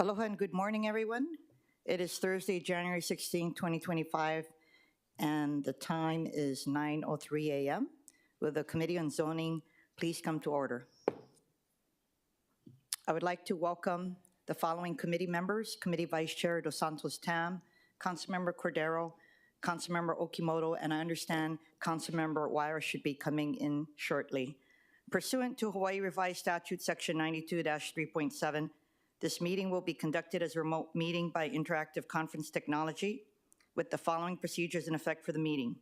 Aloha and good morning, everyone. It is Thursday, January 16, 2025, and the time is 9:03 a.m. Will the Committee on Zoning please come to order? I would like to welcome the following committee members: Committee Vice Chair Dos Santos Tam, Councilmember Cordero, Councilmember Okimoto, and I understand Councilmember Wire should be coming in shortly. Pursuant to Hawaii Revised Statute Section 92-3.7, this meeting will be conducted as a remote meeting by interactive conference technology with the following procedures in effect for the meeting.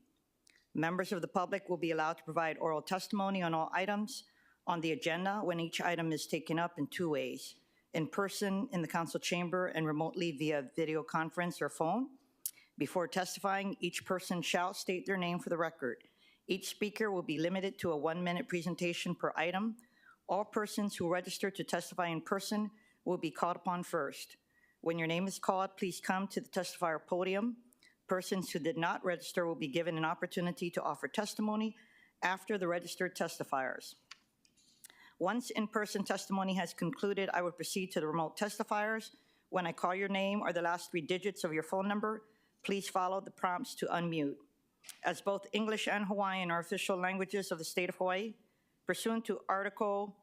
Members of the public will be allowed to provide oral testimony on all items on the agenda when each item is taken up in two ways: in person in the council chamber and remotely via video conference or phone. Before testifying, each person shall state their name for the record. Each speaker will be limited to a 1-minute presentation per item. All persons who register to testify in person will be called upon first. When your name is called, please come to the testifier podium. Persons who did not register will be given an opportunity to offer testimony after the registered testifiers. Once in-person testimony has concluded, I will proceed to the remote testifiers. When I call your name or the last 3 digits of your phone number, please follow the prompts to unmute. As both English and Hawaiian are official languages of the state of Hawaii, pursuant to Article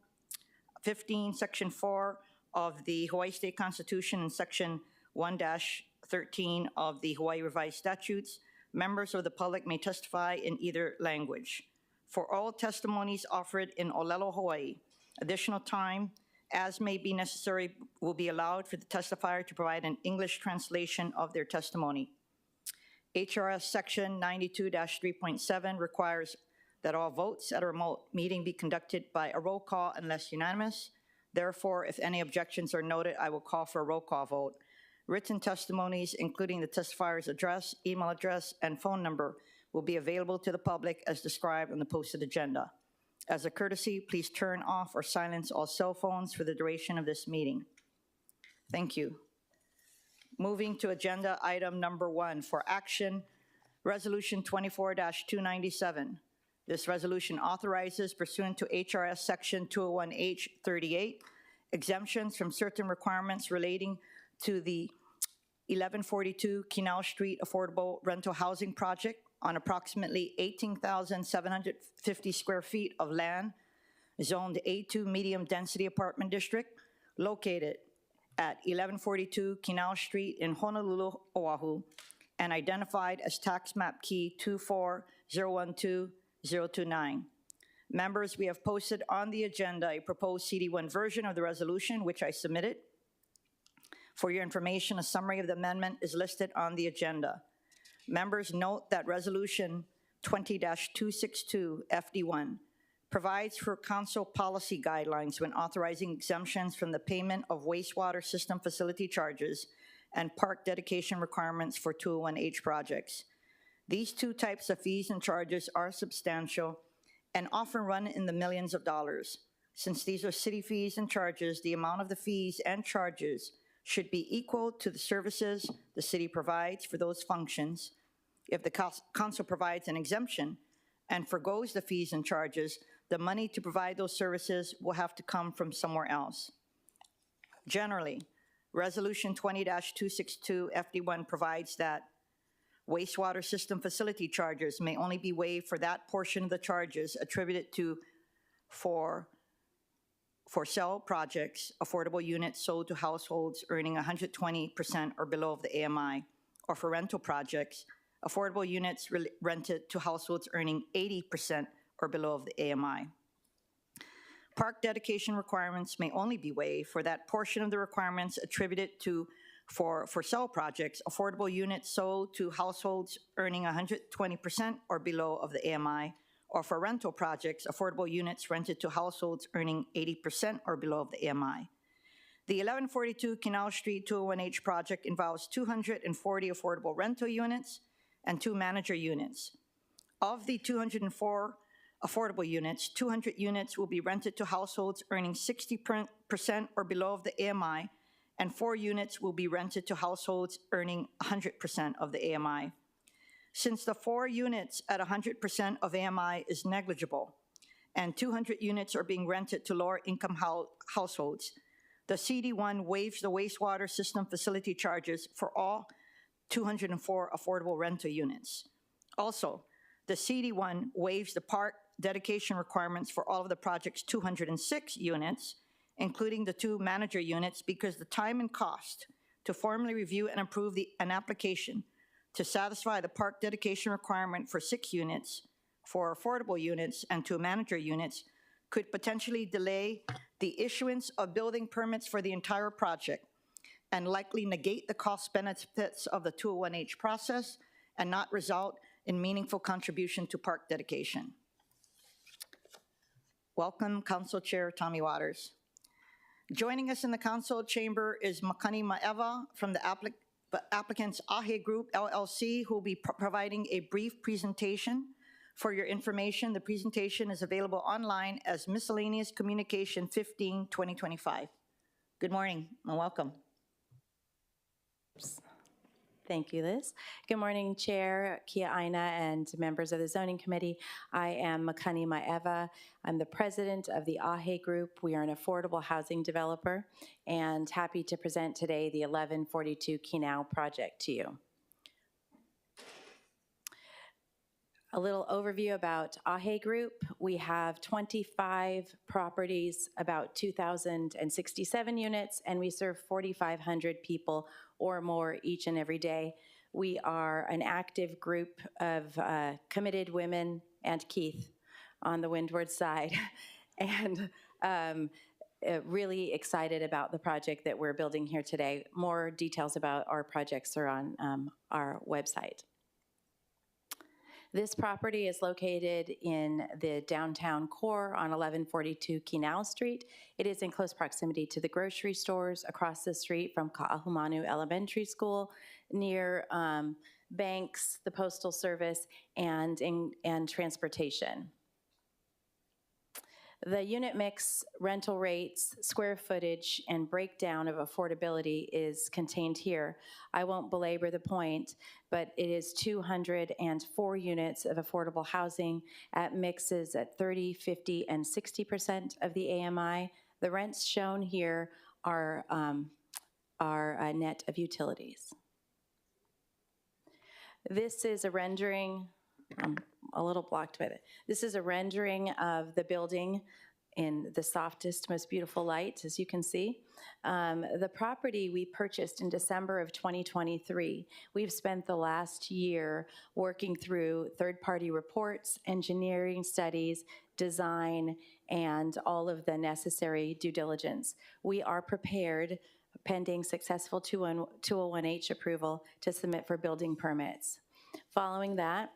15, Section 4 of the Hawaii State Constitution and Section 1-13 of the Hawaii Revised Statutes, members of the public may testify in either language. For all testimonies offered in Olelo, Hawaii, additional time, as may be necessary, will be allowed for the testifier to provide an English translation of their testimony. HRS Section 92-3.7 requires that all votes at a remote meeting be conducted by a roll call unless unanimous. Therefore, if any objections are noted, I will call for a roll call vote. Written testimonies, including the testifier's address, email address, and phone number, will be available to the public as described on the posted agenda. As a courtesy, please turn off or silence all cell phones for the duration of this meeting. Thank you. Moving to agenda item number 1 for action, Resolution 24-297. This resolution authorizes, pursuant to HRS Section 201H38, exemptions from certain requirements relating to the 1142 Kiaʻāina Street Affordable Rental Housing Project on approximately 18,750 square feet of land, zoned A2 Medium Density Apartment District, located at 1142 Kiaʻāina Street in Honolulu, Oahu, and identified as tax map key 24012-029. Members, we have posted on the agenda a proposed CD1 version of the resolution, which I submitted. For your information, a summary of the amendment is listed on the agenda. Members, note that Resolution 20-262 FD1 provides for council policy guidelines when authorizing exemptions from the payment of wastewater system facility charges and park dedication requirements for 201H projects. These two types of fees and charges are substantial and often run in the millions of dollars. Since these are city fees and charges, the amount of the fees and charges should be equal to the services the city provides for those functions. If the council provides an exemption and forgoes the fees and charges, the money to provide those services will have to come from somewhere else. Generally, Resolution 20-262 FD1 provides that wastewater system facility charges may only be waived for that portion of the charges attributed to for sale projects, affordable units sold to households earning 120% or below of the AMI, or for rental projects, affordable units rented to households earning 80% or below of the AMI. Park dedication requirements may only be waived for that portion of the requirements attributed to for sale projects, affordable units sold to households earning 120% or below of the AMI, or for rental projects, affordable units rented to households earning 80% or below of the AMI. The 1142 Kiaʻāina Street 201H project involves 240 affordable rental units and 2 manager units. Of the 204 affordable units, 200 units will be rented to households earning 60% or below of the AMI, and 4 units will be rented to households earning 100% of the AMI. Since the 4 units at 100% of AMI is negligible, and 200 units are being rented to lower income households, The CD1 waives the wastewater system facility charges for all 204 affordable rental units. Also, the CD1 waives the park dedication requirements for all of the project's 206 units, including the 2 manager units, because the time and cost to formally review and approve an application to satisfy the park dedication requirement for 6 units, for affordable units, and 2 manager units could potentially delay the issuance of building permits for the entire project and likely negate the cost benefits of the 201H process and not result in meaningful contribution to park dedication. Welcome, Council Chair Tommy Waters. Joining us in the council chamber is Makani Maeva from the applicant's Ahe Group, LLC, who will be providing a brief presentation. For your information, the presentation is available online as Miscellaneous Communication 15, 2025. Good morning and welcome. Thank you, Liz. Good morning, Chair Kiaʻāina and members of the Zoning Committee. I am Makani Maeva. I'm the president of the Ahe Group. We are an affordable housing developer and happy to present today the 1142 Kiaʻāina project to you. A little overview about Ahe Group. We have 25 properties, about 2,067 units, and we serve 4,500 people or more each and every day. We are an active group of committed women and Keith on the windward side, and really excited about the project that we're building here today. More details about our projects are on our website. This property is located in the downtown core on 1142 Kiaʻāina Street. It is in close proximity to the grocery stores across the street from Ka'ahumanu Elementary School, near banks, the Postal Service, and transportation. The unit mix, rental rates, square footage, and breakdown of affordability is contained here. I won't belabor the point, but it is 204 units of affordable housing at mixes at 30, 50, and 60% of the AMI. The rents shown here are net of utilities. This is a rendering. I'm a little blocked by it. This is a rendering of the building in the softest, most beautiful light, as you can see. The property we purchased in December of 2023. We've spent the last year working through third-party reports, engineering studies, design, and all of the necessary due diligence. We are prepared, pending successful 201H approval, to submit for building permits. Following that,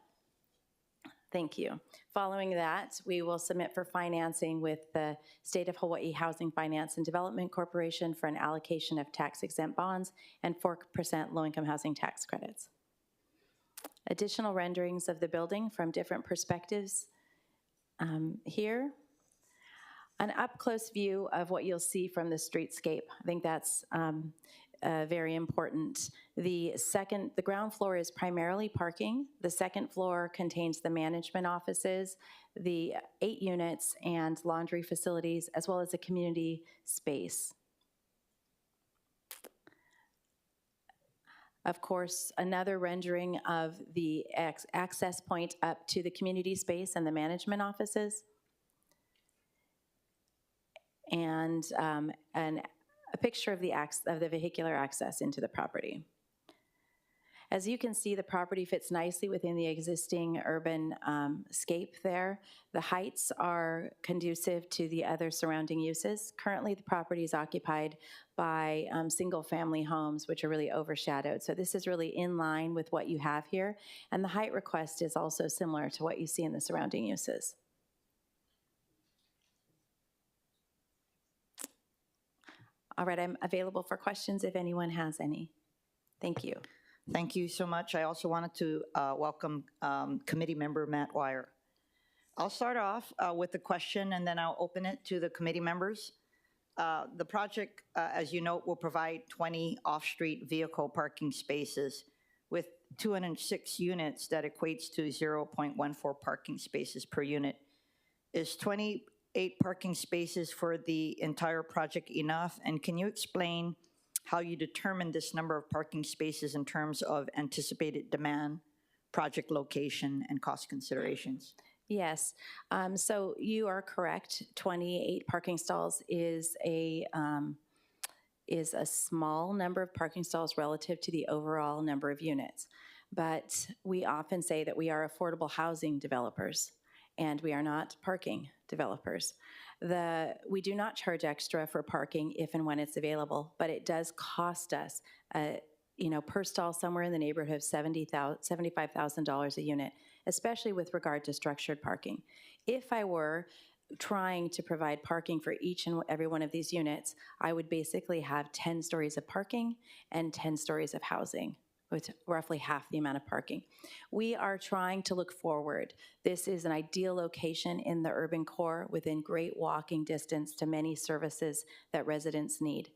thank you. Following that, we will submit for financing with the State of Hawaii Housing Finance and Development Corporation for an allocation of tax-exempt bonds and 4% low-income housing tax credits. Additional renderings of the building from different perspectives here. An up-close view of what you'll see from the streetscape. I think that's very important. The ground floor is primarily parking. The second floor contains the management offices, the 8 units and laundry facilities, as well as a community space. Of course, another rendering of the access point up to the community space and the management offices. And a picture of the vehicular access into the property. As you can see, the property fits nicely within the existing urban scape there. The heights are conducive to the other surrounding uses. Currently, the property is occupied by single-family homes, which are really overshadowed. So this is really in line with what you have here. And the height request is also similar to what you see in the surrounding uses. All right, I'm available for questions if anyone has any. Thank you. Thank you so much. I also wanted to welcome committee member Matt Wire. I'll start off with a question and then I'll open it to the committee members. The project, as you know, will provide 20 off-street vehicle parking spaces with 206 units that equates to 0.14 parking spaces per unit. Is 28 8 parking spaces for the entire project enough? And can you explain how you determine this number of parking spaces in terms of anticipated demand, project location, and cost considerations? Yes, so you are correct. 28 parking stalls is a small number of parking stalls relative to the overall number of units. But we often say that we are affordable housing developers, and we are not parking developers. We do not charge extra for parking if and when it's available, but it does cost us, per stall somewhere in the neighborhood of $75,000 a unit, especially with regard to structured parking. If I were trying to provide parking for each and every one of these units, I would basically have 10 stories of parking and 10 stories of housing, with roughly half the amount of parking. We are trying to look forward. This is an ideal location in the urban core within great walking distance to many services that residents need.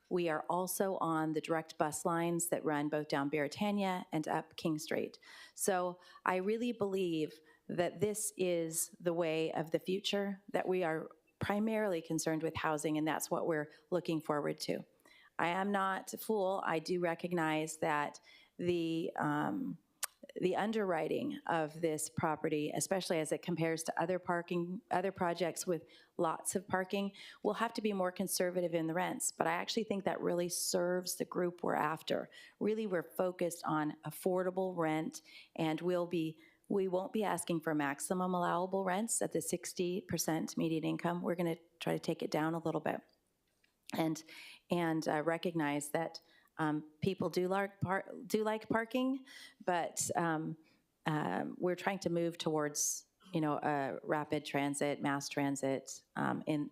We are also on the direct bus lines that run both down Beretania and up King Street. So I really believe that this is the way of the future, that we are primarily concerned with housing, and that's what we're looking forward to. I am not a fool. I do recognize that the underwriting of this property, especially as it compares to other projects with lots of parking, will have to be more conservative in the rents. But I actually think that really serves the group we're after. Really, we're focused on affordable rent, and we won't be asking for maximum allowable rents at the 60% median income. We're going to try to take it down a little bit, and recognize that people do like parking, but we're trying to move towards a rapid transit, mass transit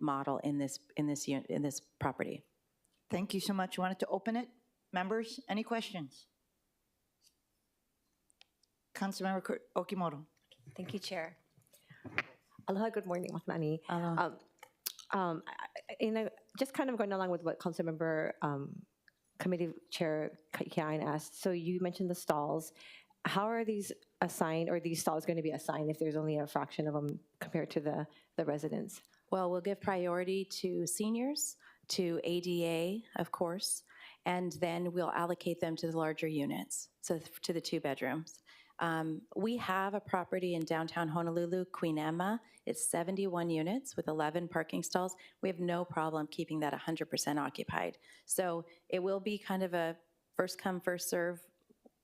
model in this property. Thank you so much. You wanted to open it? Members, any questions? Councilmember Okimoto. Thank you, Chair. Aloha, good morning, Maknani. Just kind of going along with what Councilmember Committee Chair Kiaʻāina asked, so you mentioned the stalls. How are these assigned, or these stalls going to be assigned if there's only a fraction of them compared to the residents? Well, we'll give priority to seniors, to ADA, of course, and then we'll allocate them to the larger units, so to the 2 bedrooms. We have a property in downtown Honolulu, Queen Emma. It's 71 units with 11 parking stalls. We have no problem keeping that 100% occupied. So it will be kind of a first come, first serve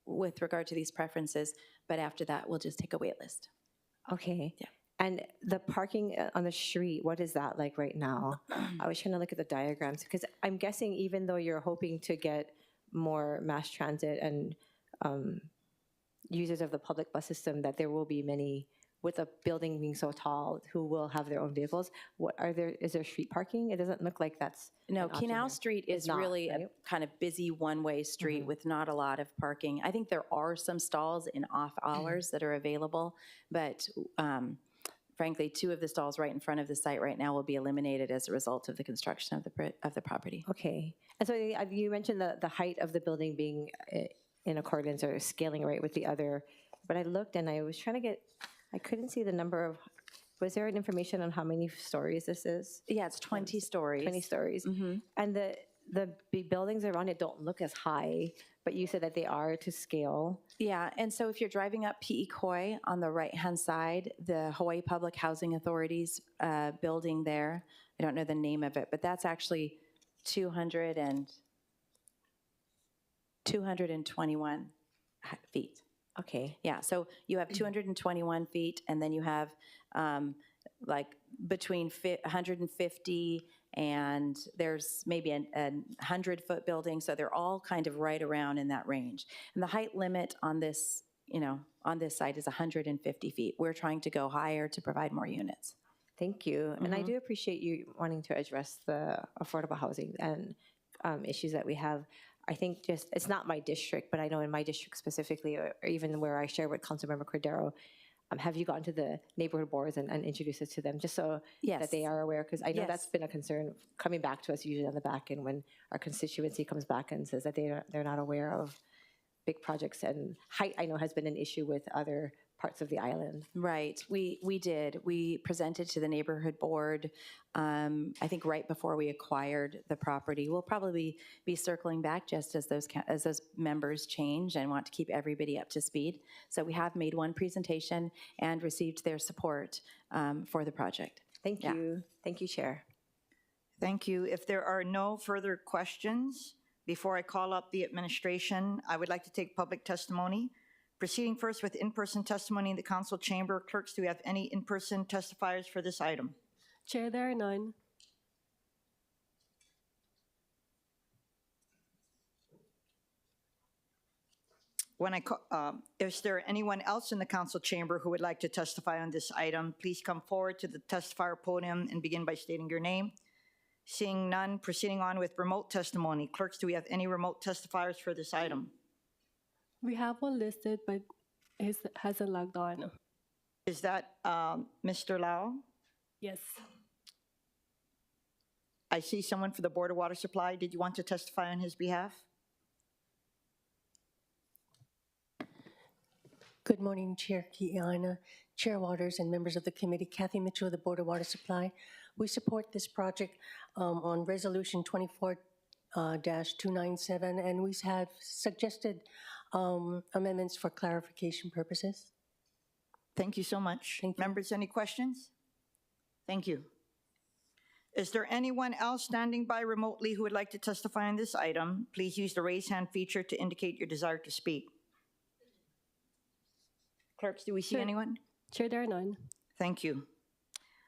with regard to these preferences, but after that, we'll just take a wait list. Okay. Yeah. And the parking on the street, what is that like right now? I was trying to look at the diagrams, because I'm guessing even though you're hoping to get more mass transit and users of the public bus system, that there will be many, with the building being so tall, who will have their own vehicles. Is there street parking? It doesn't look like that's No, an option Canal there. Street is Not, really right? a kind of busy one-way street with not a lot of parking. I think there are some stalls in off hours that are available, but frankly, 2 of the stalls right in front of the site right now will be eliminated as a result of the construction of the property. Okay. And so you mentioned the height of the building being in accordance or scaling right with the other, but I looked and I was trying to I couldn't see the number of, was there an information on how many stories this is? Yeah, it's 20 stories. 20 stories. And the buildings around it don't look as high, but you said that they are to scale. Yeah, and so if you're driving up Pi'ikoi on the right-hand side, the Hawaii Public Housing Authority's building there, I don't know the name of it, but that's actually 221 feet. Okay. Yeah, so you have 221 feet, and then you have like between 150 and there's maybe a 100-foot building, so they're all kind of right around in that range. And the height limit on this, on this site is 150 feet. We're trying to go higher to provide more units. Thank you. And I do appreciate you wanting to address the affordable housing and issues that we have. I think it's not my district, but I know in my district specifically, or even where I share with Councilmember Cordero, have you gone to the neighborhood boards and introduced it to them, just so that they are aware? Because I know that's been a concern coming back to us usually on the back end when our constituency comes back and says that they're not aware of big projects, and height I know has been an issue with other parts of the island. Right, we did. We presented to the neighborhood board, I think right before we acquired the property. We'll probably be circling back just as those members change and want to keep everybody up to speed. So we have made one presentation and received their support for the project. Thank you. Thank you, Chair. Thank you. If there are no further questions, before I call up the administration, I would like to take public testimony. Proceeding first with in-person testimony in the council chamber. Clerks, do we have any in-person testifiers for this item? Chair, there are none. Is there anyone else in the council chamber who would like to testify on this item? Please come forward to the testifier podium and begin by stating your name. Seeing none, proceeding on with remote testimony. Clerks, do we have any remote testifiers for this item? We have one listed, but he hasn't logged on. Is that Mr. Lau? Yes. I see someone for the Board of Water Supply. Did you want to testify on his behalf? Good morning, Chair Kiaʻāina, Chair Waters, and members of the committee. Kathy Mitchell of the Board of Water Supply. We support this project on Resolution 24-297, and we have suggested amendments for clarification purposes. Thank you so much. Thank you. Members, any questions? Thank you. Is there anyone else standing by remotely who would like to testify on this item? Please use the raise hand feature to indicate your desire to speak. Clerks, do we see Sure. anyone? Chair, there are none. Thank you.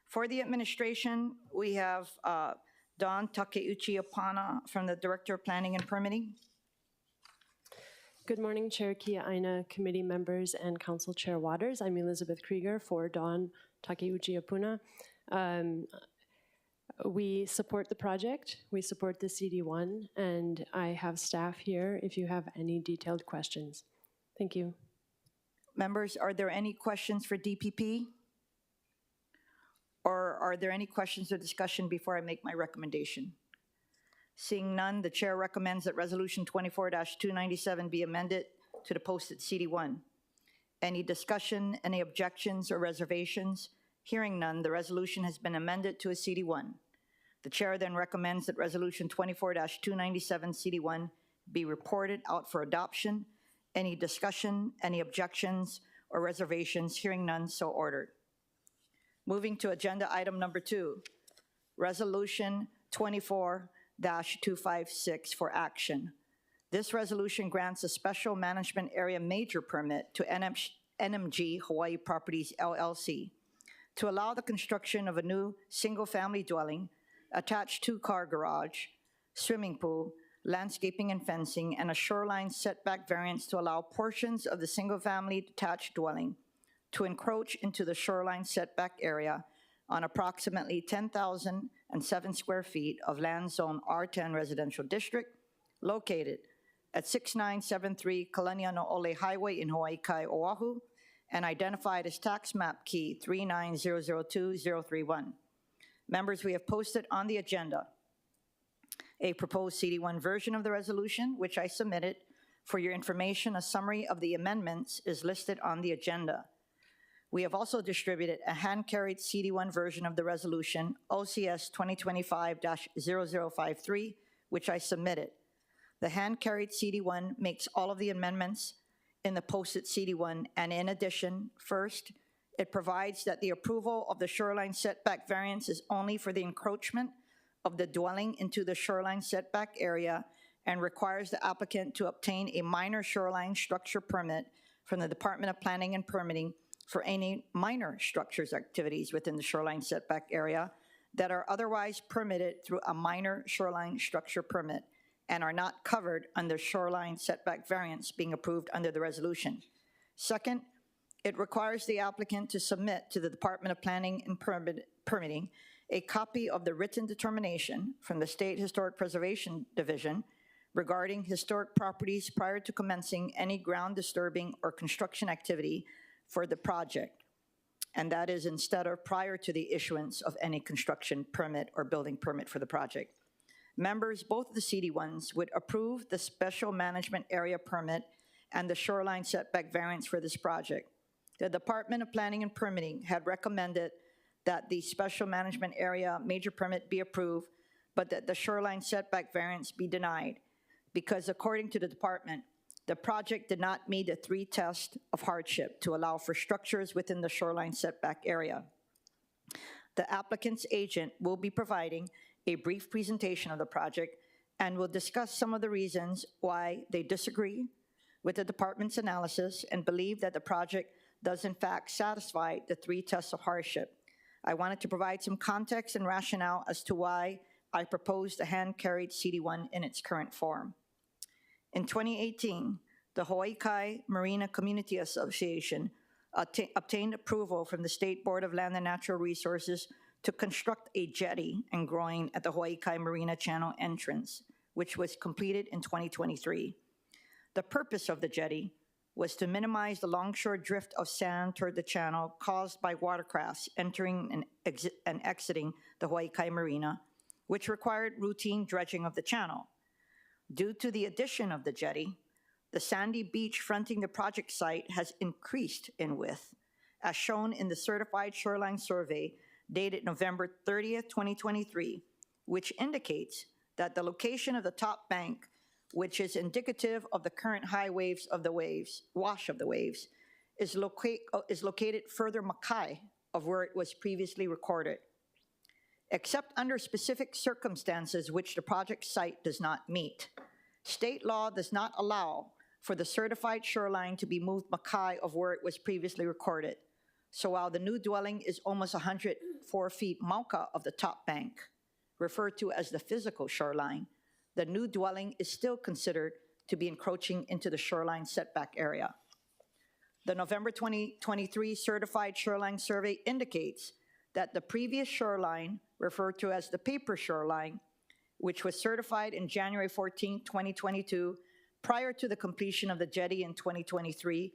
For the administration, we have Don Takeuchi-Apana from the Director of Planning and Permitting. Good morning, Chair Kiaʻāina, committee members, and Council Chair Waters. I'm Elizabeth Krieger for Don Takeuchi-Apuna. We support the project, we support the CD1, and I have staff here if you have any detailed questions. Thank you. Members, are there any questions for DPP? Or are there any questions or discussion before I make my recommendation? Seeing none, the chair recommends that Resolution 24-297 be amended to the posted CD1. Any discussion, any objections or reservations? Hearing none, the resolution has been amended to a CD1. The chair then recommends that Resolution 24-297 CD1 be reported out for adoption. Any discussion, any objections or reservations? Hearing none, so ordered. Moving to agenda item number 2, Resolution 24-256 for action. This resolution grants a special management area major permit to NMG Hawaii Properties LLC to allow the construction of a new single-family dwelling, attached two-car garage, swimming pool, landscaping and fencing, and a shoreline setback variance to allow portions of the single-family detached dwelling to encroach into the shoreline setback area on approximately 10,007 square feet of land zone R10 residential district located at 6973 Kalaniano'ole Highway in Hawaii Kai, Oahu, and identified as tax map key 39002-031. Members, we have posted on the agenda a proposed CD1 version of the resolution, which I submitted. For your information, a summary of the amendments is listed on the agenda. We have also distributed a hand-carried CD1 version of the resolution, OCS 2025-0053, which I submitted. The hand-carried CD1 makes all of the amendments in the posted CD1, and in addition, first, it provides that the approval of the shoreline setback variance is only for the encroachment of the dwelling into the shoreline setback area and requires the applicant to obtain a minor shoreline structure permit from the Department of Planning and Permitting for any minor structures activities within the shoreline setback area that are otherwise permitted through a minor shoreline structure permit and are not covered under shoreline setback variance being approved under the resolution. Second, it requires the applicant to submit to the Department of Planning and Permitting a copy of the written determination from the State Historic Preservation Division regarding historic properties prior to commencing any ground disturbing or construction activity for the project, and that is instead of prior to the issuance of any construction permit or building permit for the project. Members, both of the CD1s would approve the special management area permit and the shoreline setback variance for this project. The Department of Planning and Permitting had recommended that the special management area major permit be approved, but that the shoreline setback variance be denied, because according to the department, the project did not meet the 3 tests of hardship to allow for structures within the shoreline setback area. The applicant's agent will be providing a brief presentation of the project and will discuss some of the reasons why they disagree with the department's analysis and believe that the project does in fact satisfy the 3 tests of hardship. I wanted to provide some context and rationale as to why I proposed the hand-carried CD1 in its current form. In 2018, the Hawaii Kai Marina Community Association obtained approval from the State Board of Land and Natural Resources to construct a jetty and groyne at the Hawaii Kai Marina Channel entrance, which was completed in 2023. The purpose of the jetty was to minimize the longshore drift of sand toward the channel caused by watercrafts entering and exiting the Hawaii Kai Marina, which required routine dredging of the channel. Due to the addition of the jetty, the sandy beach fronting the project site has increased in width, as shown in the Certified Shoreline Survey dated November 30th, 2023, which indicates that the location of the top bank, which is indicative of the current high waves of the wash of the waves, is located further makai of where it was previously recorded. Except under specific circumstances which the project site does not meet, state law does not allow for the certified shoreline to be moved makai of where it was previously recorded. So while the new dwelling is almost 104 feet mauka of the top bank, referred to as the physical shoreline, the new dwelling is still considered to be encroaching into the shoreline setback area. The November 2023 Certified Shoreline Survey indicates that the previous shoreline, referred to as the paper shoreline, which was certified in January 14, 2022, prior to the completion of the jetty in 2023,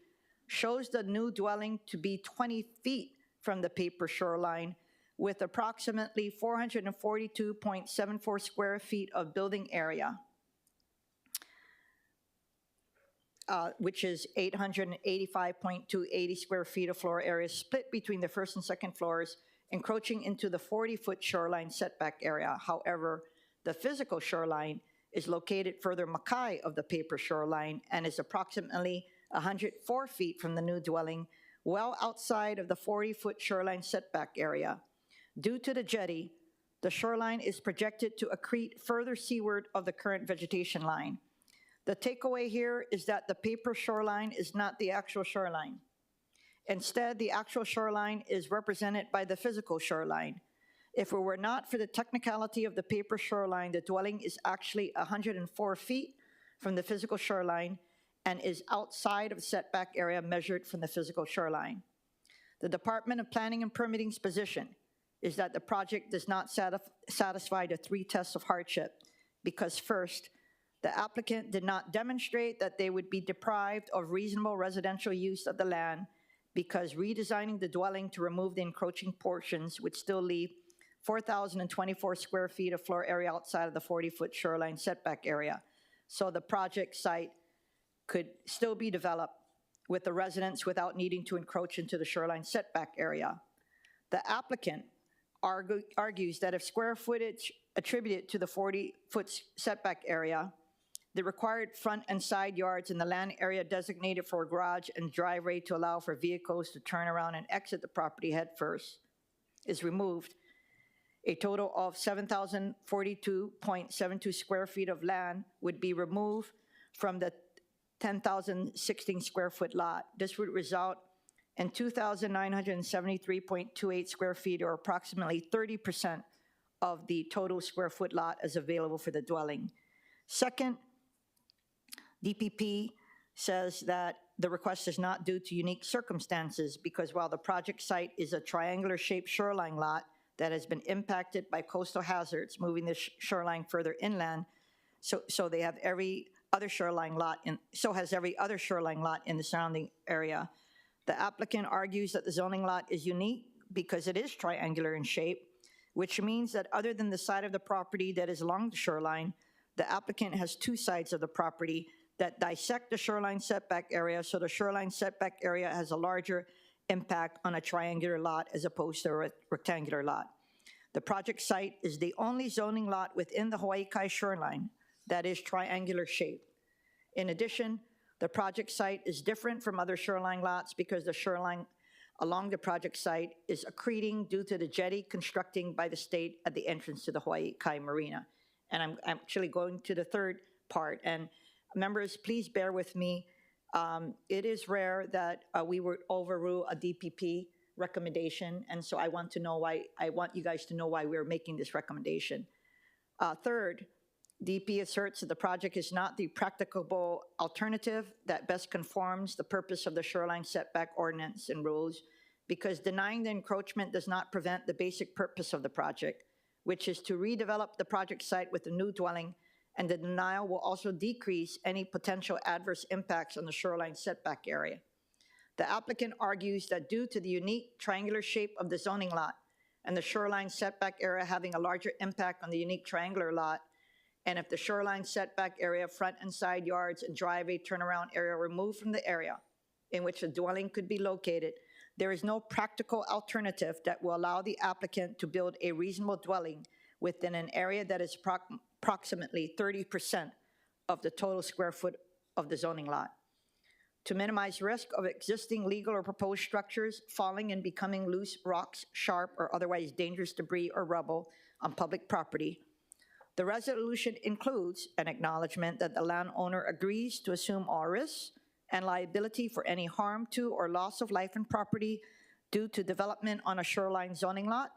shows the new dwelling to be 20 feet from the paper shoreline, with approximately 442.74 square feet of building area, which is 885.280 square feet of floor area split between the first and second floors, encroaching into the 40-foot shoreline setback area. However, the physical shoreline is located further makai of the paper shoreline and is approximately 104 feet from the new dwelling, well outside of the 40-foot shoreline setback area. Due to the jetty, the shoreline is projected to accrete further seaward of the current vegetation line. The takeaway here is that the paper shoreline is not the actual shoreline. Instead, the actual shoreline is represented by the physical shoreline. If it were not for the technicality of the paper shoreline, the dwelling is actually 104 feet from the physical shoreline and is outside of the setback area measured from the physical shoreline. The Department of Planning and Permitting's position is that the project does not satisfy the 3 tests of hardship because, first, the applicant did not demonstrate that they would be deprived of reasonable residential use of the land because redesigning the dwelling to remove the encroaching portions would still leave 4,024 square feet of floor area outside of the 40-foot shoreline setback area. So the project site could still be developed with the residents without needing to encroach into the shoreline setback area. The applicant argues that if square footage attributed to the 40-foot setback area, the required front and side yards in the land area designated for a garage and driveway to allow for vehicles to turn around and exit the property head first is removed, a total of 7,042.72 square feet of land would be removed from the 10,016 square foot lot. This would result in 2,973.28 square feet, or approximately 30% of the total square foot lot is available for the dwelling. Second, DPP says that the request is not due to unique circumstances because while the project site is a triangular-shaped shoreline lot that has been impacted by coastal hazards, moving the shoreline further inland, so they have every other shoreline lot, so has every other shoreline lot in the surrounding area. The applicant argues that the zoning lot is unique because it is triangular in shape, which means that other than the side of the property that is along the shoreline, the applicant has 2 sides of the property that dissect the shoreline setback area, so the shoreline setback area has a larger impact on a triangular lot as opposed to a rectangular lot. The project site is the only zoning lot within the Hawaii Kai shoreline that is triangular shaped. In addition, the project site is different from other shoreline lots because the shoreline along the project site is accreting due to the jetty constructing by the state at the entrance to the Hawaii Kai Marina. And I'm actually going to the third part. And members, please bear with me. It is rare that we would overrule a DPP recommendation, and so I want you guys to know why we're making this recommendation. Third, DP asserts that the project is not the practicable alternative that best conforms the purpose of the shoreline setback ordinance and rules, because denying the encroachment does not prevent the basic purpose of the project, which is to redevelop the project site with a new dwelling, and the denial will also decrease any potential adverse impacts on the shoreline setback area. The applicant argues that due to the unique triangular shape of the zoning lot and the shoreline setback area having a larger impact on the unique triangular lot, and if the shoreline setback area, front and side yards, and driveway turnaround area are removed from the area in which a dwelling could be located, there is no practical alternative that will allow the applicant to build a reasonable dwelling within an area that is approximately 30% of the total square foot of the zoning lot. To minimize risk of existing legal or proposed structures falling and becoming loose rocks, sharp, or otherwise dangerous debris or rubble on public property, the resolution includes an acknowledgement that the landowner agrees to assume all risks and liability for any harm to or loss of life and property due to development on a shoreline zoning lot,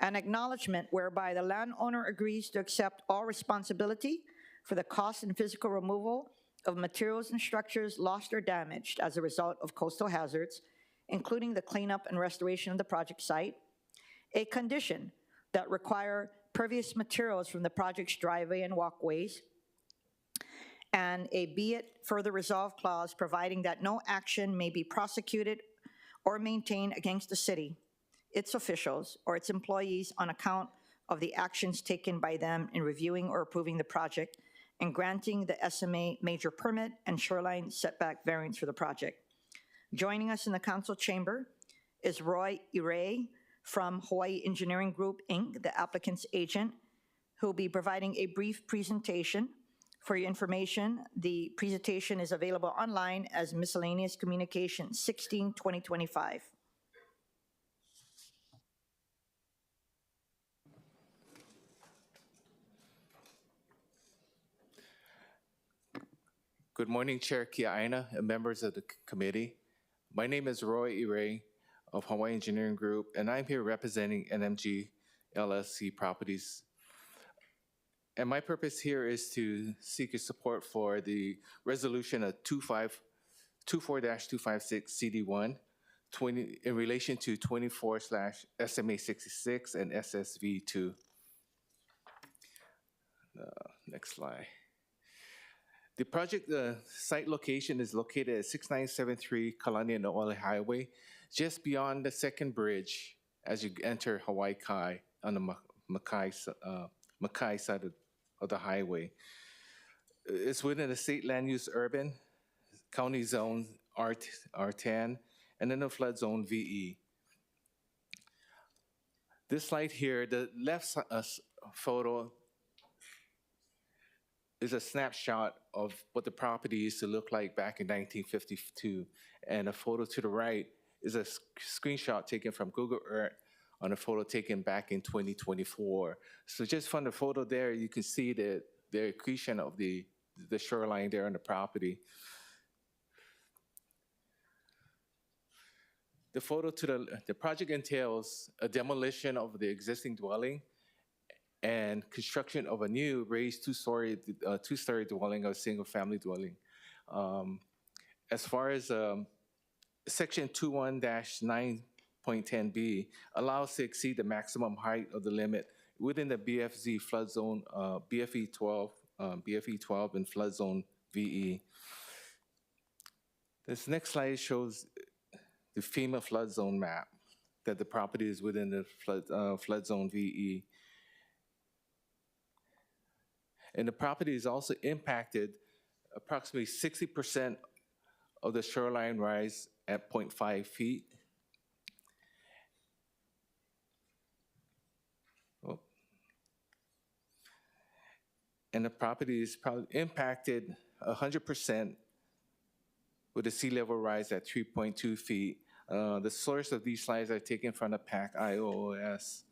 an acknowledgement whereby the landowner agrees to accept all responsibility for the cost and physical removal of materials and structures lost or damaged as a result of coastal hazards, including the cleanup and restoration of the project site, a condition that require pervious materials from the project's driveway and walkways, and a be it further resolved clause providing that no action may be prosecuted or maintained against the city, its officials, or its employees on account of the actions taken by them in reviewing or approving the project and granting the SMA major permit and shoreline setback variance for the project. Joining us in the council chamber is Roy Iray from Hawaii Engineering Group, Inc., the applicant's agent, who will be providing a brief presentation. For your information, the presentation is available online as Miscellaneous Communication 16-2025. Good morning, Chair Kiaʻāina and members of the committee. My name is Roy Iray of Hawaii Engineering Group, and I'm here representing NMG LLC Properties. And my purpose here is to seek your support for the resolution of 24-256 CD1 in relation to 24/SMA66 and SSV2. Next slide. The project site location is located at 6973 Kalani No'ole Highway, just beyond the second bridge as you enter Hawaii Kai on the Makai side of the highway. It's within the state land use urban, county zone R10, and then the flood zone VE. This slide here, the left photo is a snapshot of what the property used to look like back in 1952. And a photo to the right is a screenshot taken from Google Earth on a photo taken back in 2024. So just from the photo there, you can see the accretion of the shoreline there on the property. The photo to the project entails a demolition of the existing dwelling and construction of a new raised two-story dwelling, or single-family dwelling. As far as Section 21-9.10B allows to exceed the maximum height of the limit within the BFZ flood zone, BFE 12 and flood zone VE. This next slide shows the FEMA flood zone map that the property is within the flood zone VE. And the property is also impacted approximately 60% of the shoreline rise at 0.5 feet. Oh. And the property is probably impacted 100% with the sea level rise at 3.2 feet. The source of these slides are taken from the PAC IOOS.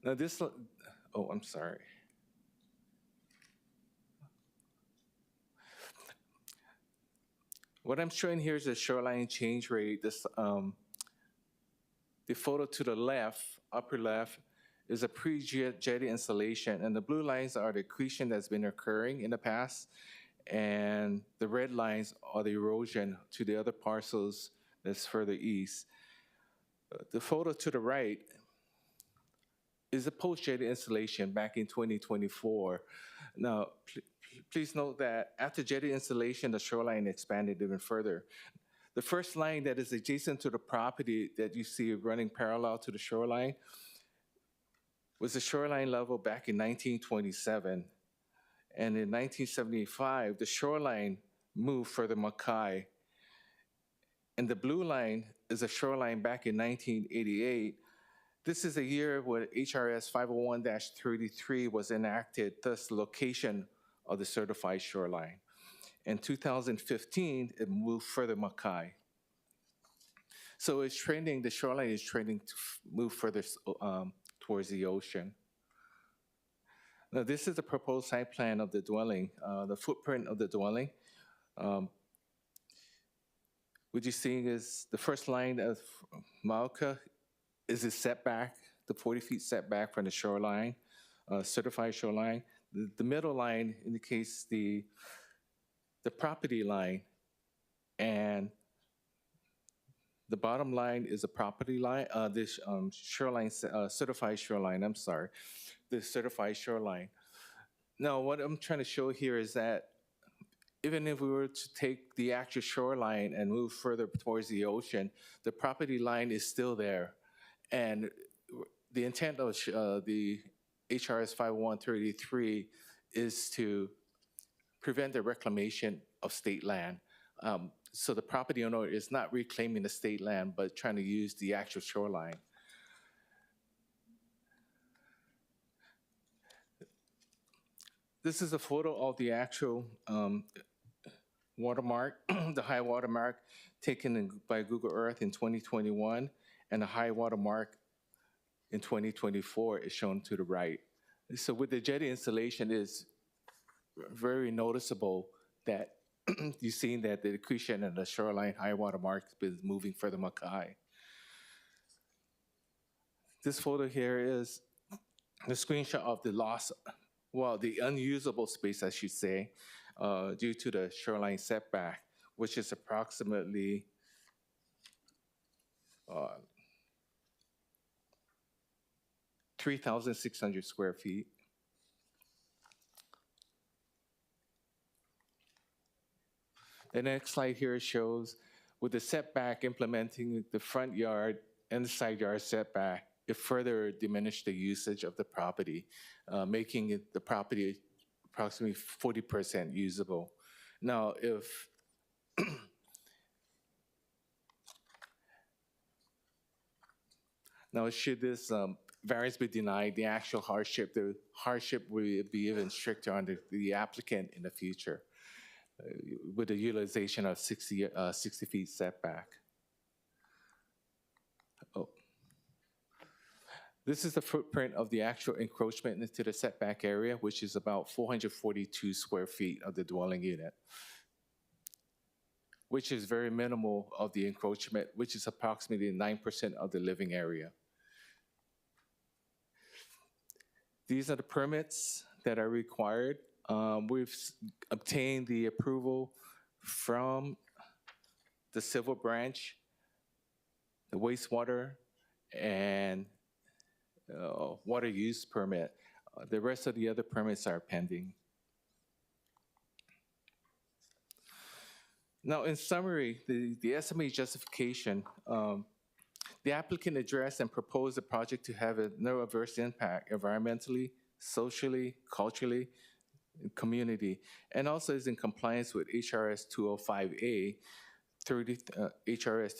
Now this, oh, I'm sorry. What I'm showing here is the shoreline change rate. This, the photo to the left, upper left, is a pre-jetty installation, and the blue lines are the accretion that's been occurring in the past, and the red lines are the erosion to the other parcels that's further east. The photo to the right is a post-jetty installation back in 2024. Now, please note that after jetty installation, the shoreline expanded even further. The first line that is adjacent to the property that you see running parallel to the shoreline was the shoreline level back in 1927. And in 1975, the shoreline moved further Mackay. And the blue line is a shoreline back in 1988. This is a year when HRS 501-33 was enacted, thus the location of the certified shoreline. In 2015, it moved further Mackay. So it's trending, the shoreline is trending to move further towards the ocean. Now, this is the proposed site plan of the dwelling, the footprint of the dwelling. What you're seeing is the first line of Mauka is a setback, the 40 feet setback from the shoreline, certified shoreline. The middle line indicates the property line, and the bottom line is a property line, this shoreline, certified shoreline, I'm sorry, the certified shoreline. Now, what I'm trying to show here is that even if we were to take the actual shoreline and move further towards the ocean, the property line is still there. And the intent of the HRS 501-33 is to prevent the reclamation of state land. So the property owner is not reclaiming the state land, but trying to use the actual shoreline. This is a photo of the actual watermark, the high watermark taken by Google Earth in 2021, and the high watermark in 2024 is shown to the right. So with the jetty installation, it's very noticeable that you've seen that the accretion and the shoreline high water mark has been moving further Mackay. This photo here is the screenshot of the loss, well, the unusable space, I should say, due to the shoreline setback, which is approximately 3,600 square feet. The next slide here shows with the setback implementing the front yard and the side yard setback, it further diminished the usage of the property, making the property approximately 40% usable. Now, if now should this variance be denied, the actual hardship, the hardship will be even stricter on the applicant in the future. With the utilization of 60 feet setback. Oh. This is the footprint of the actual encroachment into the setback area, which is about 442 square feet of the dwelling unit, which is very minimal of the encroachment, which is approximately 9% of the living area. These are the permits that are required. We've obtained the approval from the civil branch, the wastewater, and water use permit. The rest of the other permits are pending. Now, in summary, the estimate justification, the applicant addressed and proposed the project to have no adverse impact environmentally, socially, culturally, community, and also is in compliance with HRS 205A, HRS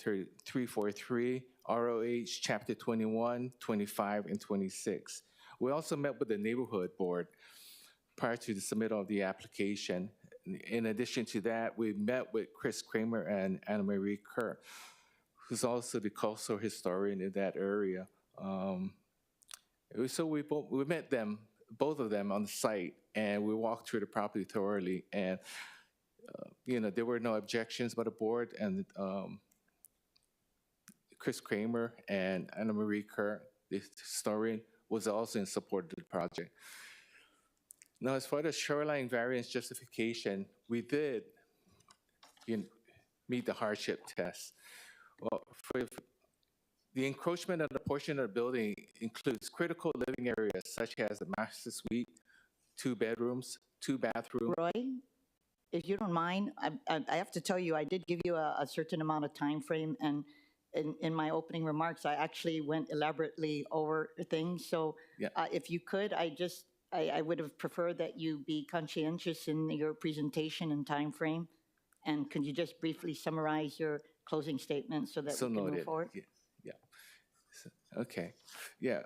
343, ROH Chapter 21, 25, and 26. We also met with the neighborhood board prior to the submittal of the application. In addition to that, we met with Chris Kramer and Anna Marie Kerr, who's also the cultural historian in that area. So we met them, both of them, on the site, and we walked through the property thoroughly. And there were no objections by the board, and Chris Kramer and Anna Marie Kerr, the historian, was also in support of the project. Now, as far as shoreline variance justification, we did meet the hardship test. Well, the encroachment of the portion of the building includes critical living areas such as the master suite, 2 bedrooms, 2 bathrooms. Roy, if you don't mind, I have to tell you, I did give you a certain amount of time frame, and in my opening remarks, I actually went elaborately over things. So Yeah. If you could, I would have preferred that you be conscientious in your presentation and time frame. And could you just briefly summarize your closing statement so that we can move forward? Yeah. Okay. Yeah.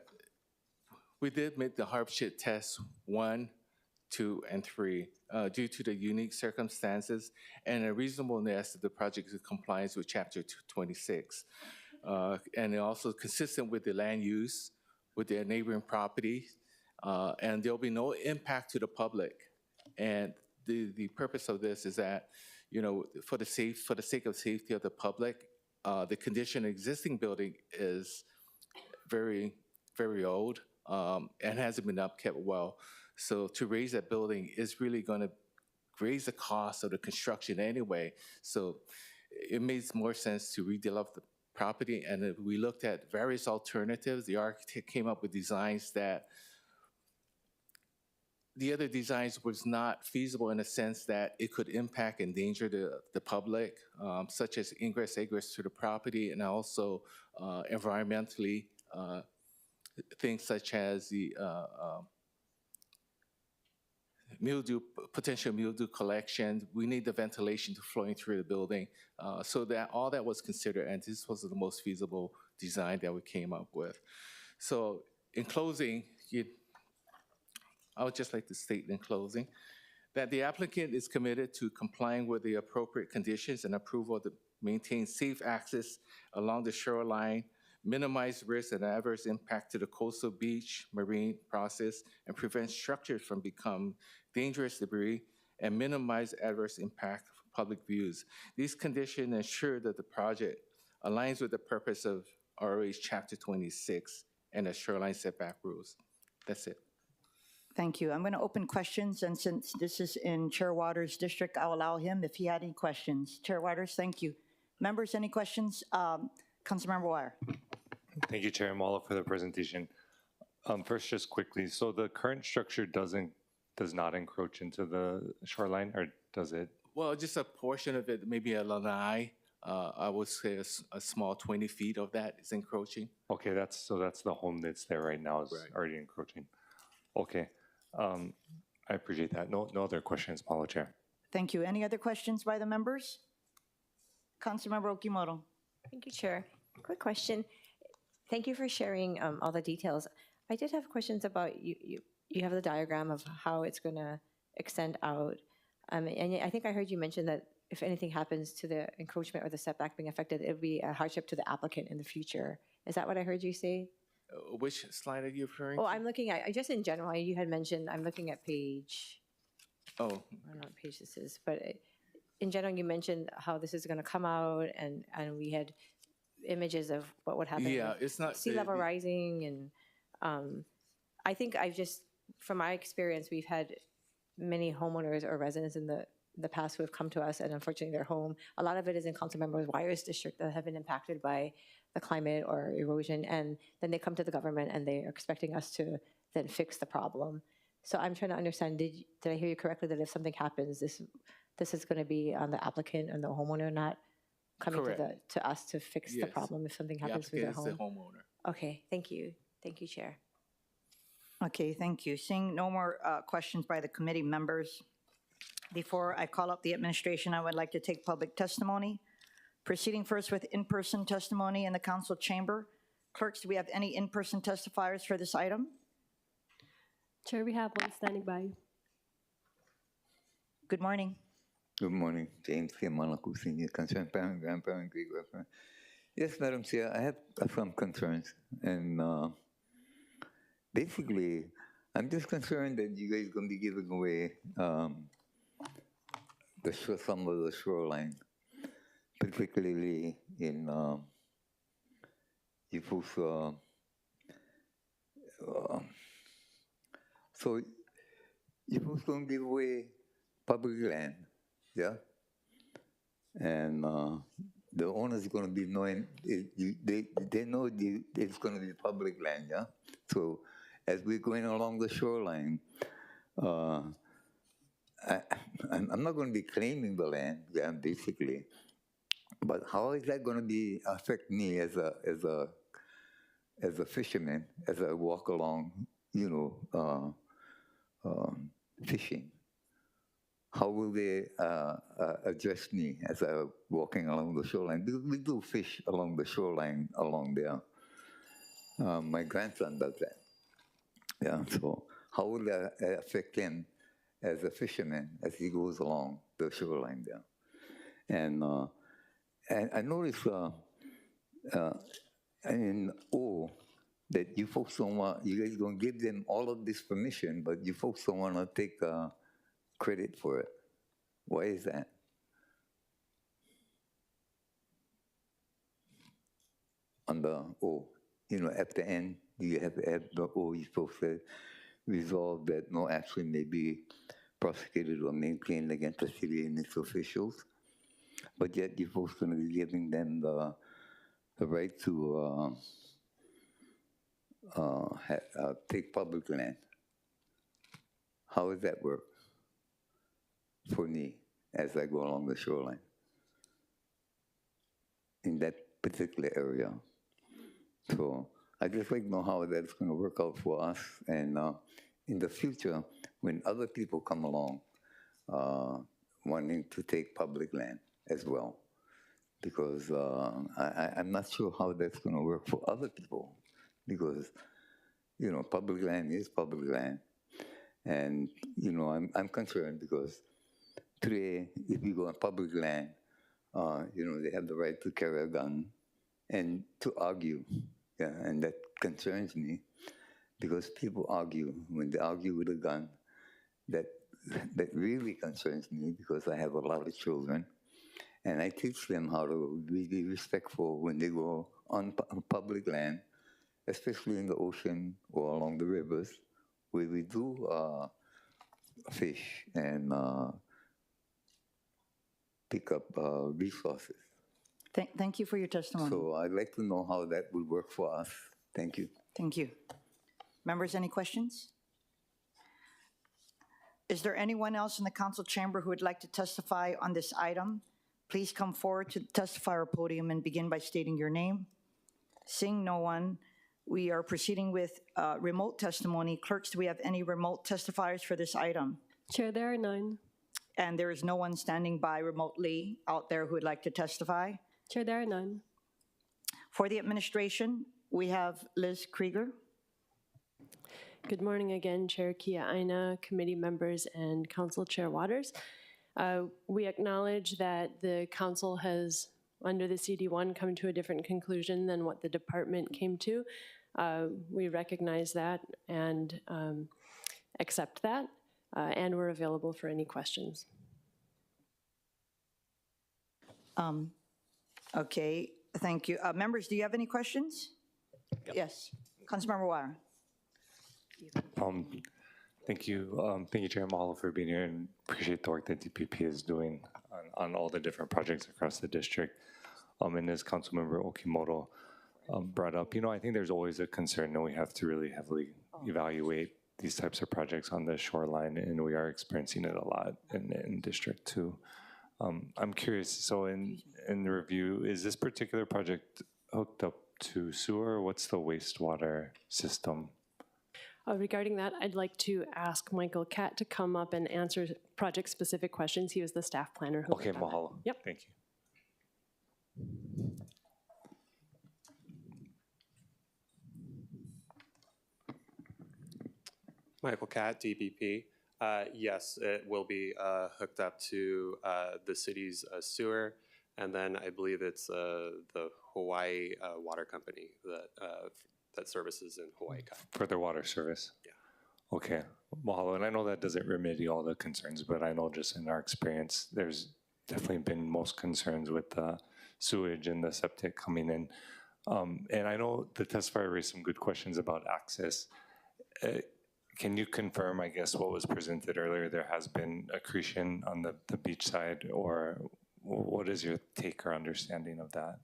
We did make the hardship test 1, 2, and 3 due to the unique circumstances and a reasonableness of the project in compliance with Chapter 26. And also consistent with the land use, with the neighboring property, and there'll be no impact to the public. And the purpose of this is that, for the sake of safety of the public, the condition of existing building is very, very old and hasn't been upkept well. So to raise that building is really going to raise the cost of the construction anyway. So it makes more sense to redevelop the property. And we looked at various alternatives. The architect came up with designs that the other designs was not feasible in a sense that it could impact and endanger the public, such as ingress, egress to the property, and also environmentally, things such as the potential mildew collection. We need the ventilation to flowing through the building. So that all that was considered, and this was the most feasible design that we came up with. So in closing, I would just like to state in closing that the applicant is committed to complying with the appropriate conditions and approval to maintain safe access along the shoreline, minimize risk and adverse impact to the coastal beach, marine process, and prevent structures from becoming dangerous debris, and minimize adverse impact for public views. These conditions ensure that the project aligns with the purpose of ROH Chapter 26 and the shoreline setback rules. That's it. Thank you. I'm going to open questions, and since this is in Chair Waters' district, I'll allow him if he had any questions. Chair Waters, thank you. Members, any questions? Councilmember Wire. Thank you, Chair Mala, for the presentation. First, just quickly, so the current structure does not encroach into the shoreline, or does it? Well, just a portion of it, maybe a lanai. I would say a small 20 feet of that is encroaching. Okay, that's the home that's there right now is already encroaching. Okay, I appreciate that. No other questions, Mala, Chair. Thank you. Any other questions by the members? Councilmember Okimoto. Thank you, Chair. Quick question. Thank you for sharing all the details. I did have questions about you have the diagram of how it's going to extend out. And I think I heard you mention that if anything happens to the encroachment or the setback being affected, it would be a hardship to the applicant in the future. Is that what I heard you say? Which slide are you referring to? Oh, I'm looking at, just in general, you had mentioned, I'm looking at page, Oh, I don't know what page this is, but in general, you mentioned how this is going to come out, and we had images of what would happen. yeah, with it's not sea level rising, and I think from my experience, we've had many homeowners or residents in the past who have come to us, and unfortunately their home, a lot of it is in Councilmember Wire's district, that have been impacted by the climate or erosion, and then they come to the government and they are expecting us to then fix the problem. So I'm trying to understand, did I hear you correctly that if something happens, this is going to be on the applicant and the homeowner, not coming to us to fix the Yes. problem if something The happens with their applicant is home? the homeowner. Okay, thank you. Thank you, Chair. Okay, thank you. Seeing no more questions by the committee members, before I call up the administration, I would like to take public testimony. Proceeding first with in-person testimony in the council chamber. Clerks, do we have any in-person testifiers for this item? Chair, we have one standing by. Good morning. Good morning, James Kiaʻāina, Senior Concerned Parent, Grandparent, Great Grandparent. Yes, Madam Chair, I have some concerns. And basically, I'm just concerned that you guys are going to be giving away some of the shoreline, particularly in you folks. So you folks going to give away public land, yeah? And the owner's going to be knowing, they know it's going to be public land, yeah? So as we're going along the shoreline, I'm not going to be claiming the land, yeah, basically. But how is that going to be affect me as a fisherman as I walk along, you know, fishing? How will they address me as I'm walking along the shoreline? Because we do fish along the shoreline along there. My grandson does that. Yeah, so how will that affect him as a fisherman as he goes along the shoreline there? And I noticed in O that you folks don't want, you guys don't give them all of this permission, but you folks don't want to take credit for it. Why is that? On the O, you know, at the end, you have to add the O, you're supposed to resolve that no action may be prosecuted or maintained against the city and its officials. But yet you're supposed to be giving them the right to take public land. How does that work for me as I go along the shoreline in that particular area? So I'd just like to know how that's going to work out for us, and in the future, when other people come along wanting to take public land as well, because I'm not sure how that's going to work for other people, because, you know, public land is public land. And, you know, I'm concerned because today, if you go on public land, you know, they have the right to carry a gun and to argue. Yeah, and that concerns me because people argue. When they argue with a gun, that really concerns me because I have a lot of children. And I teach them how to be respectful when they go on public land, especially in the ocean or along the rivers, where we do fish and pick up resources. Thank you for your testimony. So I'd like to know how that would work for us. Thank you. Thank you. Members, any questions? Is there anyone else in the council chamber who would like to testify on this item? Please come forward to the testifier podium and begin by stating your name. Seeing no one, we are proceeding with remote testimony. Clerks, do we have any remote testifiers for this item? Chair, there are none. And there is no one standing by remotely out there who would like to testify? Chair, there are none. For the administration, we have Liz Krieger. Good morning again, Chair Kiaʻāina, committee members, and Council Chair Waters. We acknowledge that the council has, under the CD1, come to a different conclusion than what the department came to. We recognize that and accept that, and we're available for any questions. Okay, thank you. Members, do you have any questions? Yep. Yes, Councilmember Wire. Thank you, Chair Mahalo, for being here, and appreciate the work that DPP is doing on all the different projects across the district. And as Councilmember Okimoto brought up, you know, I think there's always a concern that we have to really heavily evaluate these types of projects on the shoreline, and we are experiencing it a lot in District 2. I'm curious, so in the review, is this particular project hooked up to sewer, or what's the wastewater system? Regarding that, I'd like to ask Michael Catt to come up and answer project-specific questions. He was the staff planner who Okay, worked on that. mahalo. Yep. Thank you. Michael Catt, DPP. Yes, it will be hooked up to the city's sewer, and then I believe it's the Hawaii Water Company that services in Hawaii. For their water service? Yeah. Okay, mahalo. And I know that doesn't remedy all the concerns, but I know just in our experience, there's definitely been most concerns with the sewage and the septic coming in. And I know the testifier raised some good questions about access. Can you confirm, I guess, what was presented earlier? There has been accretion on the beach side, or what is your take or understanding of that?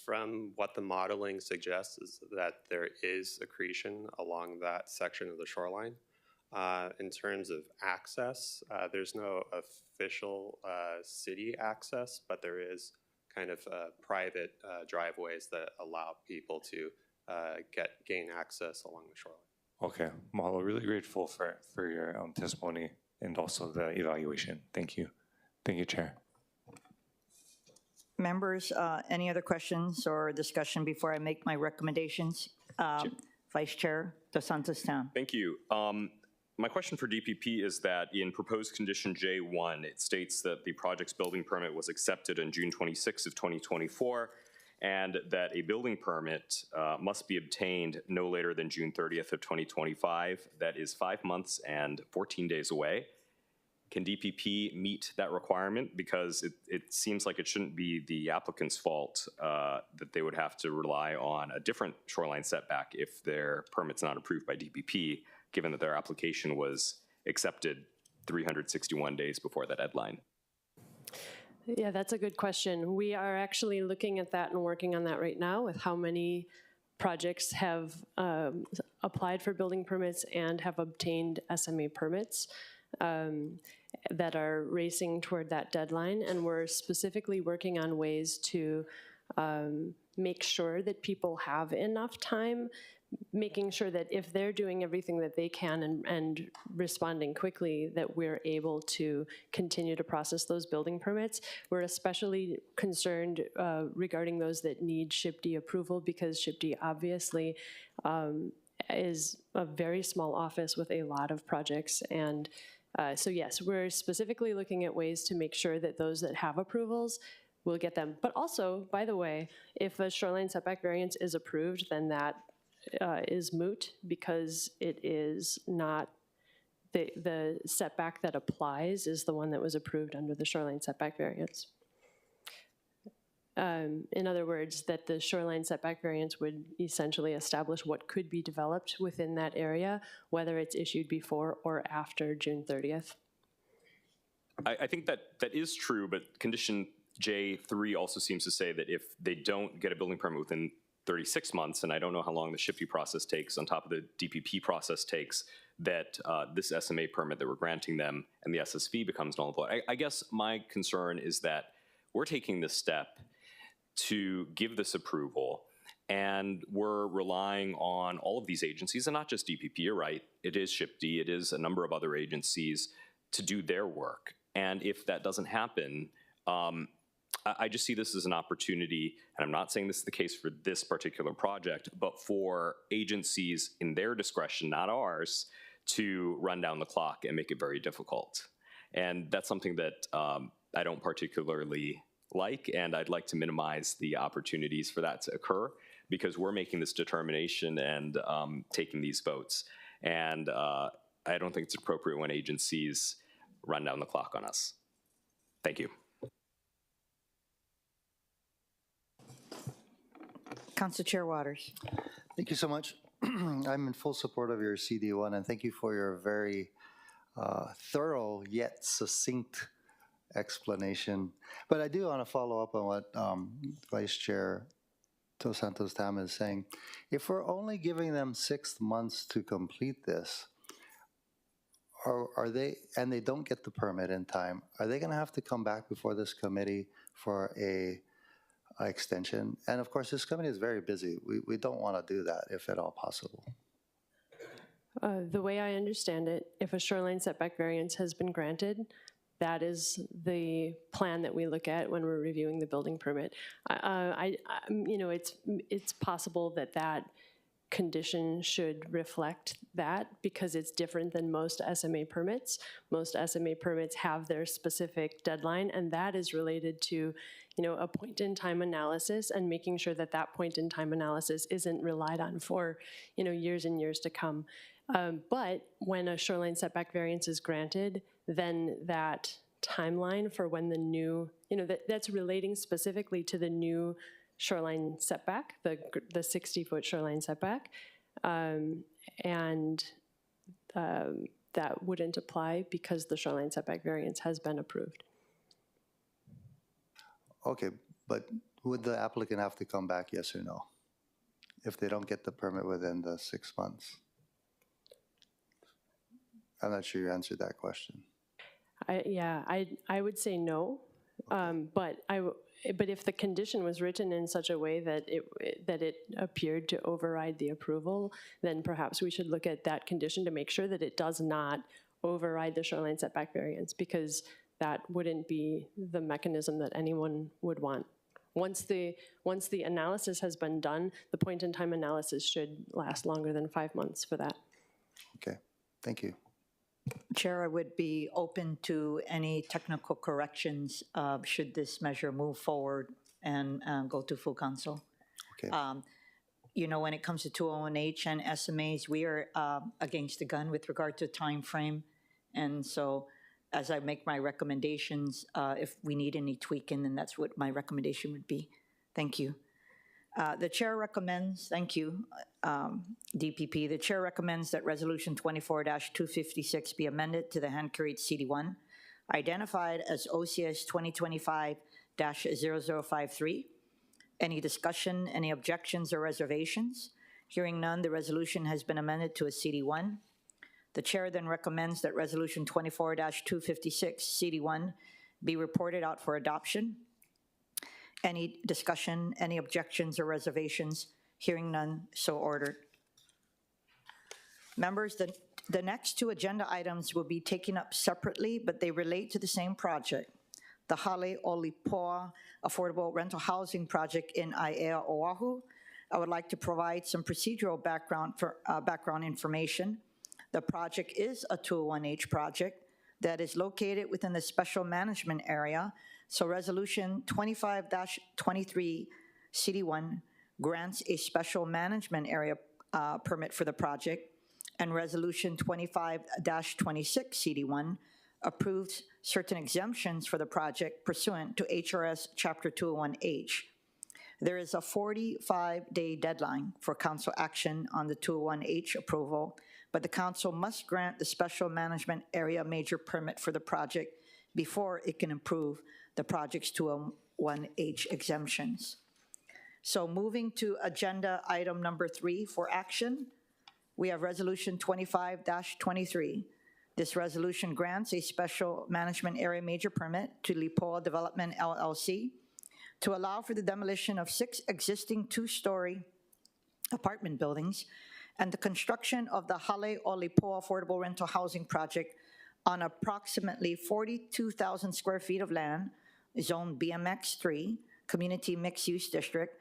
From what the modeling suggests is that there is accretion along that section of the shoreline. In terms of access, there's no official city access, but there is kind of private driveways that allow people to gain access along the shoreline. Okay, mahalo. Really grateful for your testimony and also the evaluation. Thank you. Thank you, Chair. Members, any other questions or discussion before I make my recommendations? Vice Chair Dos Santos Tam. Thank you. My question for DPP is that in proposed condition J1, it states that the project's building permit was accepted on June 26 of 2024, and that a building permit must be obtained no later than June 30th of 2025. That is 5 months and 14 days away. Can DPP meet that requirement? Because it seems like it shouldn't be the applicant's fault that they would have to rely on a different shoreline setback if their permit's not approved by DPP, given that their application was accepted 361 days before the deadline. Yeah, that's a good question. We are actually looking at that and working on that right now with how many projects have applied for building permits and have obtained SMA permits that are racing toward that deadline. And we're specifically working on ways to make sure that people have enough time, making sure that if they're doing everything that they can and responding quickly, that we're able to continue to process those building permits. We're especially concerned regarding those that need SHPD approval, because SHPD obviously is a very small office with a lot of projects. And so yes, we're specifically looking at ways to make sure that those that have approvals will get them. But also, by the way, if a shoreline setback variance is approved, then that is moot, because it is not, the setback that applies is the one that was approved under the shoreline setback variance. In other words, that the shoreline setback variance would essentially establish what could be developed within that area, whether it's issued before or after June 30th. I think that is true, but condition J3 also seems to say that if they don't get a building permit within 36 months, and I don't know how long the SHPD process takes on top of the DPP process takes, that this SMA permit that we're granting them and the SSV becomes null and void. I guess my concern is that we're taking this step to give this approval, and we're relying on all of these agencies, and not just DPP, you're right, it is SHPD, it is a number of other agencies to do their work. And if that doesn't happen, I just see this as an opportunity, and I'm not saying this is the case for this particular project, but for agencies in their discretion, not ours, to run down the clock and make it very difficult. And that's something that I don't particularly like, and I'd like to minimize the opportunities for that to occur, because we're making this determination and taking these votes. And I don't think it's appropriate when agencies run down the clock on us. Thank you. Council Chair Waters. Thank you so much. I'm in full support of your CD1, and thank you for your very thorough yet succinct explanation. But I do want to follow up on what Vice Chair Dos Santos Tam is saying. If we're only giving them 6 months to complete this, are they, and they don't get the permit in time, are they going to have to come back before this committee for a extension? And of course, this committee is very busy. We don't want to do that if at all possible. The way I understand it, if a shoreline setback variance has been granted, that is the plan that we look at when we're reviewing the building permit. You know, it's possible that that condition should reflect that because it's different than most SMA permits. Most SMA permits have their specific deadline, and that is related to, you know, a point-in-time analysis and making sure that that point-in-time analysis isn't relied on for, you know, years and years to come. But when a shoreline setback variance is granted, then that timeline for when the new, you know, that's relating specifically to the new shoreline setback, the 60-foot shoreline setback, and that wouldn't apply because the shoreline setback variance has been approved. Okay, but would the applicant have to come back, yes or no, if they don't get the permit within the 6 months? I'm not sure you answered that question. I would say no, but if the condition was written in such a way that it appeared to override the approval, then perhaps we should look at that condition to make sure that it does not override the shoreline setback variance, because that wouldn't be the mechanism that anyone would want. Once the analysis has been done, the point-in-time analysis should last longer than 5 months for that. Okay, thank you. Chair, I would be open to any technical corrections should this measure move forward and go to full council. Okay. You know, when it comes to 201H and SMAs, we are against the gun with regard to time frame. And so as I make my recommendations, if we need any tweaking, then that's what my recommendation would be. Thank you. The chair recommends, thank you, DPP. The chair recommends that Resolution 24-256 be amended to the hand-carried CD1, identified as OCS 2025-0053. Any discussion, any objections or reservations? Hearing none, the resolution has been amended to a CD1. The chair then recommends that Resolution 24-256 CD1 be reported out for adoption. Any discussion, any objections or reservations? Hearing none, so ordered. Members, the next two agenda items will be taken up separately, but they relate to the same project, the Haleʻolipoa Affordable Rental Housing Project in Aiea, Oahu. I would like to provide some procedural background information. The project is a 201H project that is located within the special management area. So Resolution 25-23 CD1 grants a special management area permit for the project, and Resolution 25-26 CD1 approves certain exemptions for the project pursuant to HRS Chapter 201H. There is a 45-day deadline for council action on the 201H approval, but the council must grant the special management area major permit for the project before it can approve the project's 201H exemptions. So moving to agenda item number 3 for action, we have Resolution 25-23. This resolution grants a special management area major permit to Lipoa Development LLC to allow for the demolition of 6 existing 2-story apartment buildings and the construction of the Haleʻolipoa Affordable Rental Housing Project on approximately 42,000 square feet of land, Zone BMX 3, Community Mixed Use District,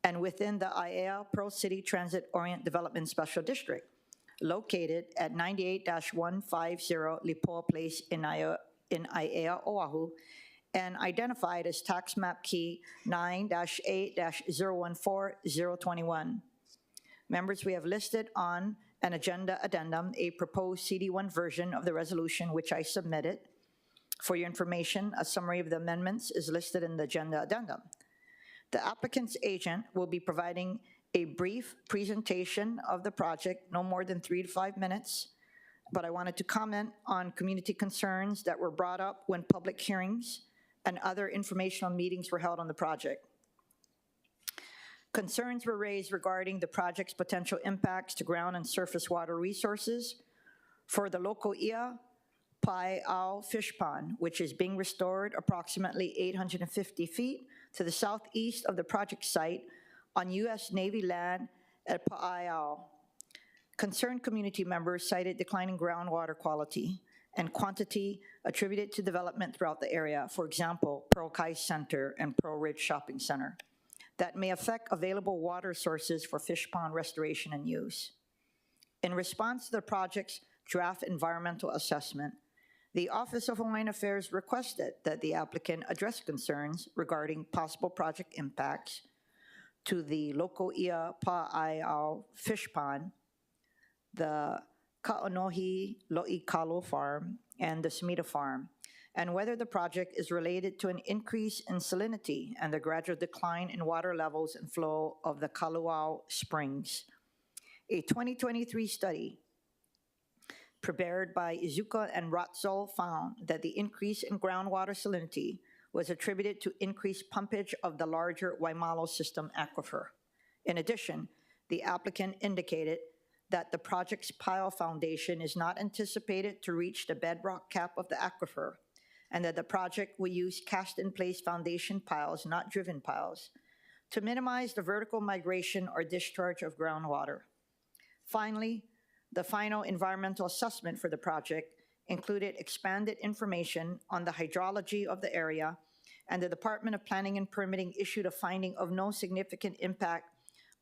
and within the Aiea Pearl City Transit Orient Development Special District, located at 98-150 Lipoa Place in Aiea, Oahu, and identified as tax map key 9-8-014-021. Members, we have listed on an agenda addendum a proposed CD1 version of the resolution which I submitted. For your information, a summary of the amendments is listed in the agenda addendum. The applicant's agent will be providing a brief presentation of the project, no more than 3 to 5 minutes, but I wanted to comment on community concerns that were brought up when public hearings and other informational meetings were held on the project. Concerns were raised regarding the project's potential impacts to ground and surface water resources for the local Ia Pai'ao fish pond, which is being restored approximately 850 feet to the southeast of the project site on U.S. Navy land at Pai'ao. Concerned community members cited declining groundwater quality and quantity attributed to development throughout the area, for example, Pearl Kai Center and Pearl Ridge Shopping Center, that may affect available water sources for fish pond restoration and use. In response to the project's draft environmental assessment, the Office of Hawaiian Affairs requested that the applicant address concerns regarding possible project impacts to the Loko'ia Pa'aiao fish pond, the Ka'onohi Lo'ikalo farm, and the Smita farm, and whether the project is related to an increase in salinity and the gradual decline in water levels and flow of the Kaluau Springs. A 2023 study prepared by Izuka and Ratzel found that the increase in groundwater salinity was attributed to increased pumpage of the larger Waimalo system aquifer. In addition, the applicant indicated that the project's pile foundation is not anticipated to reach the bedrock cap of the aquifer, and that the project will use cast-in-place foundation piles, not driven piles, to minimize the vertical migration or discharge of groundwater. Finally, the final environmental assessment for the project included expanded information on the hydrology of the area, and the Department of Planning and Permitting issued a finding of no significant impact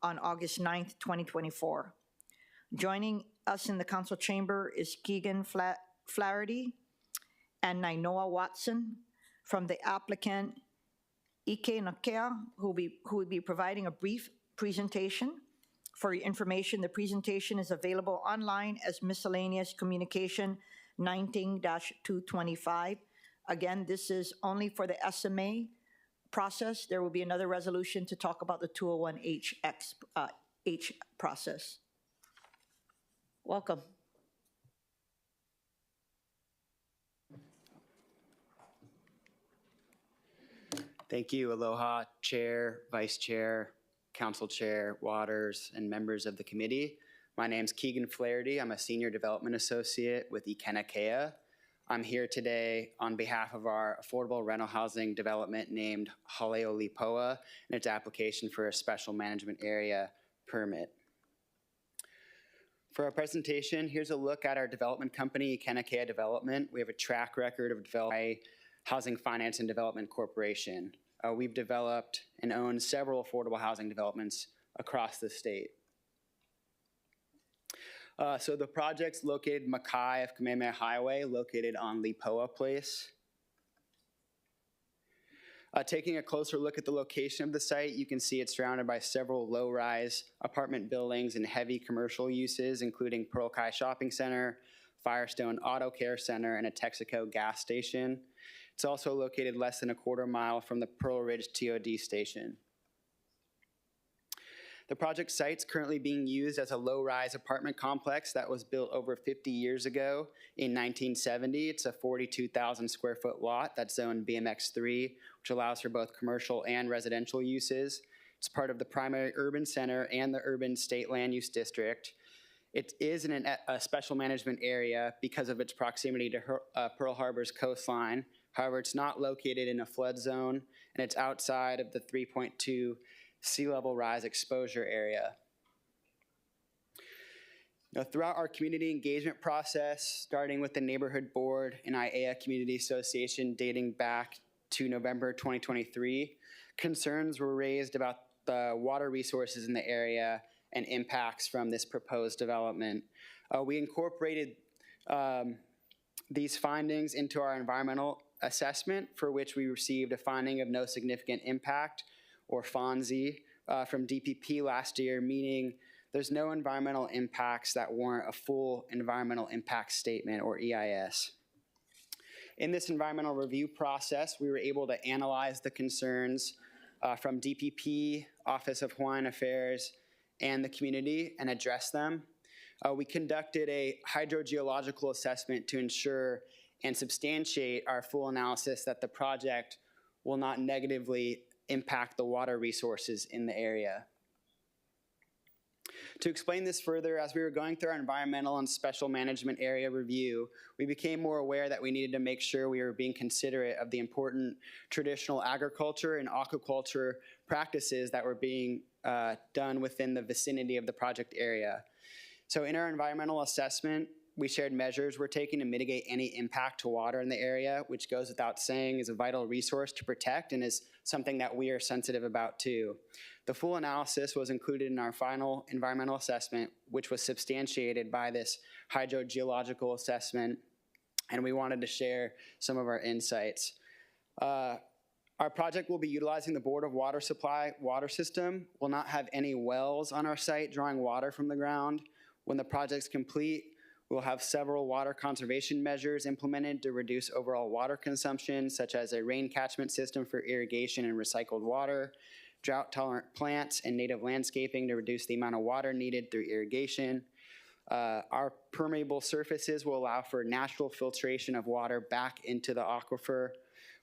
on August 9th, 2024. Joining us in the council chamber is Keegan Flaherty and Nainoa Watson from the applicant Ike Nakea, who will be providing a brief presentation. For your information, the presentation is available online as miscellaneous communication 19-225. Again, this is only for the SMA process. There will be another resolution to talk about the 201H process. Welcome. Thank you. Aloha, Chair, Vice Chair, Council Chair Waters, and members of the committee. My name's Keegan Flaherty. I'm a Senior Development Associate with Ikenakea. I'm here today on behalf of our affordable rental housing development named Haleolipoa and its application for a special management area permit. For our presentation, here's a look at our development company, Ikenakea Development. We have a track record of developing Housing Finance and Development Corporation. We've developed and owned several affordable housing developments across the state. So the project's located Makai of Kamehameha Highway, located on Lipoa Place. Taking a closer look at the location of the site, you can see it's surrounded by several low-rise apartment buildings and heavy commercial uses, including Pearl Kai Shopping Center, Firestone Auto Care Center, and a Texaco gas station. It's also located less than a quarter mile from the Pearl Ridge TOD station. The project site's currently being used as a low-rise apartment complex that was built over 50 years ago in 1970. It's a 42,000 square foot lot that's zoned BMX3, which allows for both commercial and residential uses. It's part of the primary urban center and the urban state land use district. It is in a special management area because of its proximity to Pearl Harbor's coastline. However, it's not located in a flood zone, and it's outside of the 3.2 sea level rise exposure area. Now, throughout our community engagement process, starting with the Neighborhood Board and IAEA Community Association dating back to November 2023, concerns were raised about the water resources in the area and impacts from this proposed development. We incorporated these findings into our environmental assessment, for which we received a finding of no significant impact, or FONSI, from DPP last year, meaning there's no environmental impacts that warrant a full environmental impact statement, or EIS. In this environmental review process, we were able to analyze the concerns from DPP, Office of Hawaiian Affairs, and the community and address them. We conducted a hydrogeological assessment to ensure and substantiate our full analysis that the project will not negatively impact the water resources in the area. To explain this further, as we were going through our environmental and special management area review, we became more aware that we needed to make sure we were being considerate of the important traditional agriculture and aquaculture practices that were being done within the vicinity of the project area. So in our environmental assessment, we shared measures we're taking to mitigate any impact to water in the area, which goes without saying is a vital resource to protect and is something that we are sensitive about too. The full analysis was included in our final environmental assessment, which was substantiated by this hydrogeological assessment, and we wanted to share some of our insights. Our project will be utilizing the Board of Water Supply water system. We'll not have any wells on our site drawing water from the ground. When the project's complete, we'll have several water conservation measures implemented to reduce overall water consumption, such as a rain catchment system for irrigation and recycled water, drought-tolerant plants, and native landscaping to reduce the amount of water needed through irrigation. Our permeable surfaces will allow for natural filtration of water back into the aquifer.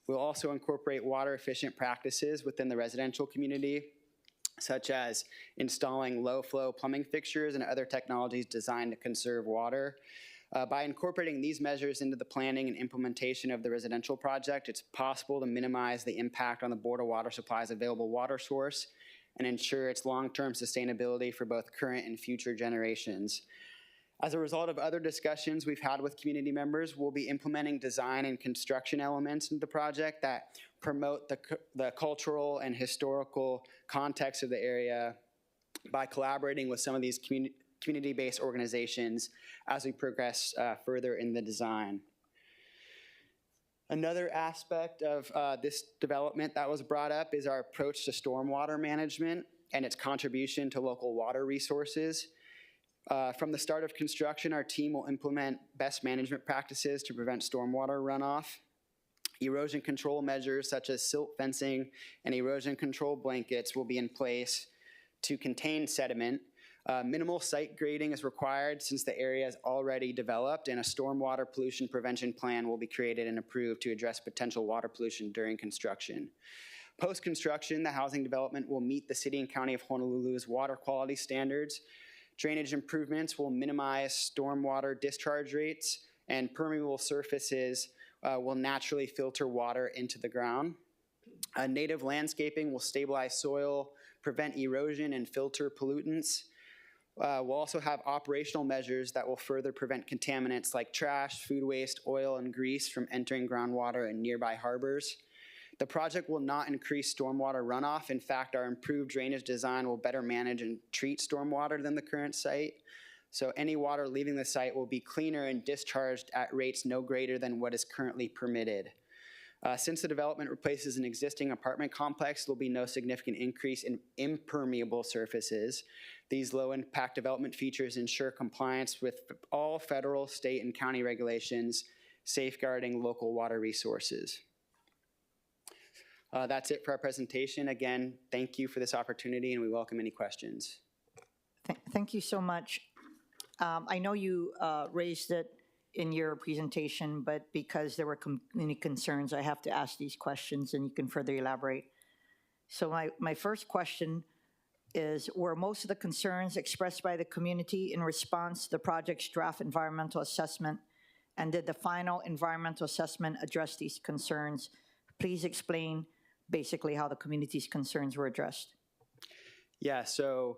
We'll also incorporate water-efficient practices within the residential community, such as installing low-flow plumbing fixtures and other technologies designed to conserve water. By incorporating these measures into the planning and implementation of the residential project, it's possible to minimize the impact on the Board of Water Supply's available water source and ensure its long-term sustainability for both current and future generations. As a result of other discussions we've had with community members, we'll be implementing design and construction elements in the project that promote the cultural and historical context of the area by collaborating with some of these community-based organizations as we progress further in the design. Another aspect of this development that was brought up is our approach to stormwater management and its contribution to local water resources. From the start of construction, our team will implement best management practices to prevent stormwater runoff. Erosion control measures such as silt fencing and erosion control blankets will be in place to contain sediment. Minimal site grading is required since the area is already developed, and a stormwater pollution prevention plan will be created and approved to address potential water pollution during construction. Post-construction, the housing development will meet the City and County of Honolulu's water quality standards. Drainage improvements will minimize stormwater discharge rates, and permeable surfaces will naturally filter water into the ground. Native landscaping will stabilize soil, prevent erosion, and filter pollutants. We'll also have operational measures that will further prevent contaminants like trash, food waste, oil, and grease from entering groundwater and nearby harbors. The project will not increase stormwater runoff. In fact, our improved drainage design will better manage and treat stormwater than the current site. So any water leaving the site will be cleaner and discharged at rates no greater than what is currently permitted. Since the development replaces an existing apartment complex, there will be no significant increase in impermeable surfaces. These low-impact development features ensure compliance with all federal, state, and county regulations, safeguarding local water resources. That's it for our presentation. Again, thank you for this opportunity, and we welcome any questions. Thank you so much. I know you raised it in your presentation, but because there were community concerns, I have to ask these questions, and you can further elaborate. So my first question is, were most of the concerns expressed by the community in response to the project's draft environmental assessment, and did the final environmental assessment address these concerns? Please explain basically how the community's concerns were addressed. Yeah, so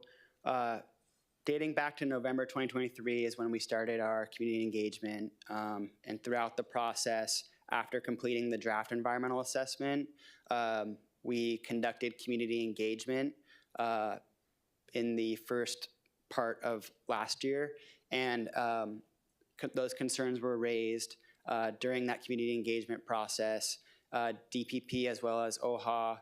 dating back to November 2023 is when we started our community engagement, and throughout the process, after completing the draft environmental assessment, we conducted community engagement in the first part of last year, and those concerns were raised during that community engagement process. DPP as well as OHA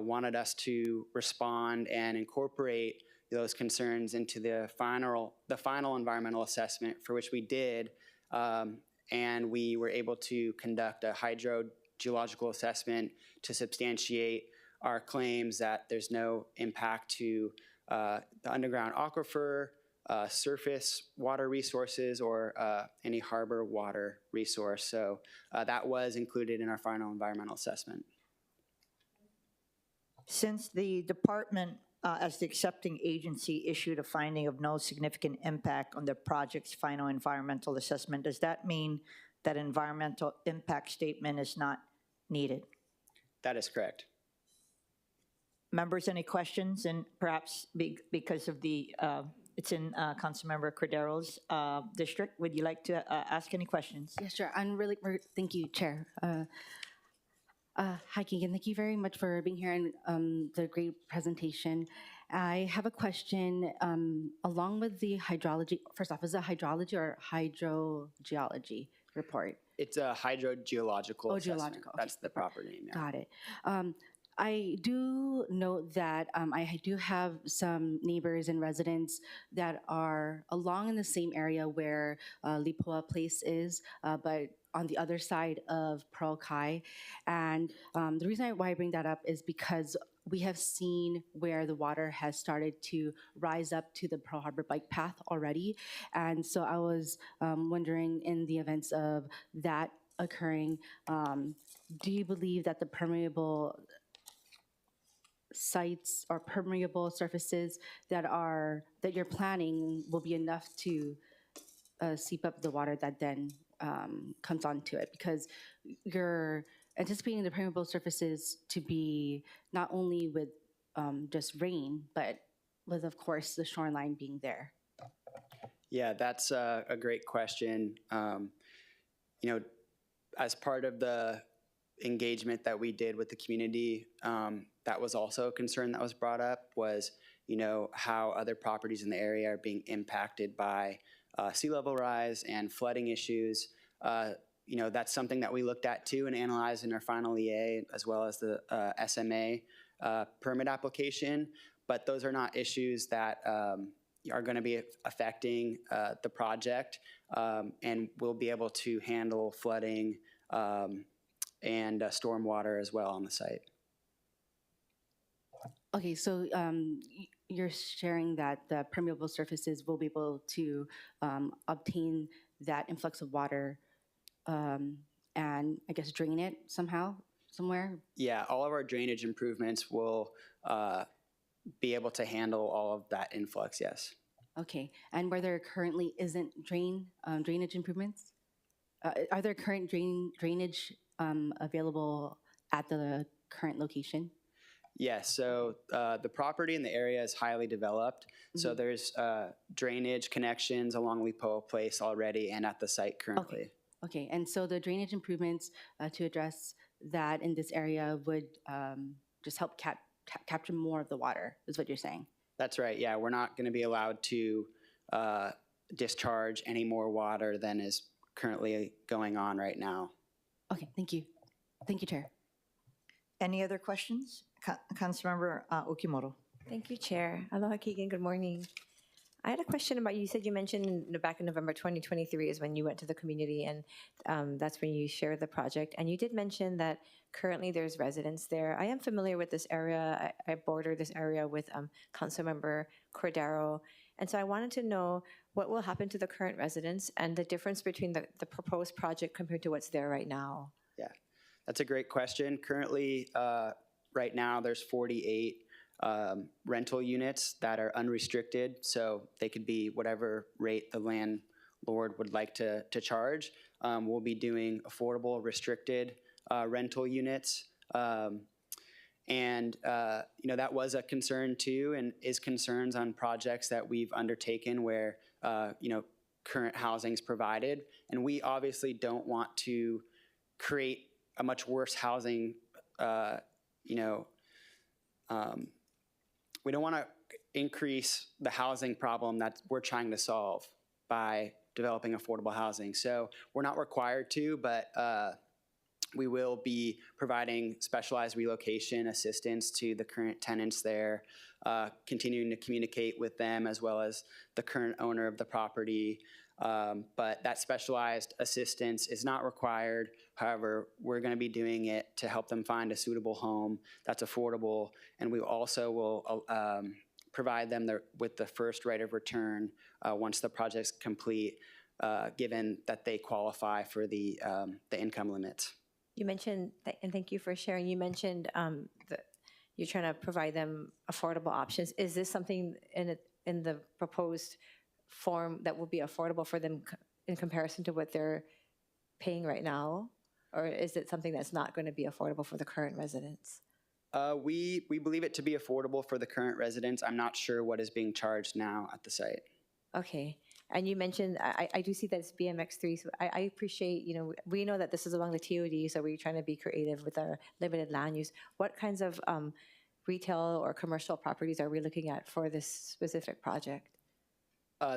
wanted us to respond and incorporate those concerns into the final environmental assessment, for which we did, and we were able to conduct a hydrogeological assessment to substantiate our claims that there's no impact to the underground aquifer, surface water resources, or any harbor water resource. So that was included in our final environmental assessment. Since the department, as the accepting agency, issued a finding of no significant impact on the project's final environmental assessment, does that mean that environmental impact statement is not needed? That is correct. Members, any questions? And perhaps because of the It's in Councilmember Cordero's district. Would you like to ask any questions? Yeah, sure. Thank you, Chair. Hi, Keegan. Thank you very much for being here and the great presentation. I have a question along with the hydrology. First off, is it hydrology or hydrogeology report? It's a hydrogeological assessment. Geological. Okay. That's the proper name. Yeah. Got it. I do note that I do have some neighbors and residents that are along in the same area where Lipoa Place is, but on the other side of Pearl Kai. And the reason why I bring that up is because we have seen where the water has started to rise up to the Pearl Harbor bike path already. And so I was wondering, in the events of that occurring, do you believe that the permeable sites or permeable surfaces that you're planning will be enough to seep up the water that then comes onto it? Because you're anticipating the permeable surfaces to be not only with just rain, but with, of course, the shoreline being there. Yeah, that's a great question. As part of the engagement that we did with the community, that was also a concern that was brought up, was how other properties in the area are being impacted by sea level rise and flooding issues. That's something that we looked at too and analyzed in our final EA, as well as the SMA permit application. But those are not issues that are going to be affecting the project, and we'll be able to handle flooding and stormwater as well on the site. Okay, so you're sharing that the permeable surfaces will be able to obtain that influx of water and I guess drain it somehow, somewhere? Yeah, all of our drainage improvements will be able to handle all of that influx, yes. Okay, and where there currently isn't drainage improvements? Are there current drainage available at the current location? Yes, so the property in the area is highly developed. So there's drainage connections along Lipoa Place already and at the site currently. Okay, and so the drainage improvements to address that in this area would just help capture more of the water, is what you're saying? That's right, yeah. We're not going to be allowed to discharge any more water than is currently going on right now. Okay, thank you. Thank you, Chair. Any other questions? Councilmember Okimoto. Thank you, Chair. Aloha, Keegan. Good morning. I had a question about, you said you mentioned back in November 2023 is when you went to the community, and that's when you shared the project. And you did mention that currently there's residents there. I am familiar with this area. I border this area with Councilmember Cordero. And so I wanted to know what will happen to the current residents and the difference between the proposed project compared to what's there right now. Yeah, that's a great question. Currently, right now, there's 48 rental units that are unrestricted, so they could be whatever rate the landlord would like to charge. We'll be doing affordable, restricted rental units. That was a concern too, and is concerns on projects that we've undertaken where, current housing is provided. And we obviously don't want to create a much worse housing, we don't want to increase the housing problem that we're trying to solve by developing affordable housing. So we're not required to, but we will be providing specialized relocation assistance to the current tenants there, continuing to communicate with them as well as the current owner of the property. But that specialized assistance is not required. However, we're going to be doing it to help them find a suitable home that's affordable. And we also will provide them with the first right of return once the project's complete, given that they qualify for the income limits. You mentioned, and thank you for sharing, you mentioned that you're trying to provide them affordable options. Is this something in the proposed form that will be affordable for them in comparison to what they're paying right now? Or is it something that's not going to be affordable for the current residents? We believe it to be affordable for the current residents. I'm not sure what is being charged now at the site. Okay. And you mentioned, I do see that it's BMX3, so I appreciate, we know that this is along the TOD, so we're trying to be creative with our limited land use. What kinds of retail or commercial properties are we looking at for this specific project?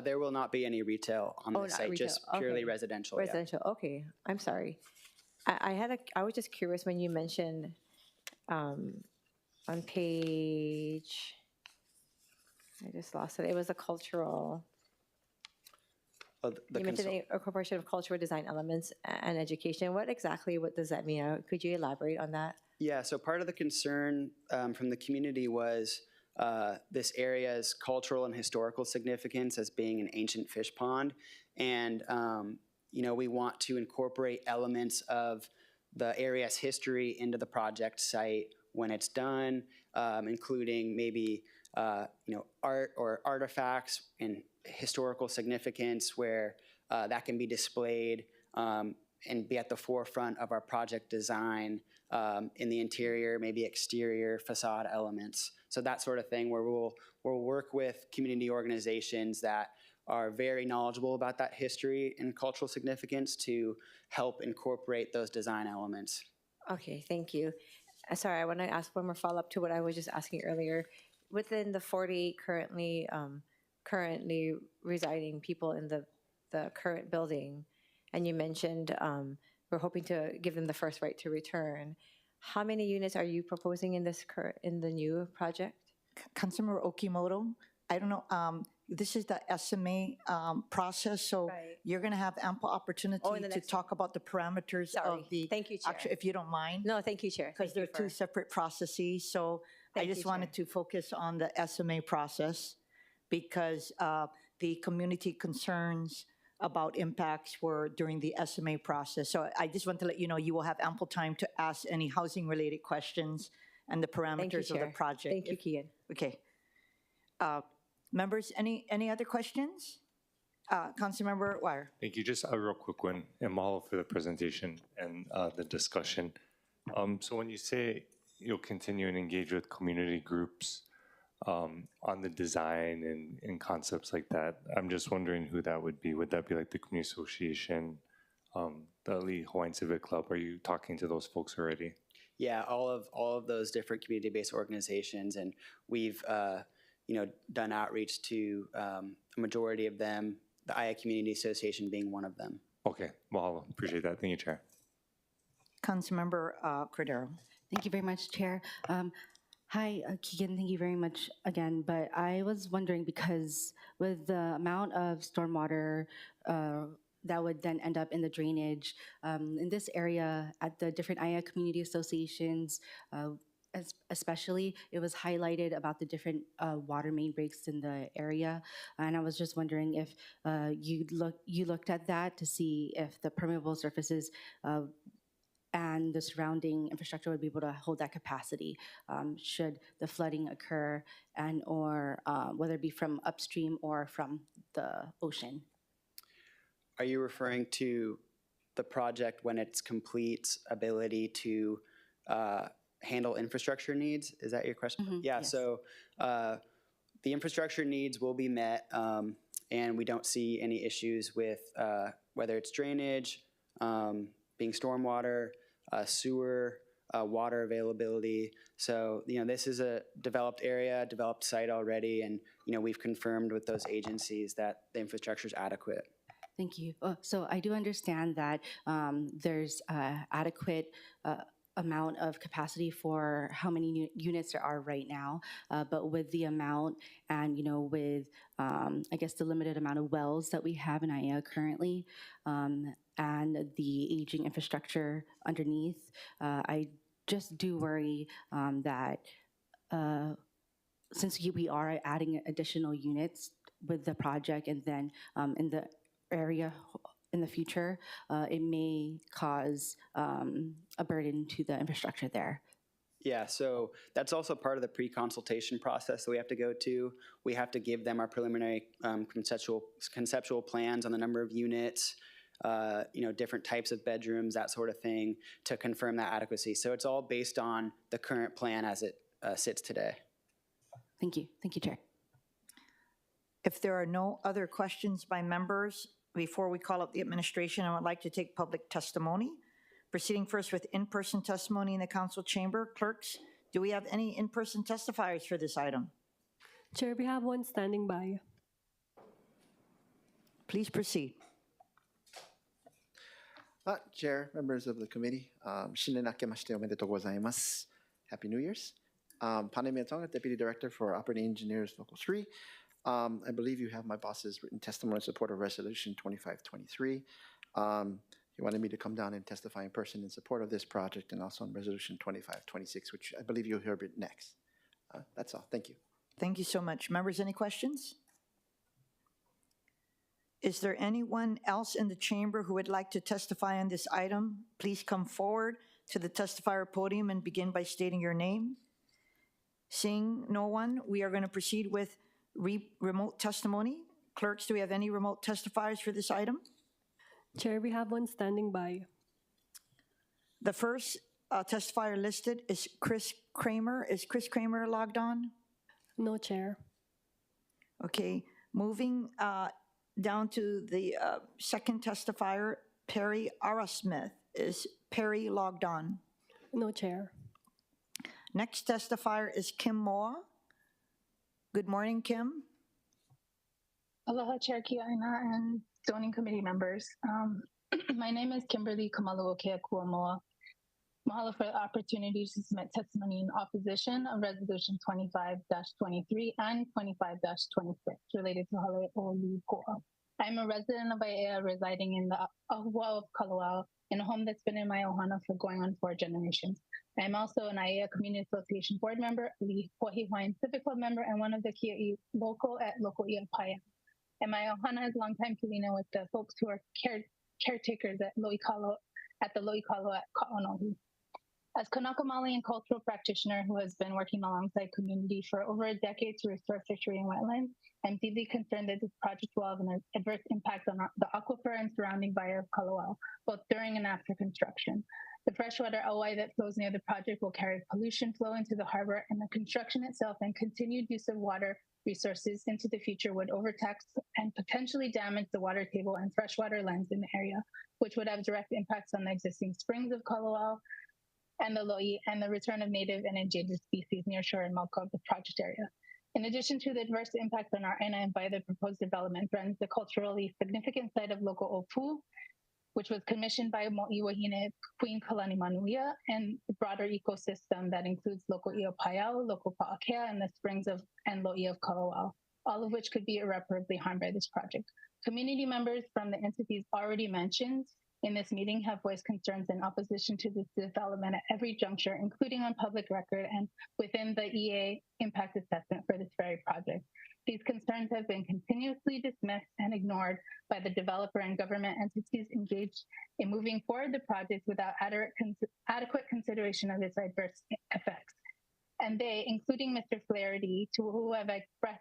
There will not be any retail on the site, retail. just purely Okay. residential. Yeah. Residential, okay. I'm sorry. I was just curious when you mentioned on page, I just lost it. It was a cultural. You mentioned a incorporation of cultural design elements and education. What does that mean? Could you elaborate on that? Yeah, so part of the concern from the community was this area's cultural and historical significance as being an ancient fish pond. And, we want to incorporate elements of the area's history into the project site when it's done, including maybe, art or artifacts and historical significance where that can be displayed and be at the forefront of our project design in the interior, maybe exterior facade elements. So that sort of thing where we'll work with community organizations that are very knowledgeable about that history and cultural significance to help incorporate those design elements. Okay, thank you. Sorry, I want to ask one more follow-up to what I was just asking earlier. Within the 40 currently residing people in the current building, and you mentioned we're hoping to give them the first right to return. How many units are you proposing in the new project? Councilmember Okimoto, I don't know, this is the SMA process, so you're going to have ample opportunity to talk about the parameters of the. Thank you, Chair. Actually, if you don't mind. No, thank you, Chair. Because they're two separate processes, so I just wanted to focus on the SMA process because the community concerns about impacts were during the SMA process. So I just want to let you know you will have ample time to ask any housing-related questions and the parameters of the project. Thank you, Kian. Okay. Members, any other questions? Councilmember Wire. Thank you. Just a real quick one, and mahalo for the presentation and the discussion. So when you say you'll continue and engage with community groups on the design and concepts like that, I'm just wondering who that would be. Would that be like the community association, the Ali'i Hawaiian Civic Club? Are you talking to those folks already? Yeah, all of those different community-based organizations, and we've done outreach to a majority of them, the IA Community Association being one of them. Okay, mahalo. Appreciate that. Thank you, Chair. Councilmember Cordero. Thank you very much, Chair. Hi, Keegan, thank you very much again. But I was wondering because with the amount of stormwater that would then end up in the drainage in this area at the different IA community associations, especially, it was highlighted about the different water main breaks in the area. And I was just wondering if you looked at that to see if the permeable surfaces and the surrounding infrastructure would be able to hold that capacity should the flooding occur, and or whether it be from upstream or from the ocean. Are you referring to the project when it's complete ability to handle infrastructure needs? Is that your question? Mm-hmm, yeah, yes. So the infrastructure needs will be met, and we don't see any issues with whether it's drainage, being stormwater, sewer, water availability. So, this is a developed area, developed site already, and, we've confirmed with those agencies that the infrastructure is adequate. Thank you. So I do understand that there's adequate amount of capacity for how many units there are right now, but with the amount and, with, I guess, the limited amount of wells that we have in IA currently, and the aging infrastructure underneath, I just do worry that since we are adding additional units with the project and then in the area in the future, it may cause a burden to the infrastructure there. Yeah, so that's also part of the pre-consultation process that we have to go to. We have to give them our preliminary conceptual plans on the number of units, different types of bedrooms, that sort of thing, to confirm that adequacy. So it's all based on the current plan as it sits today. Thank you. Thank you, Chair. If there are no other questions by members, before we call up the administration, I would like to take public testimony. Proceeding first with in-person testimony in the council chamber. Clerks, do we have any in-person testifiers for this item? Chair, we have one standing by. Please proceed. Chair, members of the committee, 新年明けましておめでとうございます. Happy New Year's. Panay Tonga, Deputy Director for Operating Engineers Local 3. I believe you have my boss's written testimony in support of Resolution 2523. He wanted me to come down and testify in person in support of this project and also on Resolution 2526, which I believe you'll hear a bit next. That's all. Thank you. Thank you so much. Members, any questions? Is there anyone else in the chamber who would like to testify on this item? Please come forward to the testifier podium and begin by stating your name. Seeing no one, we are going to proceed with remote testimony. Clerks, do we have any remote testifiers for this item? Chair, we have one standing by. The first testifier listed is Chris Kramer. Is Chris Kramer logged on? No, Chair. Okay, moving down to the second testifier, Perry Arasmith. Is Perry logged on? No, Chair. Next testifier is Kim Moa. Good morning, Kim. Aloha, Chair Kiaʻāina and zoning committee members. My name is Kimberly Kamaluokea Kuamoa. Mahalo for the opportunity to submit testimony in opposition of Resolution 25-23 and 25-26 related to Haleʻoli Koa. I'm a resident of Aiea residing in the Ahua of Kalawao, in a home that's been in my ohana for going on 4 generations. I'm also an Aiea Community Association board member, a Lipohi Hawaiian Civic Club member, and one of the Kiaʻi local at Local Iapaya. And my ohana is longtime Pilina with the folks who are caretakers at Loikalo, at the Loikalo at Ka'onohi. As Kanaka Maoli and cultural practitioner who has been working alongside community for over a decade to restore fishery and wetlands, I'm deeply concerned that this project will have an adverse impact on the aquifer and surrounding bayou of Kalawao, both during and after construction. The freshwater auai that flows near the project will carry pollution flow into the harbor, and the construction itself and continued use of water resources into the future would overtax and potentially damage the water table and freshwater lands in the area, which would have direct impacts on the existing springs of Kalawao and the Lo'i, and the return of native and endangered species near shore and Mauka of the project area. In addition to the adverse impact on our aina and by the proposed development, runs the culturally significant site of Loko Opu, which was commissioned by Mo'i Wahine Queen Kalani Manuia, and the broader ecosystem that includes Loko Iapayao, Loko Pa'akea, and the springs of and Lo'i of Kalawao, all of which could be irreparably harmed by this project. Community members from the entities already mentioned in this meeting have voiced concerns in opposition to this development at every juncture, including on public record and within the EA impact assessment for this very project. These concerns have been continuously dismissed and ignored by the developer and government entities engaged in moving forward the project without adequate consideration of its adverse effects. And they, including Mr. Flaherty, to who have expressed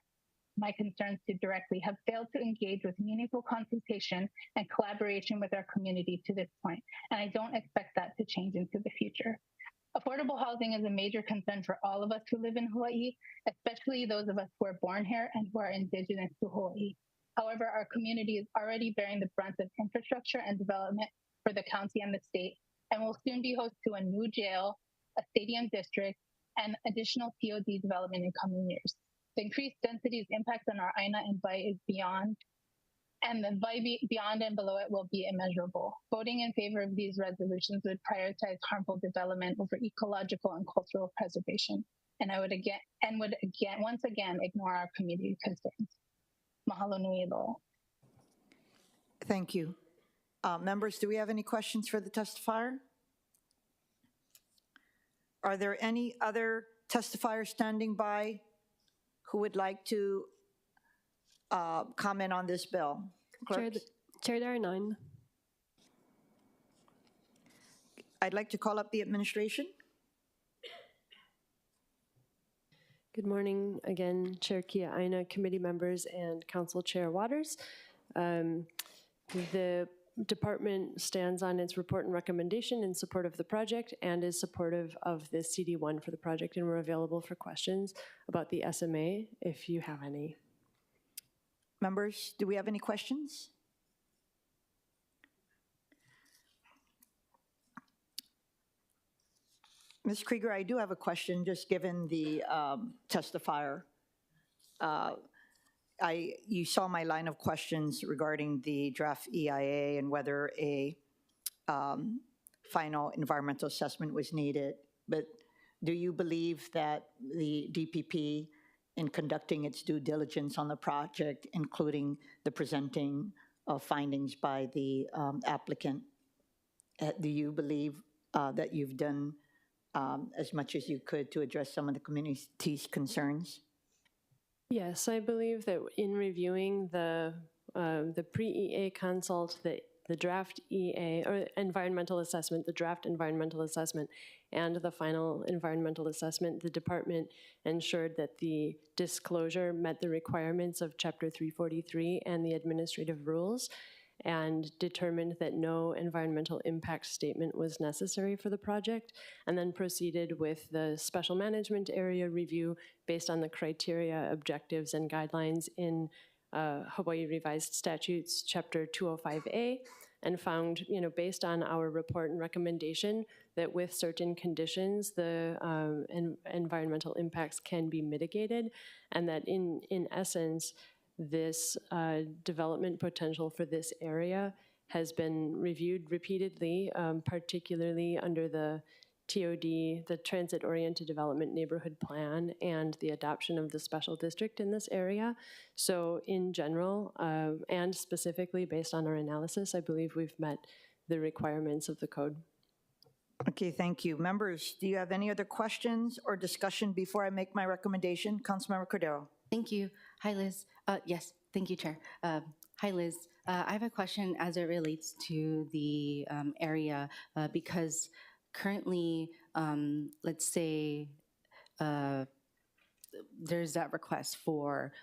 my concerns to directly, have failed to engage with meaningful consultation and collaboration with our community to this point, and I don't expect that to change into the future. Affordable housing is a major concern for all of us who live in Hawaii, especially those of us who are born here and who are indigenous to Hawaii. However, our community is already bearing the brunt of infrastructure and development for the county and the state, and will soon be host to a new jail, a stadium district, and additional TOD development in coming years. The increased density's impact on our aina and bai is beyond, and the bai beyond and below it will be immeasurable. Voting in favor of these resolutions would prioritize harmful development over ecological and cultural preservation, and would once again ignore our community concerns. Mahalo nui loa. Thank you. Members, do we have any questions for the testifier? Are there any other testifiers standing by who would like to comment on this bill? Chair, there are none. I'd like to call up the administration. Good morning again, Chair Kiaʻāina, committee members, and Council Chair Waters. The department stands on its report and recommendation in support of the project and is supportive of the CD1 for the project, and we're available for questions about the SMA if you have any. Members, do we have any questions? Ms. Krieger, I do have a question, just given the testifier. You saw my line of questions regarding the draft EIA and whether a final environmental assessment was needed. But do you believe that the DPP, in conducting its due diligence on the project, including the presenting of findings by the applicant, do you believe that you've done as much as you could to address some of the community's concerns? Yes, I believe that in reviewing the pre-EA consult, the draft EA, or environmental assessment, the draft environmental assessment, and the final environmental assessment, the department ensured that the disclosure met the requirements of Chapter 343 and the administrative rules, and determined that no environmental impact statement was necessary for the project, and then proceeded with the special management area review based on the criteria, objectives, and guidelines in Hawaii Revised Statutes, Chapter 205A, and found, based on our report and recommendation, that with certain conditions, the environmental impacts can be mitigated, and that in essence, this development potential for this area has been reviewed repeatedly, particularly under the TOD, the Transit-Oriented Development Neighborhood Plan, and the adoption of the special district in this area. So in general, and specifically based on our analysis, I believe we've met the requirements of the code. Okay, thank you. Members, do you have any other questions or discussion before I make my recommendation? Councilmember Cordero. Thank you. Hi, Liz. Yes, thank you, Chair. Hi, Liz. I have a question as it relates to the area because currently, let's say there's that request for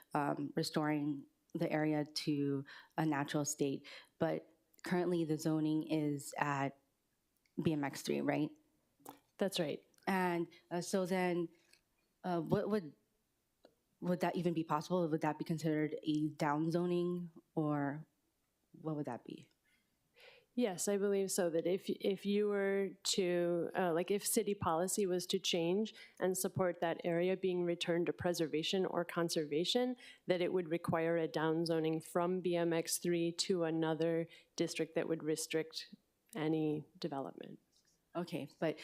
restoring the area to a natural state, but currently the zoning is at BMX3, right? That's right. And so then what would that even be possible? Would that be considered a down zoning, or what would that be? Yes, I believe so, that if you were to, if city policy was to change and support that area being returned to preservation or conservation, that it would require a down zoning from BMX3 to another district that would restrict any development. Okay, but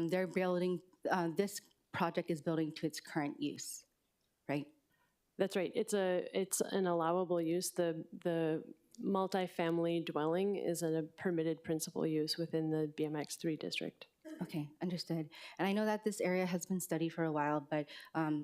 they're building, this project is building to its current use, right? That's right. It's an allowable use. The multifamily dwelling is a permitted principal use within the BMX3 district. Okay, understood. And I know that this area has been studied for a while, but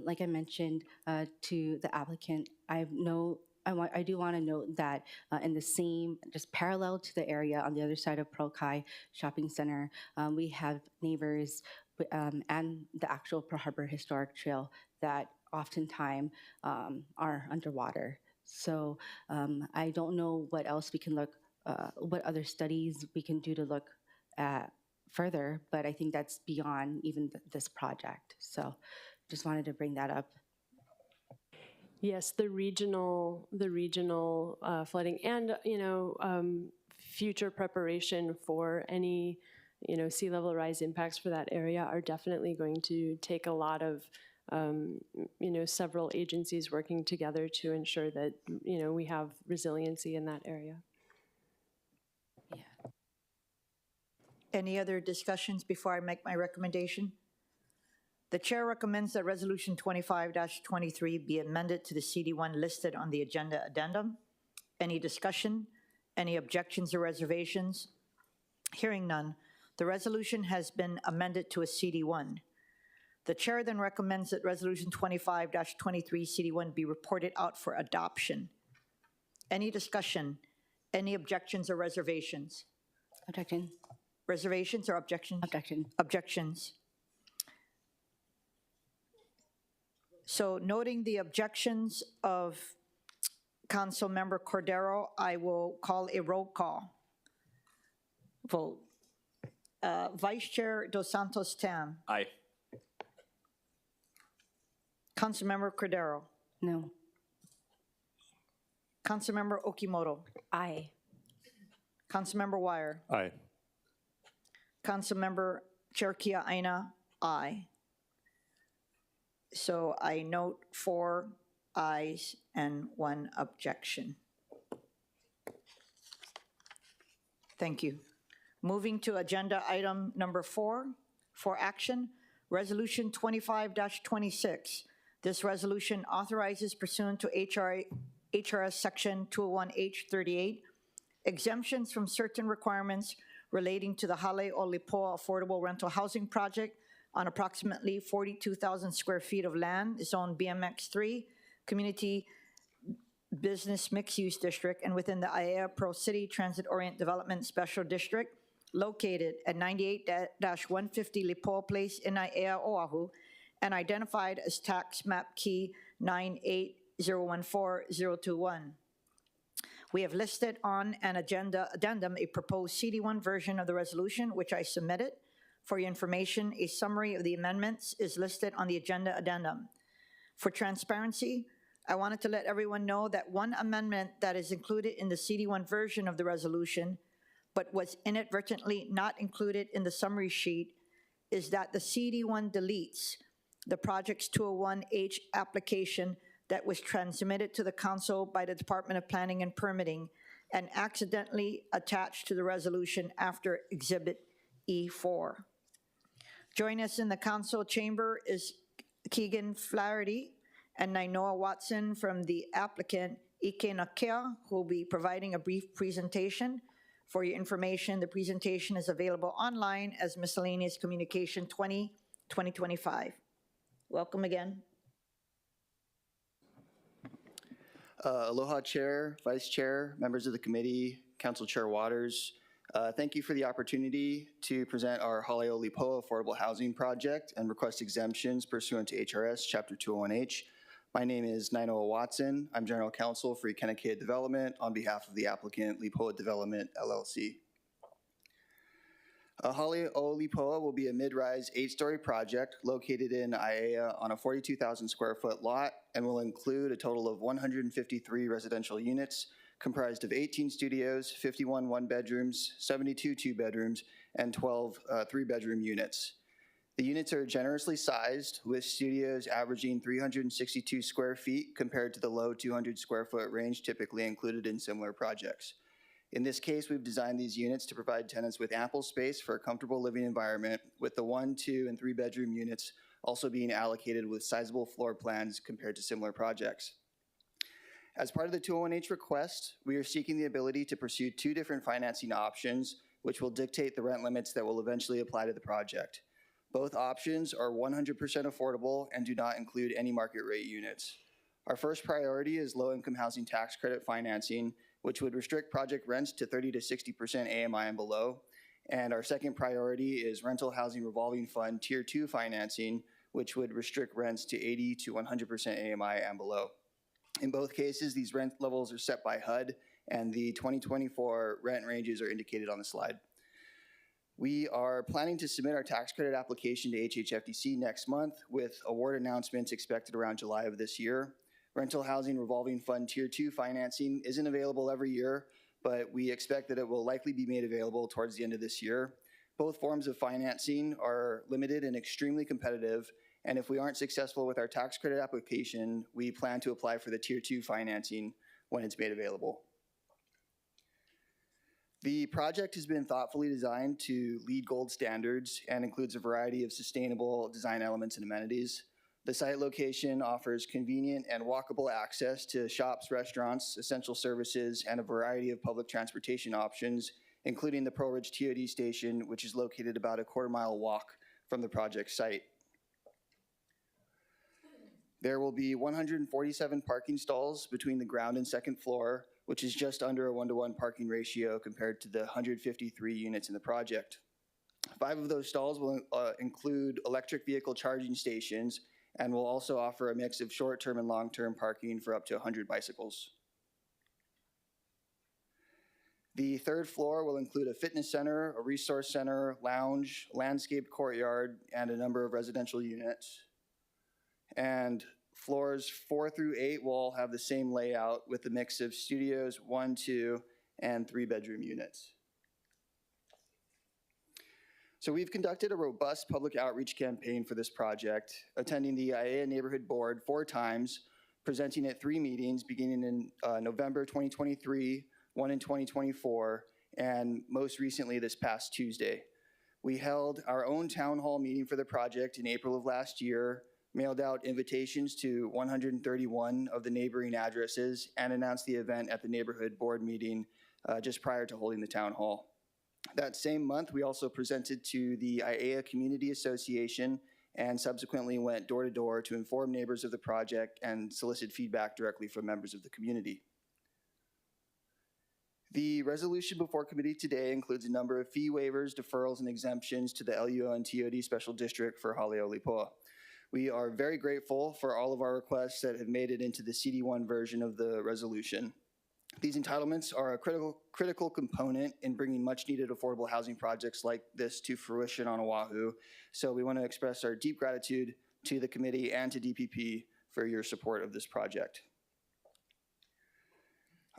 like I mentioned to the applicant, I do want to note that in the same, just parallel to the area on the other side of Pearl Kai Shopping Center, we have neighbors and the actual Pearl Harbor Historic Trail that oftentimes are underwater. So I don't know what else we can look, what other studies we can do to look at further, but I think that's beyond even this project. So just wanted to bring that up. Yes, the regional flooding and future preparation for any sea level rise impacts for that area are definitely going to take a lot of several agencies working together to ensure that we have resiliency in that area. Yeah. Any other discussions before I make my recommendation? The chair recommends that Resolution 25-23 be amended to the CD1 listed on the agenda addendum. Any discussion? Any objections or reservations? Hearing none, the resolution has been amended to a CD1. The chair then recommends that Resolution 25-23 CD1 be reported out for adoption. Any discussion? Any objections or reservations? Objection. Reservations or objections? Objection. Objections. So noting the objections of Councilmember Cordero, I will call a roll call. vote. Vice Chair Dos Santos Tam. Aye. Councilmember Cordero. No. Councilmember Okimoto. Aye. Councilmember Wire. Aye. Councilmember Chair Kiaʻāina, aye. So I note 4 ayes and 1 objection. Thank you. Moving to agenda item number 4, for action, Resolution 25-26. This resolution authorizes pursuant to HRS Section 201H38 exemptions from certain requirements relating to the Hale o Lipoa Affordable Rental Housing Project on approximately 42,000 square feet of land, Zone BMX3, Community Business Mixed-Use District, and within the Aiea Pro City Transit Orient Development Special District, located at 98-150 Lipoa Place in Aiea, Oahu, and identified as tax map key 98014-021. We have listed on an agenda addendum a proposed CD1 version of the resolution, which I submitted. For your information, a summary of the amendments is listed on the agenda addendum. For transparency, I wanted to let everyone know that one amendment that is included in the CD1 version of the resolution, but was inadvertently not included in the summary sheet, is that the CD1 deletes the project's 201H application that was transmitted to the council by the Department of Planning and Permitting and accidentally attached to the resolution after Exhibit E4. Joining us in the council chamber is Keegan Flaherty and Nainoa Watson from the applicant Ike Nakea, who will be providing a brief presentation. For your information, the presentation is available online as Miscellaneous Communication 2025. Welcome again. Aloha Chair, Vice Chair, members of the committee, Council Chair Waters. Thank you for the opportunity to present our Hale o Lipoa Affordable Housing Project and request exemptions pursuant to HRS Chapter 201H. My name is Nainoa Watson. I'm General Counsel for Ikenakea Development on behalf of the applicant Lipoa Development, LLC. Hale o Lipoa will be a mid-rise 8-story project located in Aiea on a 42,000 square foot lot and will include a total of 153 residential units comprised of 18 studios, 51 one-bedrooms, 72 two-bedrooms, and 12 three-bedroom units. The units are generously sized, with studios averaging 362 square feet compared to the low 200 square foot range typically included in similar projects. In this case, we've designed these units to provide tenants with ample space for a comfortable living environment, with the 1, 2, and 3-bedroom units also being allocated with sizable floor plans compared to similar projects. As part of the 201H request, we are seeking the ability to pursue 2 different financing options, which will dictate the rent limits that will eventually apply to the project. Both options are 100% affordable and do not include any market rate units. Our first priority is low-income housing tax credit financing, which would restrict project rents to 30 to 60% AMI and below. And our second priority is rental housing revolving fund tier 2 financing, which would restrict rents to 80 to 100% AMI and below. In both cases, these rent levels are set by HUD, and the 2024 rent ranges are indicated on the slide. We are planning to submit our tax credit application to HHFDC next month, with award announcements expected around July of this year. Rental housing revolving fund tier 2 financing isn't available every year, but we expect that it will likely be made available towards the end of this year. Both forms of financing are limited and extremely competitive, and if we aren't successful with our tax credit application, we plan to apply for the tier 2 financing when it's made available. The project has been thoughtfully designed to LEED Gold standards and includes a variety of sustainable design elements and amenities. The site location offers convenient and walkable access to shops, restaurants, essential services, and a variety of public transportation options, including the Pearl Ridge TOD station, which is located about a quarter-mile walk from the project site. There will be 147 parking stalls between the ground and second floor, which is just under a 1-to-1 parking ratio compared to the 153 units in the project. 5 of those stalls will include electric vehicle charging stations and will also offer a mix of short-term and long-term parking for up to 100 bicycles. The third floor will include a fitness center, a resource center, lounge, landscaped courtyard, and a number of residential units. And floors 4 through 8 will all have the same layout with a mix of studios, 1, 2, and 3-bedroom units. So we've conducted a robust public outreach campaign for this project, attending the IAEA Neighborhood Board 4 times, presenting at 3 meetings beginning in November 2023, 1 in 2024, and most recently this past Tuesday. We held our own town hall meeting for the project in April of last year, mailed out invitations to 131 of the neighboring addresses, and announced the event at the neighborhood board meeting just prior to holding the town hall. That same month, we also presented to the IAEA Community Association and subsequently went door to door to inform neighbors of the project and solicit feedback directly from members of the community. The resolution before committee today includes a number of fee waivers, deferrals, and exemptions to the LUO and TOD Special District for Haleʻolipoa. We are very grateful for all of our requests that have made it into the CD1 version of the resolution. These entitlements are a critical component in bringing much-needed affordable housing projects like this to fruition on Oahu. So we want to express our deep gratitude to the committee and to DPP for your support of this project.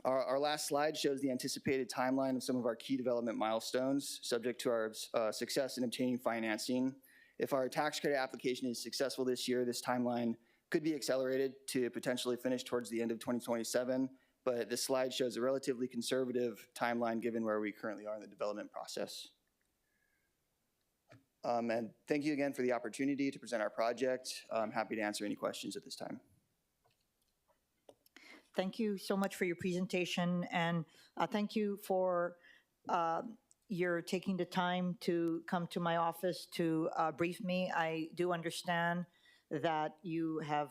Our last slide shows the anticipated timeline of some of our key development milestones, subject to our success in obtaining financing. If our tax credit application is successful this year, this timeline could be accelerated to potentially finish towards the end of 2027. But this slide shows a relatively conservative timeline given where we currently are in the development process. And thank you again for the opportunity to present our project. I'm happy to answer any questions at this time. Thank you so much for your presentation, and thank you for your taking the time to come to my office to brief me. I do understand that you have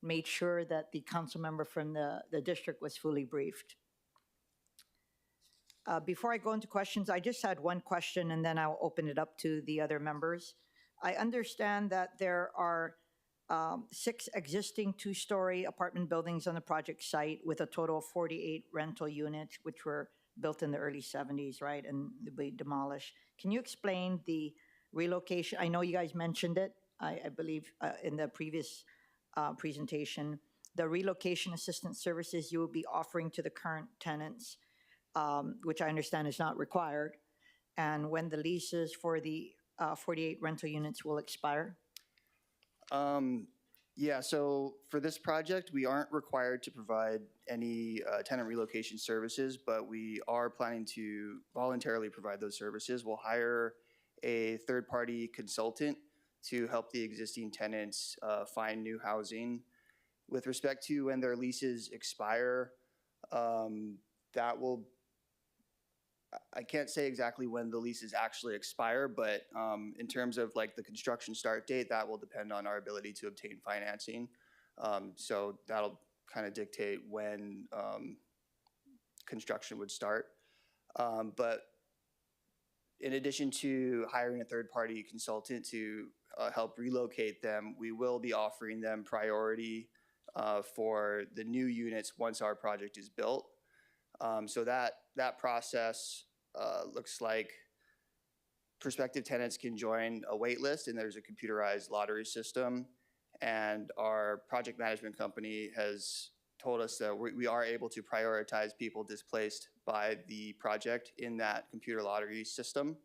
made sure that the council member from the district was fully briefed. Before I go into questions, I just had one question and then I'll open it up to the other members. I understand that there are 6 existing 2-story apartment buildings on the project site with a total of 48 rental units, which were built in the early 70s, right, and they demolished. Can you explain the relocation? I know you guys mentioned it, I believe, in the previous presentation, the relocation assistance services you will be offering to the current tenants, which I understand is not required, and when the leases for the 48 rental units will expire? Yeah, so for this project, we aren't required to provide any tenant relocation services, but we are planning to voluntarily provide those services. We'll hire a third-party consultant to help the existing tenants find new housing. With respect to when their leases expire, that will, I can't say exactly when the leases actually expire, but in terms of like the construction start date, that will depend on our ability to obtain financing. So that'll kind of dictate when construction would start. But in addition to hiring a third-party consultant to help relocate them, we will be offering them priority for the new units once our project is built. So that process looks like prospective tenants can join a wait list, and there's a computerized lottery system. And our project management company has told us that we are able to prioritize people displaced by the project in that computer lottery system.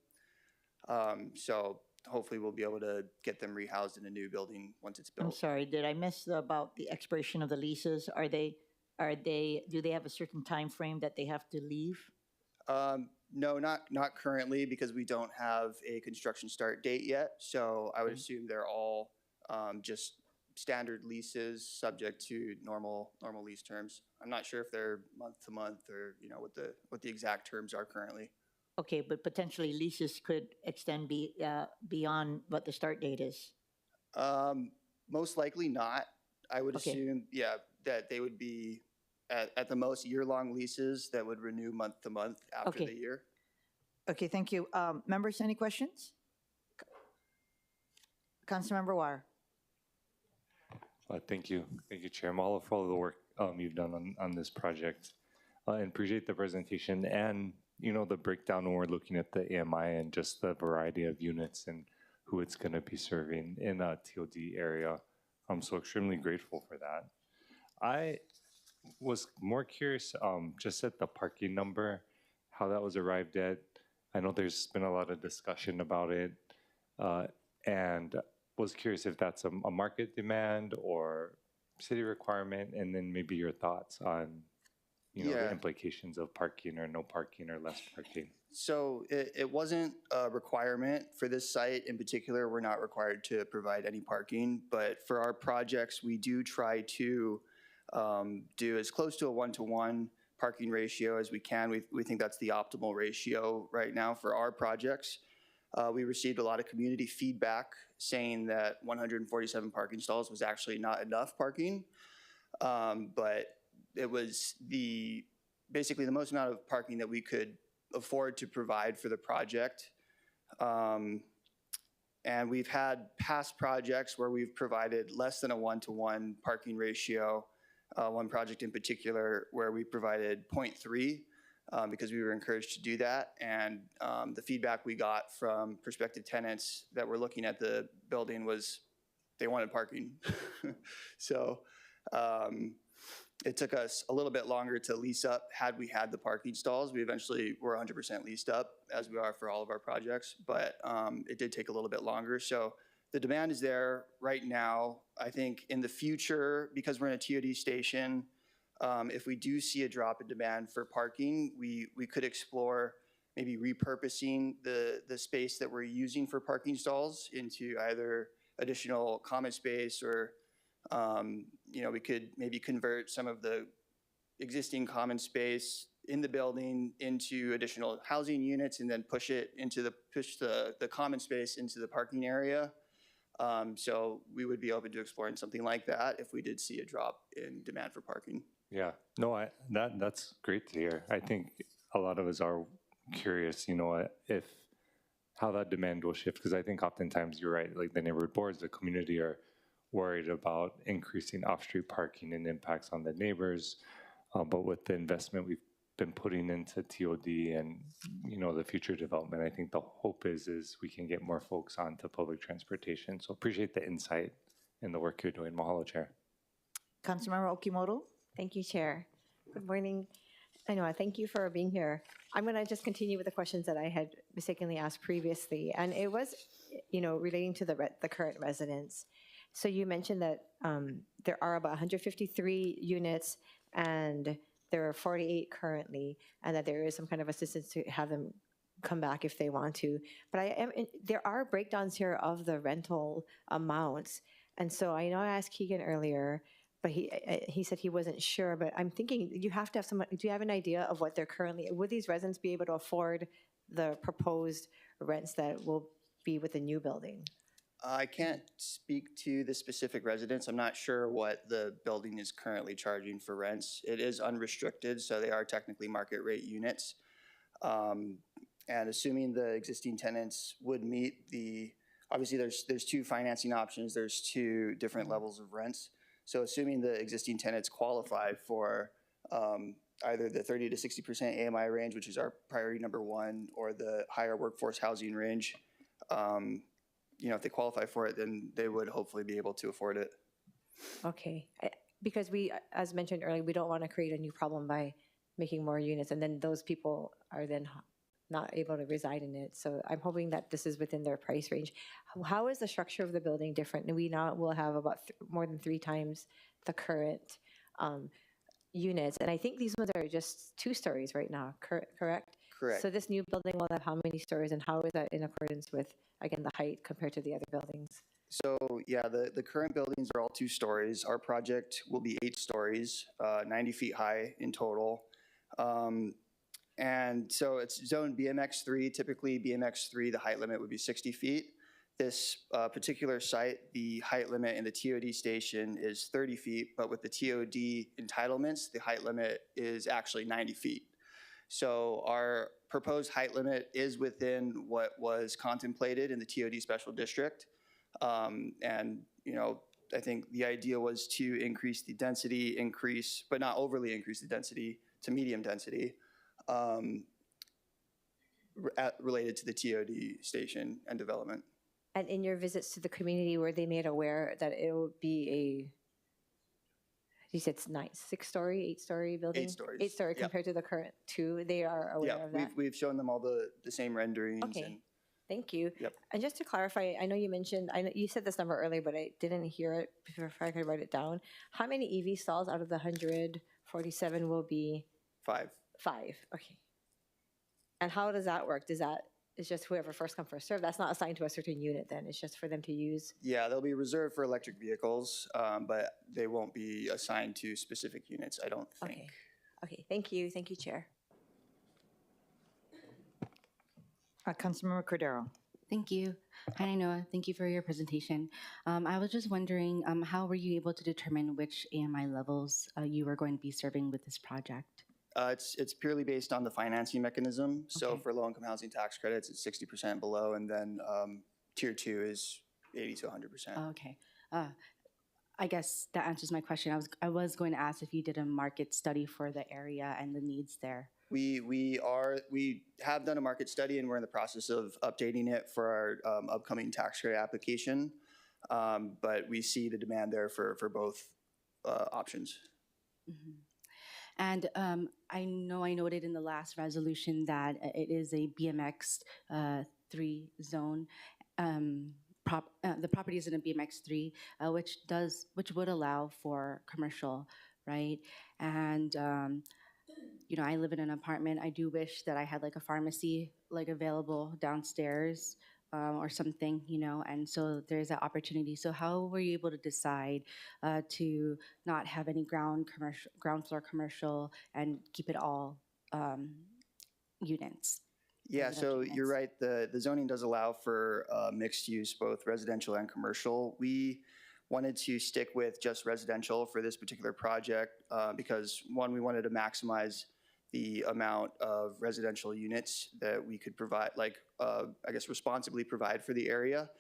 So hopefully we'll be able to get them rehoused in a new building once it's built. I'm sorry, did I miss about the expiration of the leases? Do they have a certain time frame that they have to leave? No, not currently, because we don't have a construction start date yet. So I would assume they're all just standard leases subject to normal lease terms. I'm not sure if they're month to month or what the exact terms are currently. Okay, but potentially leases could extend beyond what the start date is. Most likely not. I would assume, yeah, that they would be at the most year-long leases that would renew month to month after the year. Okay, thank you. Members, any questions? Councilmember Wire. Thank you, Chair Malo, for all of the work you've done on this project. and appreciate the presentation and, you know, the breakdown when we're looking at the AMI and just the variety of units and who it's going to be serving in a TOD area. I'm so extremely grateful for that. I was more curious just at the parking number, how that was arrived at. I know there's been a lot of discussion about it, and was curious if that's a market demand or city requirement, and then maybe your thoughts on, you know, the implications of parking or no parking or less parking. So it wasn't a requirement for this site in particular. We're not required to provide any parking, but for our projects, we do try to do as close to a 1-to-1 parking ratio as we can. We think that's the optimal ratio right now for our projects. We received a lot of community feedback saying that 147 parking stalls was actually not enough parking, but it was basically the most amount of parking that we could afford to provide for the project. And we've had past projects where we've provided less than a 1-to-1 parking ratio. One project in particular where we provided 0.3 because we were encouraged to do that. And the feedback we got from prospective tenants that were looking at the building was they wanted parking. So it took us a little bit longer to lease up had we had the parking stalls. We eventually were 100% leased up, as we are for all of our projects, but it did take a little bit longer. So the demand is there right now. I think in the future, because we're in a TOD station, if we do see a drop in demand for parking, we could explore maybe repurposing the space that we're using for parking stalls into either additional common space or you know, we could maybe convert some of the existing common space in the building into additional housing units and then push the common space into the parking area. So we would be open to exploring something like that if we did see a drop in demand for parking. Yeah, no, that's great to hear. I think a lot of us are curious, you know, if how that demand will shift, because I think oftentimes you're right, like the neighborhood boards, the community are worried about increasing off-street parking and impacts on the neighbors. But with the investment we've been putting into TOD and, you know, the future development, I think the hope is we can get more folks onto public transportation. So appreciate the insight and the work you're doing. Mahalo, Chair. Councilmember Okimoto. Thank you, Chair. Good morning. I know, thank you for being here. I'm going to just continue with the questions that I had mistakenly asked previously. And it was, you know, relating to the current residents. So you mentioned that there are about 153 units and there are 48 currently, and that there is some kind of assistance to have them come back if they want to. But there are breakdowns here of the rental amounts. And so I know I asked Keegan earlier, but he said he wasn't sure. But I'm thinking you have to have some. Do you have an idea of what they're currently? Would these residents be able to afford the proposed rents that will be with the new building? I can't speak to the specific residents. I'm not sure what the building is currently charging for rents. It is unrestricted, so they are technically market rate units. And assuming the existing tenants would meet obviously there's two financing options, there's two different levels of rents. So assuming the existing tenants qualify for either the 30 to 60% AMI range, which is our priority number one, or the higher workforce housing range, you know, if they qualify for it, then they would hopefully be able to afford it. Okay, because we, as mentioned earlier, we don't want to create a new problem by making more units, and then those people are then not able to reside in it. So I'm hoping that this is within their price range. How is the structure of the building different? And we now will have about more than 3 times the current units. And I think these ones are just 2 stories right now, correct? Correct. So this new building will have how many stories, and how is that in accordance with, again, the height compared to the other buildings? So yeah, the current buildings are all 2 stories. Our project will be 8 stories, 90 feet high in total. And so it's zoned BMX3. Typically BMX3, the height limit would be 60 feet. This particular site, the height limit in the TOD station is 30 feet, but with the TOD entitlements, the height limit is actually 90 feet. So our proposed height limit is within what was contemplated in the TOD special district. And, you know, I think the idea was to increase the density, but not overly increase the density, to medium density related to the TOD station and development. And in your visits to the community, were they made aware that it would be a, you said it's nice, 6-story, 8-story building? 8 stories. 8-story Yep. compared to the current 2. They are aware of that? We've shown them all the same renderings. Okay. And, Thank you. Yep. And just to clarify, I know you mentioned, I know you said this number earlier, but I didn't hear it before I could write it down. How many EV stalls out of the 147 will be? 5. 5, okay. And how does that work? It's just whoever first come, first serve? That's not assigned to a certain unit then? It's just for them to use? Yeah, they'll be reserved for electric vehicles, but they won't be assigned to specific units, I don't think. Okay. Okay, thank you. Thank you, Chair. Councilmember Cordero. Thank you. Hi, Noah. Thank you for your presentation. I was just wondering, how were you able to determine which AMI levels you were going to be serving with this project? It's purely based on the financing mechanism. So for low-income housing tax credits, it's 60% below, and then Tier 2 is 80 to 100%. Okay. I guess that answers my question. I was going to ask if you did a market study for the area and the needs there. We have done a market study, and we're in the process of updating it for our upcoming tax credit application. But we see the demand there for both options. Mm-hmm. And I know I noted in the last resolution that it is a BMX 3 zone. The property is in a BMX 3, which would allow for commercial, right? And you know, I live in an apartment. I do wish that I had like a pharmacy like available downstairs or something, you know, and so there's that opportunity. So how were you able to decide to not have any ground floor commercial and keep it all units? Yeah, so you're right. The zoning does allow for mixed use, both residential and commercial. We wanted to stick with just residential for this particular project because, one, we wanted to maximize the amount of residential units that we could provide, I guess, responsibly provide for the area.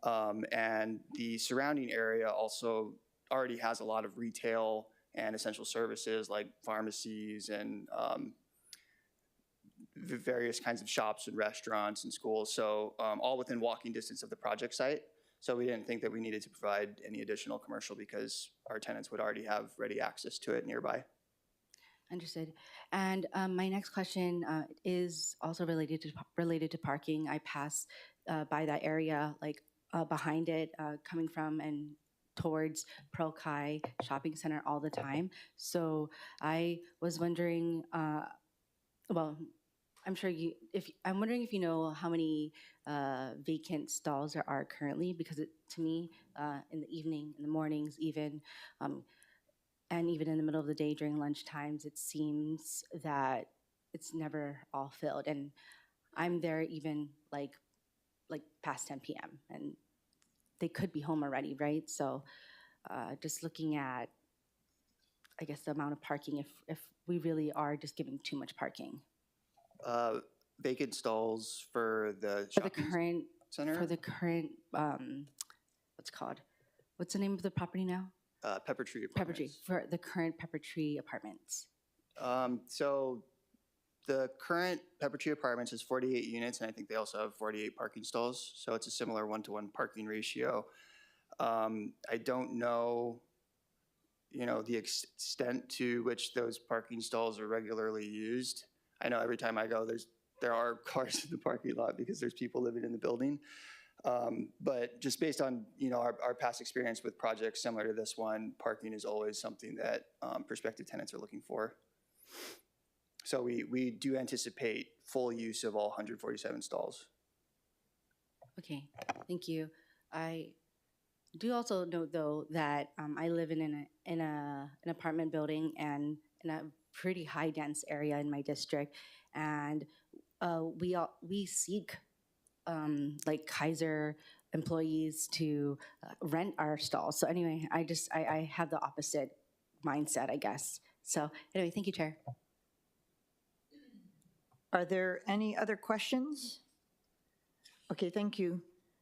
And the surrounding area also already has a lot of retail and essential services like pharmacies and various kinds of shops and restaurants and schools. So all within walking distance of the project site. So we didn't think that we needed to provide any additional commercial because our tenants would already have ready access to it nearby. Understood. And my next question is also related to parking. I pass by that area, like behind it, coming from and towards Pearl Kai Shopping Center all the time. So I was wondering, well, I'm wondering if you know how many vacant stalls there are currently, because to me, in the evening, in the mornings even, and even in the middle of the day during lunch times, it seems that it's never all filled. And I'm there even like past 10 p.m. and they could be home already, right? So just looking at, I guess, the amount of parking, if we really are just giving too much parking. Vacant stalls for the current center? For the current, what's the name of the property now? Pepper Tree Apartments. Pepper Tree, for the current Pepper Tree Apartments. So the current Pepper Tree Apartments is 48 units, and I think they also have 48 parking stalls. So it's a similar 1-to-1 parking ratio. I don't know, the extent to which those parking stalls are regularly used. I know every time I go, there are cars in the parking lot because there's people living in the building. But just based on our past experience with projects similar to this one, parking is always something that prospective tenants are looking for. So we do anticipate full use of all 147 stalls. Okay, thank you. I do also note though that I live in an apartment building and in a pretty high dense area in my district, and we seek like Kaiser employees to rent our stalls. So anyway, I have the opposite mindset, I guess. So anyway, thank you, Chair. Are there any other questions? Okay, thank you.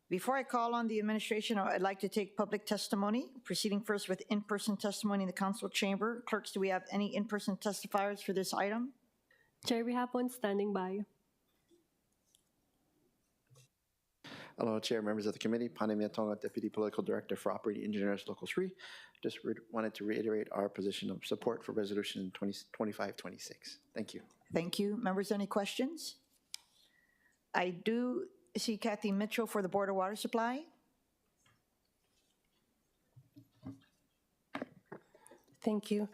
Before I call on the administration, I'd like to take public testimony, proceeding first with in-person testimony in the council chamber. Clerks, do we have any in-person testifiers for this item? Chair, we have one standing by. Hello, Chair, members of the committee. Panamia Tonga, Deputy Political Director for Operating Engineers Local 3. Just wanted to reiterate our position of support for Resolution 2526. Thank you. Thank you. Members, any questions? I do see Kathy Mitchell for the Board of Water Supply. Thank you.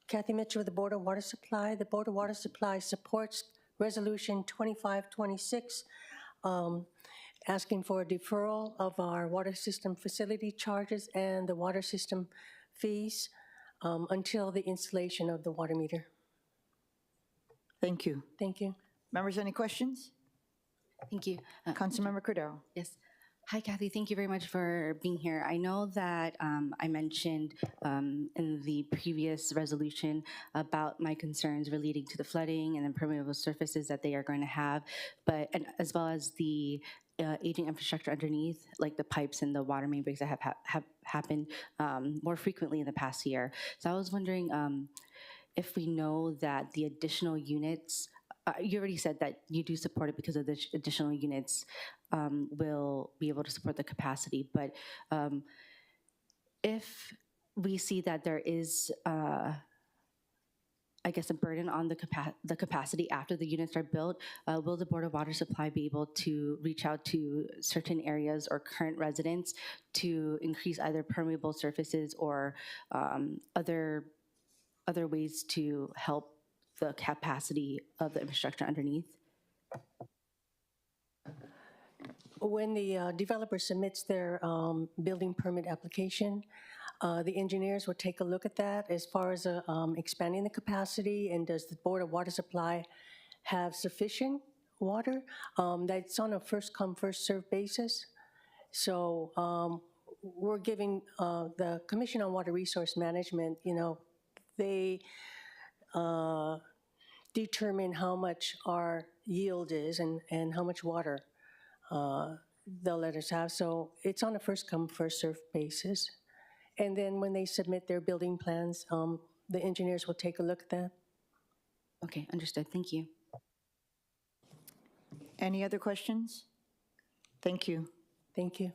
Kathy Mitchell with the Board of Water Supply. The Board of Water Supply supports Resolution 2526, asking for a deferral of our water system facility charges and the water system fees until the installation of the water meter. Thank you. Thank you. Members, any questions? Thank you. Councilmember Cordero. Yes. Hi, Kathy. Thank you very much for being here. I know that I mentioned in the previous resolution about my concerns relating to the flooding and impermeable surfaces that they are going to have, but and as well as the aging infrastructure underneath, like the pipes and the water main breaks that have happened more frequently in the past year. So I was wondering if we know that the additional units, you already said that you do support it because of the additional units will be able to support the capacity, but if we see that there is I guess, a burden on the capacity after the units are built, will the Board of Water Supply be able to reach out to certain areas or current residents to increase either permeable surfaces or other ways to help the capacity of the infrastructure underneath? When the developer submits their building permit application, the engineers will take a look at that as far as expanding the capacity, and does the Board of Water Supply have sufficient water? That's on a first come, first served basis. So we're giving the Commission on Water Resource Management, they determine how much our yield is and how much water they'll let us have. So it's on a first come, first served basis. And then when they submit their building plans, the engineers will take a look at that. Okay, understood. Thank you. Any other questions? Thank you. Thank you.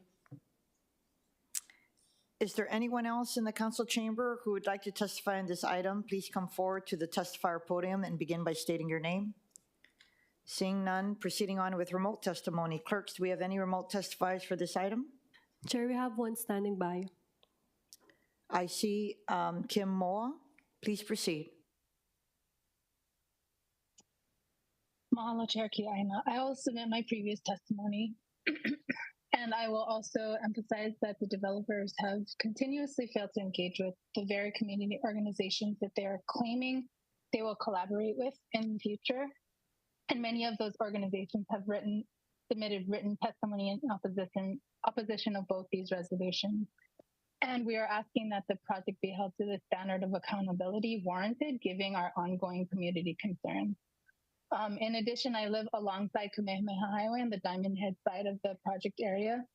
Is there anyone else in the council chamber who would like to testify on this item? Please come forward to the testifier podium and begin by stating your name. Seeing none, proceeding on with remote testimony. Clerks, do we have any remote testifiers for this item? Chair, we have one standing by. I see Kim Moa. Please proceed. Mahalo, Chair Kiaʻāina. I will submit my previous testimony. And I will also emphasize that the developers have continuously failed to engage with the very community organizations that they are claiming they will collaborate with in the future. And many of those organizations have submitted written testimony in opposition of both these resolutions. And we are asking that the project be held to the standard of accountability warranted, given our ongoing community concerns. In addition, I live alongside Kamehameha Highway on the Diamond Head side of the project area,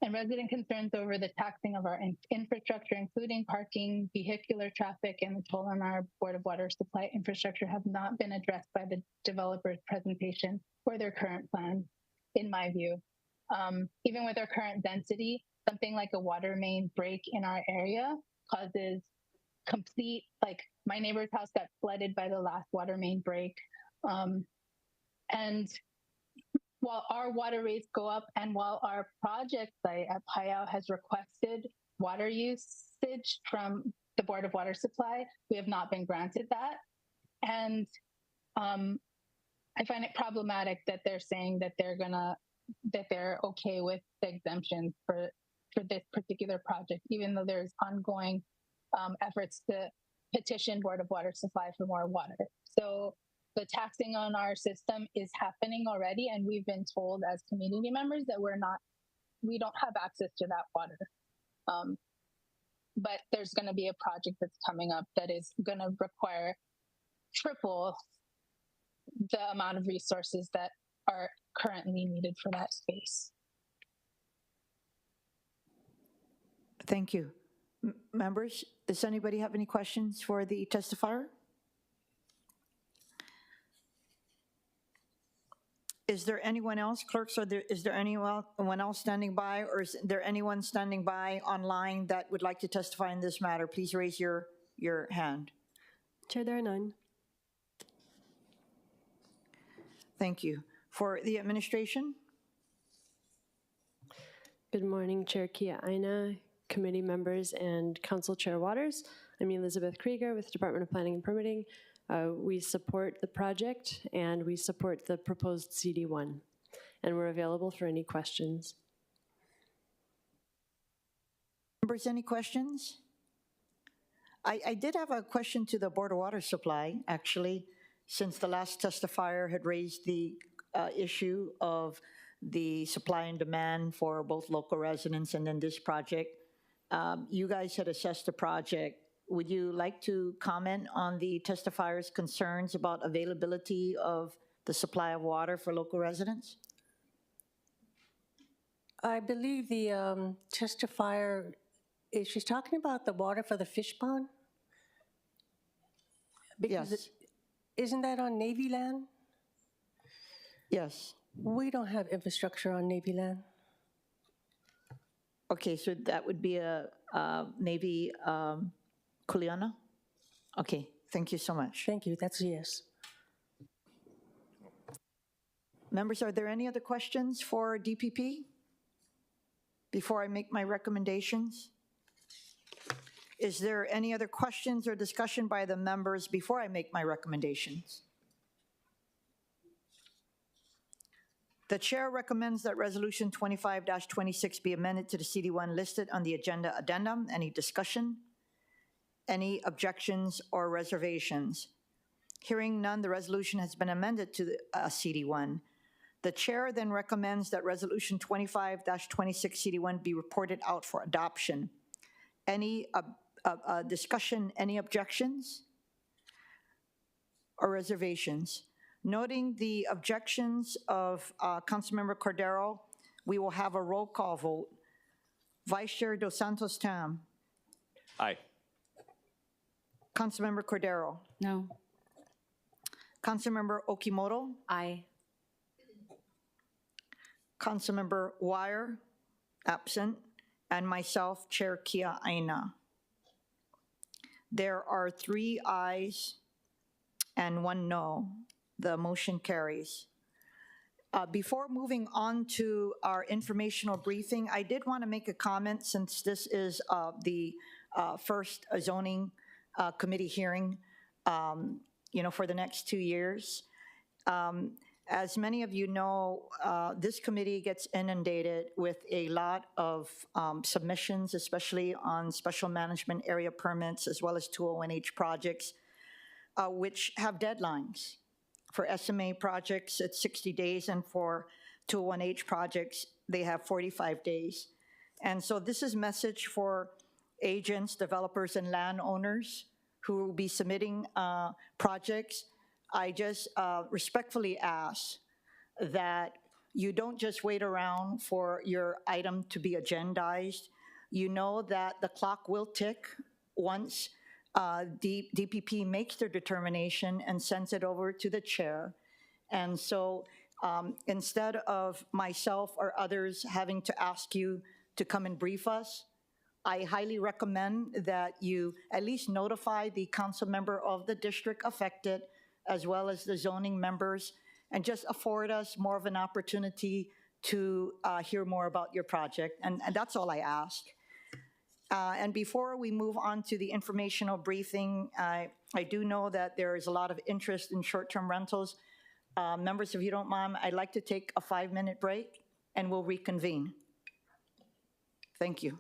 and resident concerns over the taxing of our infrastructure, including parking, vehicular traffic, and the toll on our Board of Water Supply infrastructure have not been addressed by the developer's presentation or their current plan, in my view. Even with our current density, something like a water main break in our area causes complete, like my neighbor's house got flooded by the last water main break. And while our water rates go up and while our project site at Paiao has requested water usage from the Board of Water Supply, we have not been granted that. And I find it problematic that they're saying that they're okay with the exemption for this particular project, even though there's ongoing efforts to petition Board of Water Supply for more water. So the taxing on our system is happening already, and we've been told as community members that we don't have access to that water. But there's going to be a project that's coming up that is going to require triple the amount of resources that are currently needed for that space. Thank you. Members, does anybody have any questions for the testifier? Is there anyone else, clerks, is there anyone else standing by, or is there anyone standing by online that would like to testify in this matter? Please raise your hand. Chair, there are none. Thank you. For the administration? Good morning, Chair Kiaʻāina, committee members, and Council Chair Waters. I'm Elizabeth Krieger with the Department of Planning and Permitting. We support the project and we support the proposed CD1, and we're available for any questions. Members, any questions? I did have a question to the Board of Water Supply, actually, since the last testifier had raised the issue of the supply and demand for both local residents and then this project. You guys had assessed the project. Would you like to comment on the testifier's concerns about availability of the supply of water for local residents? I believe the testifier, is she's talking about the water for the fish pond? Because yes. Isn't that on Navy land? Yes. We don't have infrastructure on Navy land. Okay, so that would be a Navy Kuleana? Okay, thank you so much. Thank you, that's a yes. Members, are there any other questions for DPP before I make my recommendations? Is there any other questions or discussion by the members before I make my recommendations? The chair recommends that Resolution 25-26 be amended to the CD1 listed on the agenda addendum. Any discussion? Any objections or reservations? Hearing none, the resolution has been amended to the CD1. The chair then recommends that Resolution 25-26 CD1 be reported out for adoption. Any discussion, any objections or reservations? Noting the objections of Councilmember Cordero, we will have a roll call vote. Vice Chair Dos Santos Tam. Aye. Councilmember Cordero. No. Councilmember Okimoto. Aye. Councilmember Wire, absent. And myself, Chair Kiaʻāina. There are 3 ayes and 1 no. The motion carries. Before moving on to our informational briefing, I did want to make a comment since this is the first zoning committee hearing, for the next 2 years. As many of you know, this committee gets inundated with a lot of submissions, especially on special management area permits, as well as 201H projects, which have deadlines. For SMA projects, it's 60 days, and for 201H projects, they have 45 days. And so this is a message for agents, developers, and landowners who will be submitting projects. I just respectfully ask that you don't just wait around for your item to be agendized. You know that the clock will tick once DPP makes their determination and sends it over to the chair. And so instead of myself or others having to ask you to come and brief us, I highly recommend that you at least notify the council member of the district affected, as well as the zoning members, and just afford us more of an opportunity to hear more about your project. And that's all I ask. And before we move on to the informational briefing, I do know that there is a lot of interest in short-term rentals. Members, if you don't mind, I'd like to take a 5-minute break and we'll reconvene. Thank you.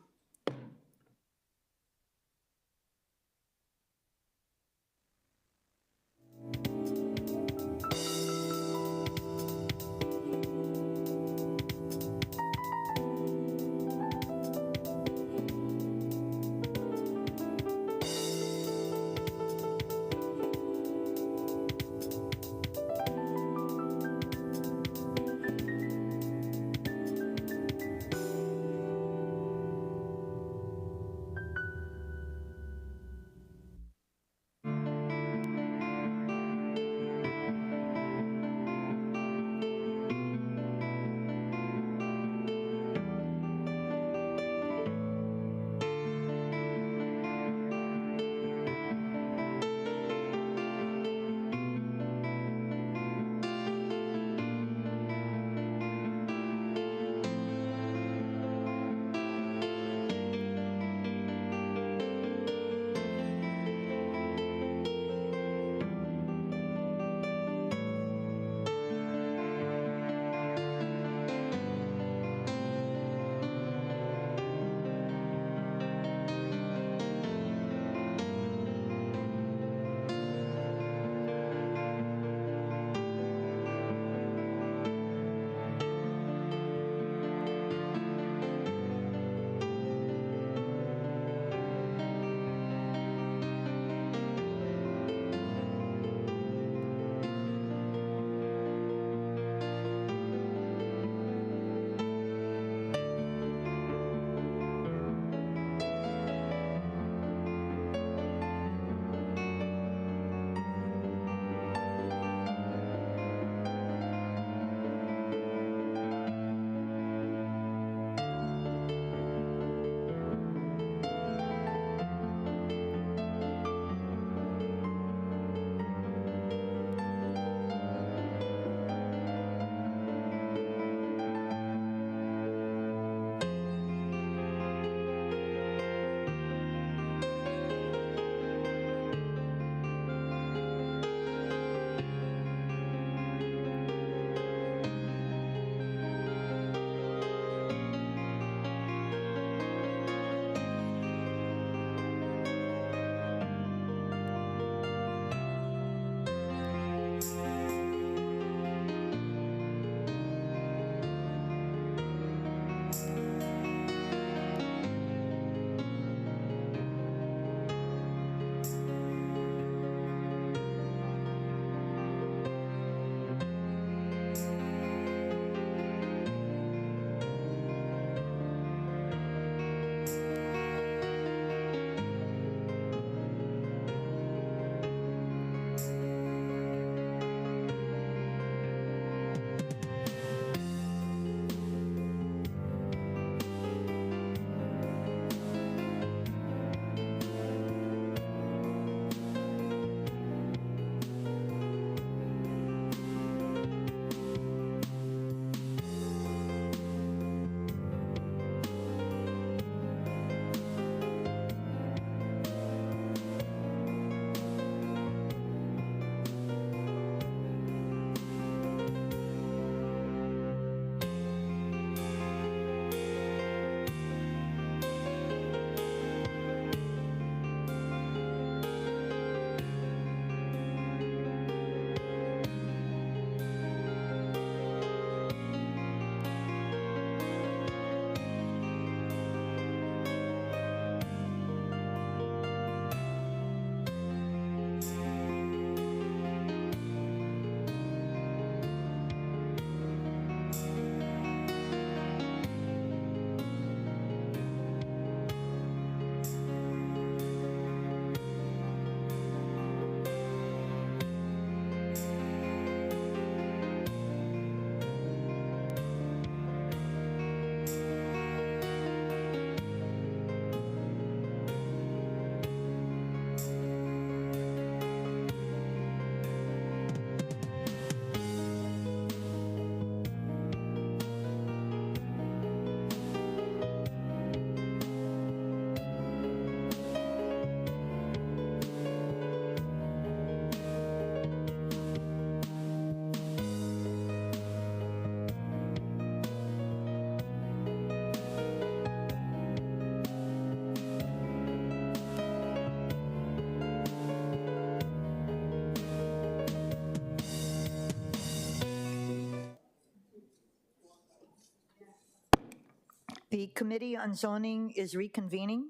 The Committee on Zoning is reconvening.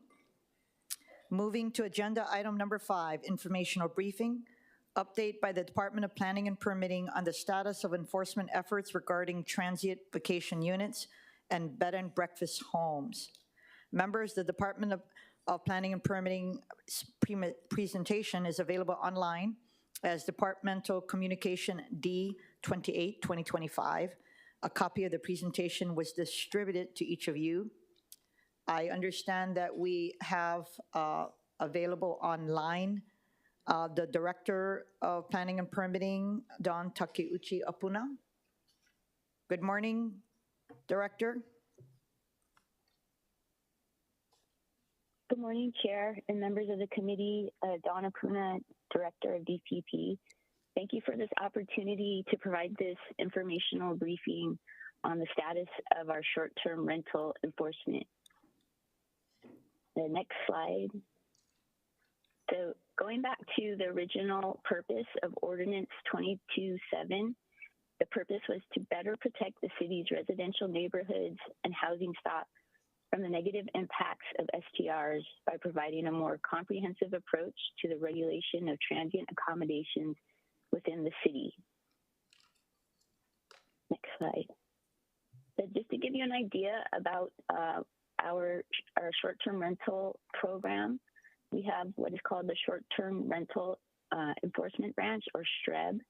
Moving to agenda item number 5, informational briefing. Update by the Department of Planning and Permitting on the status of enforcement efforts regarding transient vacation units and bed and breakfast homes. Members, the Department of Planning and Permitting presentation is available online as Departmental Communication D28, 2025. A copy of the presentation was distributed to each of you. I understand that we have available online the Director of Planning and Permitting, Don Takeuchi Apuna. Good morning, Director. Good morning, Chair and members of the committee. Dawn Apuna, Director of DPP. Thank you for this opportunity to provide this informational briefing on the status of our short-term rental enforcement. The next slide. So going back to the original purpose of Ordinance 22-7, the purpose was to better protect the city's residential neighborhoods and housing stock from the negative impacts of STRs by providing a more comprehensive approach to the regulation of transient accommodations within the city. Next slide. So just to give you an idea about our short-term rental program, we have what is called the Short-Term Rental Enforcement Branch, or STREB,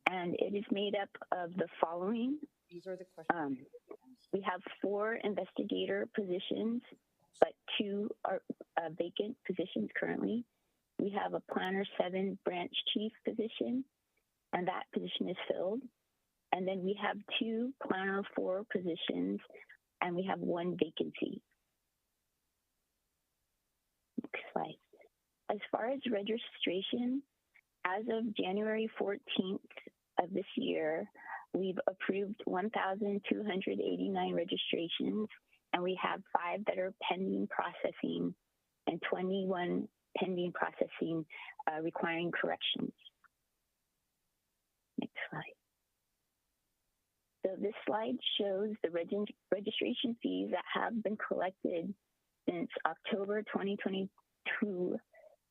and it is made up of the following. These are the questions. We have 4 investigator positions, but 2 are vacant positions currently. We have a Planner 7 branch chief position, and that position is filled. And then we have 2 Planner 4 positions, and we have 1 vacancy. Next slide. As far as registration, as of January 14th of this year, we've approved 1,289 registrations, and we have 5 that are pending processing and 21 pending processing requiring corrections. Next slide. So this slide shows the registration fees that have been collected since October 2022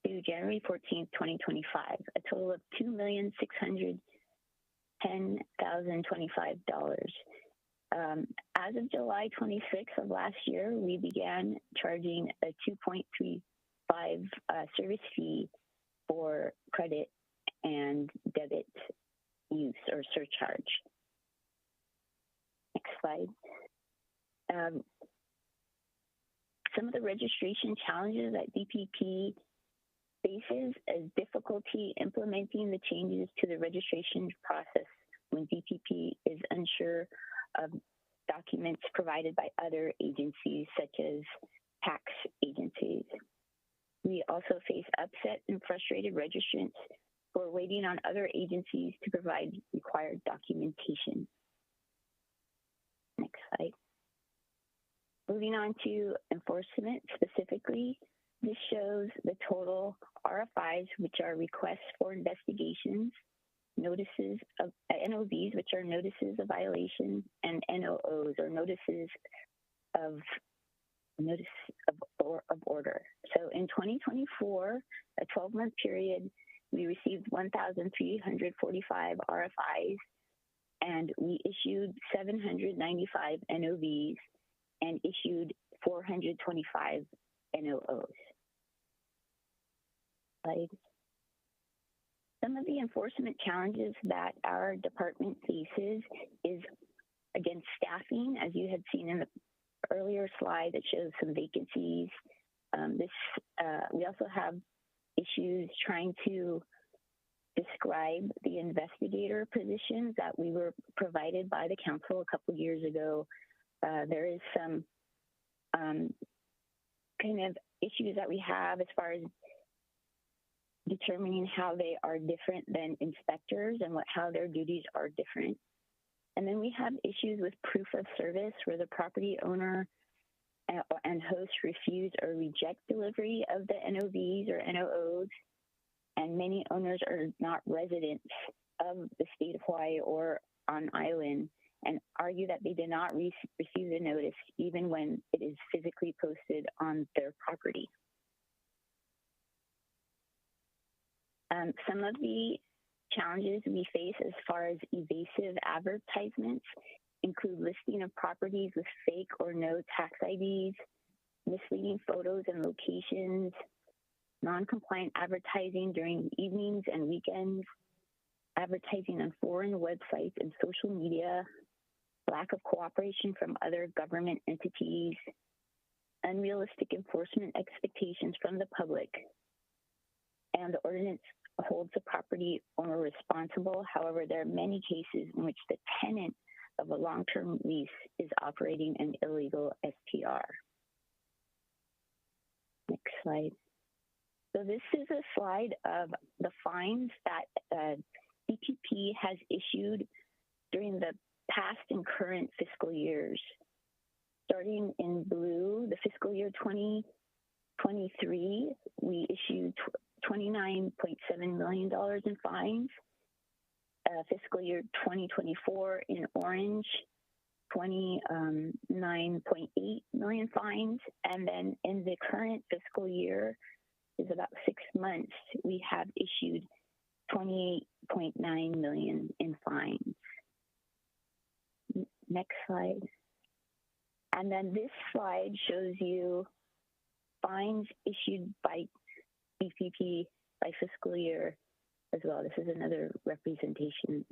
to January 14th, 2025, a total of $2,610,025. As of July 26th of last year, we began charging a 2.35 service fee for credit and debit use or surcharge. Next slide. Some of the registration challenges that DPP faces is difficulty implementing the changes to the registration process when DPP is unsure of documents provided by other agencies, such as tax agencies. We also face upset and frustrated registrants who are waiting on other agencies to provide required documentation. Next slide. Moving on to enforcement specifically, this shows the total RFIs, which are requests for investigations, notices of NOVs, which are notices of violation, and NOOs, or notices of order. So in 2024, a 12-month period, we received 1,345 RFIs, and we issued 795 NOVs and issued 425 NOOs. Slide. Some of the enforcement challenges that our department faces is, again, staffing, as you had seen in the earlier slide that shows some vacancies. We also have issues trying to describe the investigator positions that we were provided by the council a couple years ago. There is some kind of issues that we have as far as determining how they are different than inspectors and how their duties are different. And then we have issues with proof of service where the property owner and host refuse or reject delivery of the NOVs or NOOs, and many owners are not residents of the state of Hawaii or on island, and argue that they did not receive the notice even when it is physically posted on their property. Some of the challenges we face as far as evasive advertisements include listing of properties with fake or no tax IDs, misleading photos and locations, non-compliant advertising during evenings and weekends, advertising on foreign websites and social media, lack of cooperation from other government entities, unrealistic enforcement expectations from the public, and the ordinance holds the property owner responsible. However, there are many cases in which the tenant of a long-term lease is operating an illegal STR. Next slide. So this is a slide of the fines that DPP has issued during the past and current fiscal years. Starting in blue, the fiscal year 2023, we issued $29.7 million in fines. Fiscal year 2024 in orange, 29.8 million fines. And then in the current fiscal year, is about 6 months, we have issued 28.9 million in fines. Next slide. And then this slide shows you fines issued by DPP by fiscal year as well. This is another representation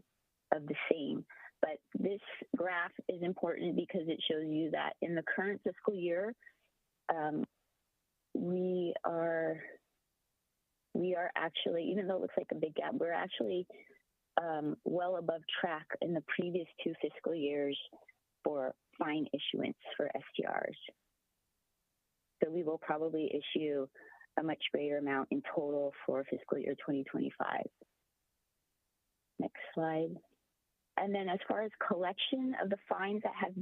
of the same. But this graph is important because it shows you that in the current fiscal year, we are actually, even though it looks like a big gap, we're actually well above track in the previous 2 fiscal years for fine issuance for STRs. So we will probably issue a much greater amount in total for fiscal year 2025. Next slide. And then as far as collection of the fines that have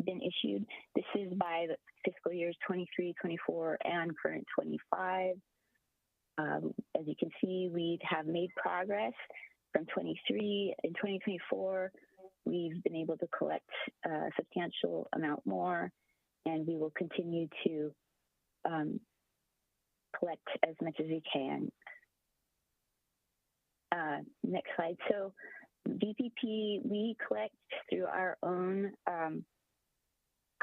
been issued, this is by the fiscal years 23, 24, and current 25. As you can see, we have made progress from 23. In 2024, we've been able to collect a substantial amount more, and we will continue to collect as much as we can. Next slide. So DPP, we collect through our own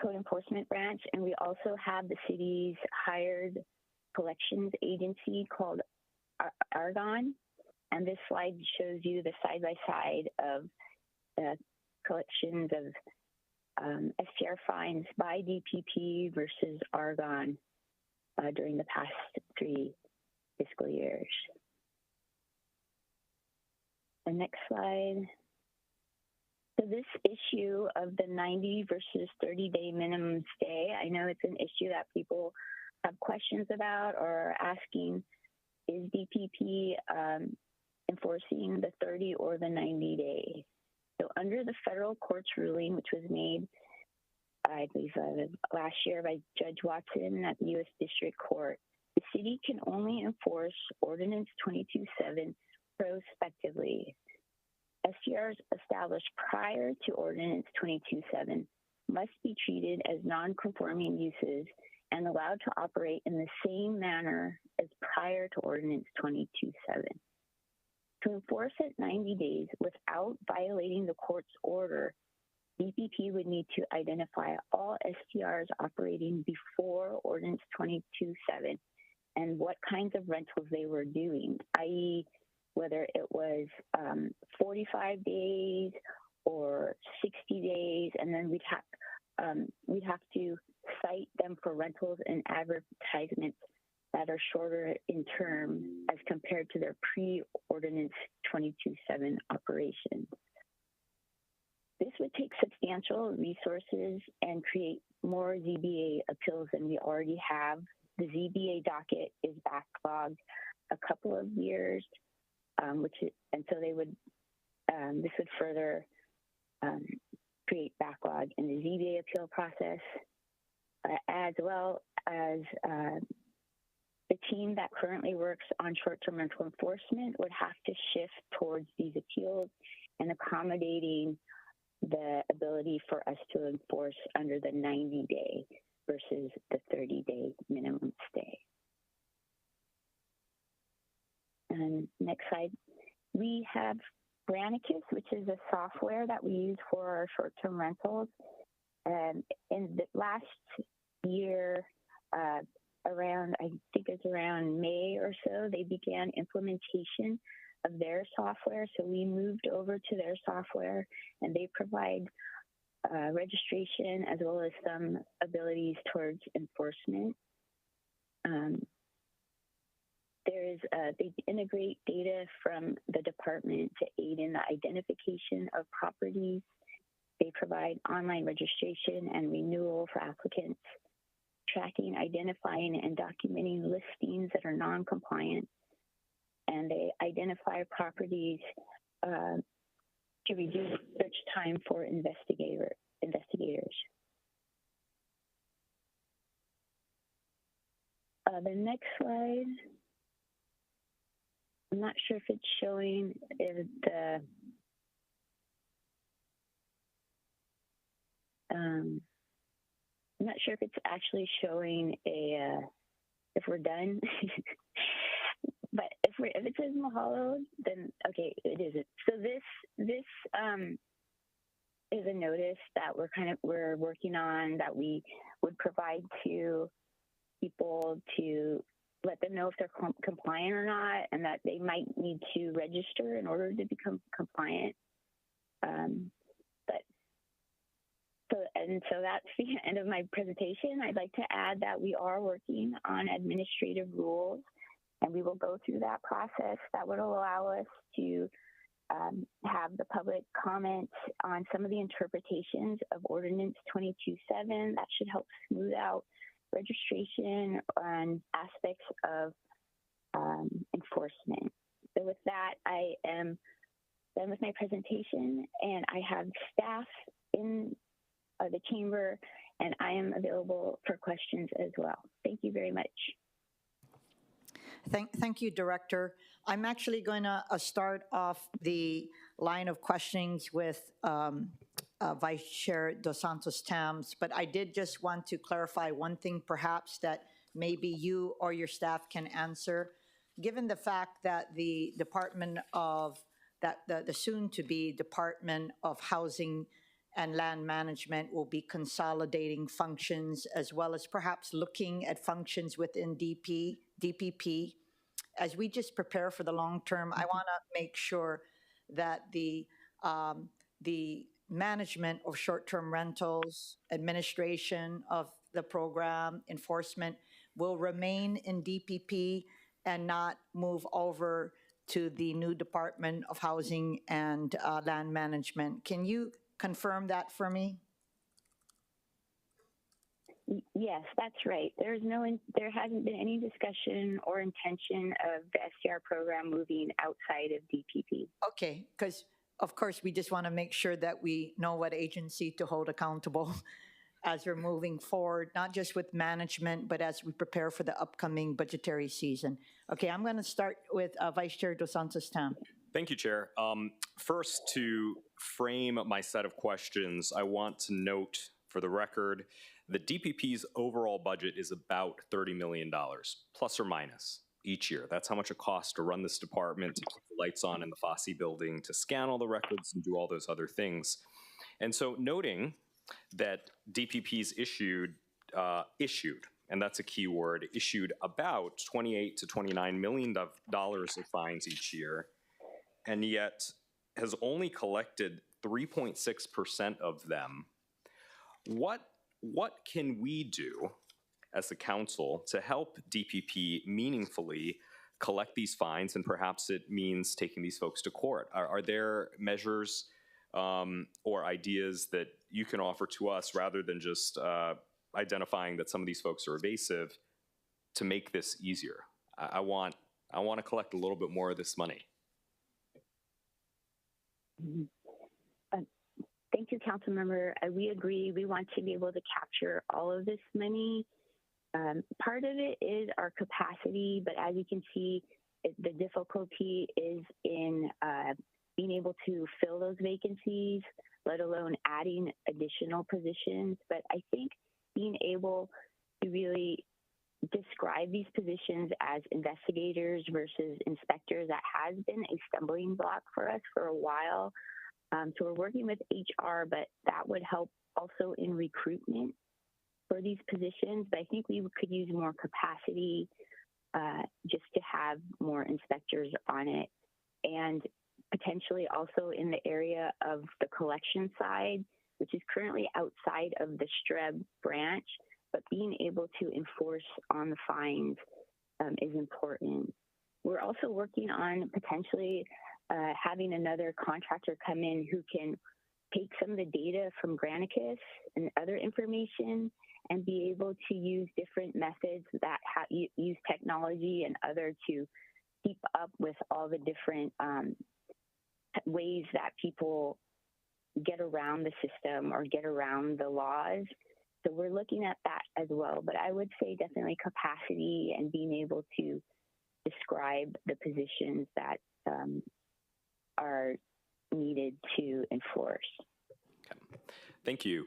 code enforcement branch, and we also have the city's hired collections agency called Argonne. And this slide shows you the side-by-side of collections of STR fines by DPP versus Argonne during the past 3 fiscal years. The next slide. So this issue of the 90 versus 30-day minimum stay, I know it's an issue that people have questions about or are asking, is DPP enforcing the 30 or the 90-day? So under the federal court's ruling, which was made, I believe, last year by Judge Watson at the U.S. District Court, the city can only enforce Ordinance 22.7 prospectively. STRs established prior to Ordinance 22.7 must be treated as non-conforming uses and allowed to operate in the same manner as prior to Ordinance 22.7. To enforce it 90 days without violating the court's order, DPP would need to identify all STRs operating before Ordinance 22.7 and what kinds of rentals they were doing, i.e., whether it was 45 days or 60 days, and then we'd have to cite them for rentals and advertisements that are shorter in term as compared to their pre-Ordinance 22.7 operations. This would take substantial resources and create more ZBA appeals than we already have. The ZBA docket is backlogged a couple of years, and so they would, this would further create backlog in the ZBA appeal process, as well as the team that currently works on short-term rental enforcement would have to shift towards these appeals and accommodating the ability for us to enforce under the 90-day versus the 30-day minimum stay. And next slide. We have Granicus, which is a software that we use for our short-term rentals. And in the last year, around, I think it's around May or so, they began implementation of their software. So we moved over to their software, and they provide registration as well as some abilities towards enforcement. They integrate data from the department to aid in the identification of properties. They provide online registration and renewal for applicants, tracking, identifying, and documenting listings that are non-compliant. And they identify properties to reduce search time for investigators. The next slide. I'm not sure if it's showing the I'm not sure if it's actually showing if we're done. But if it says Mahalo, then okay, it isn't. So this is a notice that we're working on, that we would provide to people to let them know if they're compliant or not, and that they might need to register in order to become compliant. So that's the end of my presentation. I'd like to add that we are working on administrative rules, and we will go through that process that would allow us to have the public comment on some of the interpretations of Ordinance 22.7. That should help smooth out registration and aspects of enforcement. So with that, I am done with my presentation, and I have staff in the chamber, and I am available for questions as well. Thank you very much. Thank you, Director. I'm actually going to start off the line of questionings with Vice Chair Dos Santos Tams, but I did just want to clarify one thing perhaps that maybe you or your staff can answer. Given the fact that the Department of, the soon-to-be Department of Housing and Land Management will be consolidating functions as well as perhaps looking at functions within DPP. As we just prepare for the long term, I want to make sure that the management of short-term rentals, administration of the program, enforcement will remain in DPP and not move over to the new Department of Housing and Land Management. Can you confirm that for me? Yes, that's right. There hasn't been any discussion or intention of the STR program moving outside of DPP. Okay, because of course we just want to make sure that we know what agency to hold accountable as we're moving forward, not just with management, but as we prepare for the upcoming budgetary season. Okay, I'm going to start with Vice Chair Dos Santos Tam. Thank you, Chair. First, to frame my set of questions, I want to note for the record that DPP's overall budget is about $30 million, plus or minus, each year. That's how much it costs to run this department, to keep the lights on in the Fosse building, to scan all the records and do all those other things. And so noting that DPP's issued, and that's a key word, issued about $28 to $29 million of fines each year, and yet has only collected 3.6% of them. What can we do as the council to help DPP meaningfully collect these fines, and perhaps it means taking these folks to court? Are there measures or ideas that you can offer to us rather than just identifying that some of these folks are evasive to make this easier? I want to collect a little bit more of this money. Thank you, Councilmember. We agree. We want to be able to capture all of this money. Part of it is our capacity, but as you can see, the difficulty is in being able to fill those vacancies let alone adding additional positions. But I think being able to really describe these positions as investigators versus inspectors, that has been a stumbling block for us for a while. So we're working with HR, but that would help also in recruitment for these positions. But I think we could use more capacity just to have more inspectors on it, and potentially also in the area of the collection side, which is currently outside of the STREB branch, but being able to enforce on the fines is important. We're also working on potentially having another contractor come in who can take some of the data from Granicus and other information and be able to use different methods that use technology and other to keep up with all the different ways that people get around the system or get around the laws. So we're looking at that as well. But I would say definitely capacity and being able to describe the positions that are needed to enforce. Okay. Thank you.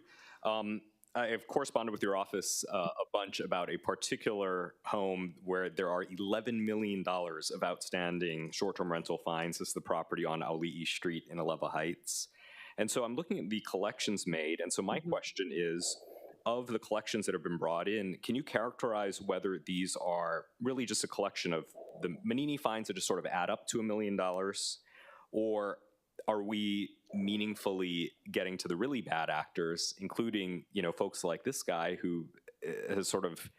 I have corresponded with your office a bunch about a particular home where there are $11 million of outstanding short-term rental fines. This is the property on Auli'i Street in Alewa Heights. And so I'm looking at the collections made. And so my question is, of the collections that have been brought in, can you characterize whether these are really just a collection of the Manini fines that just sort of add up to $1 million? Or are we meaningfully getting to the really bad actors, including, you know, folks like this guy who has sort of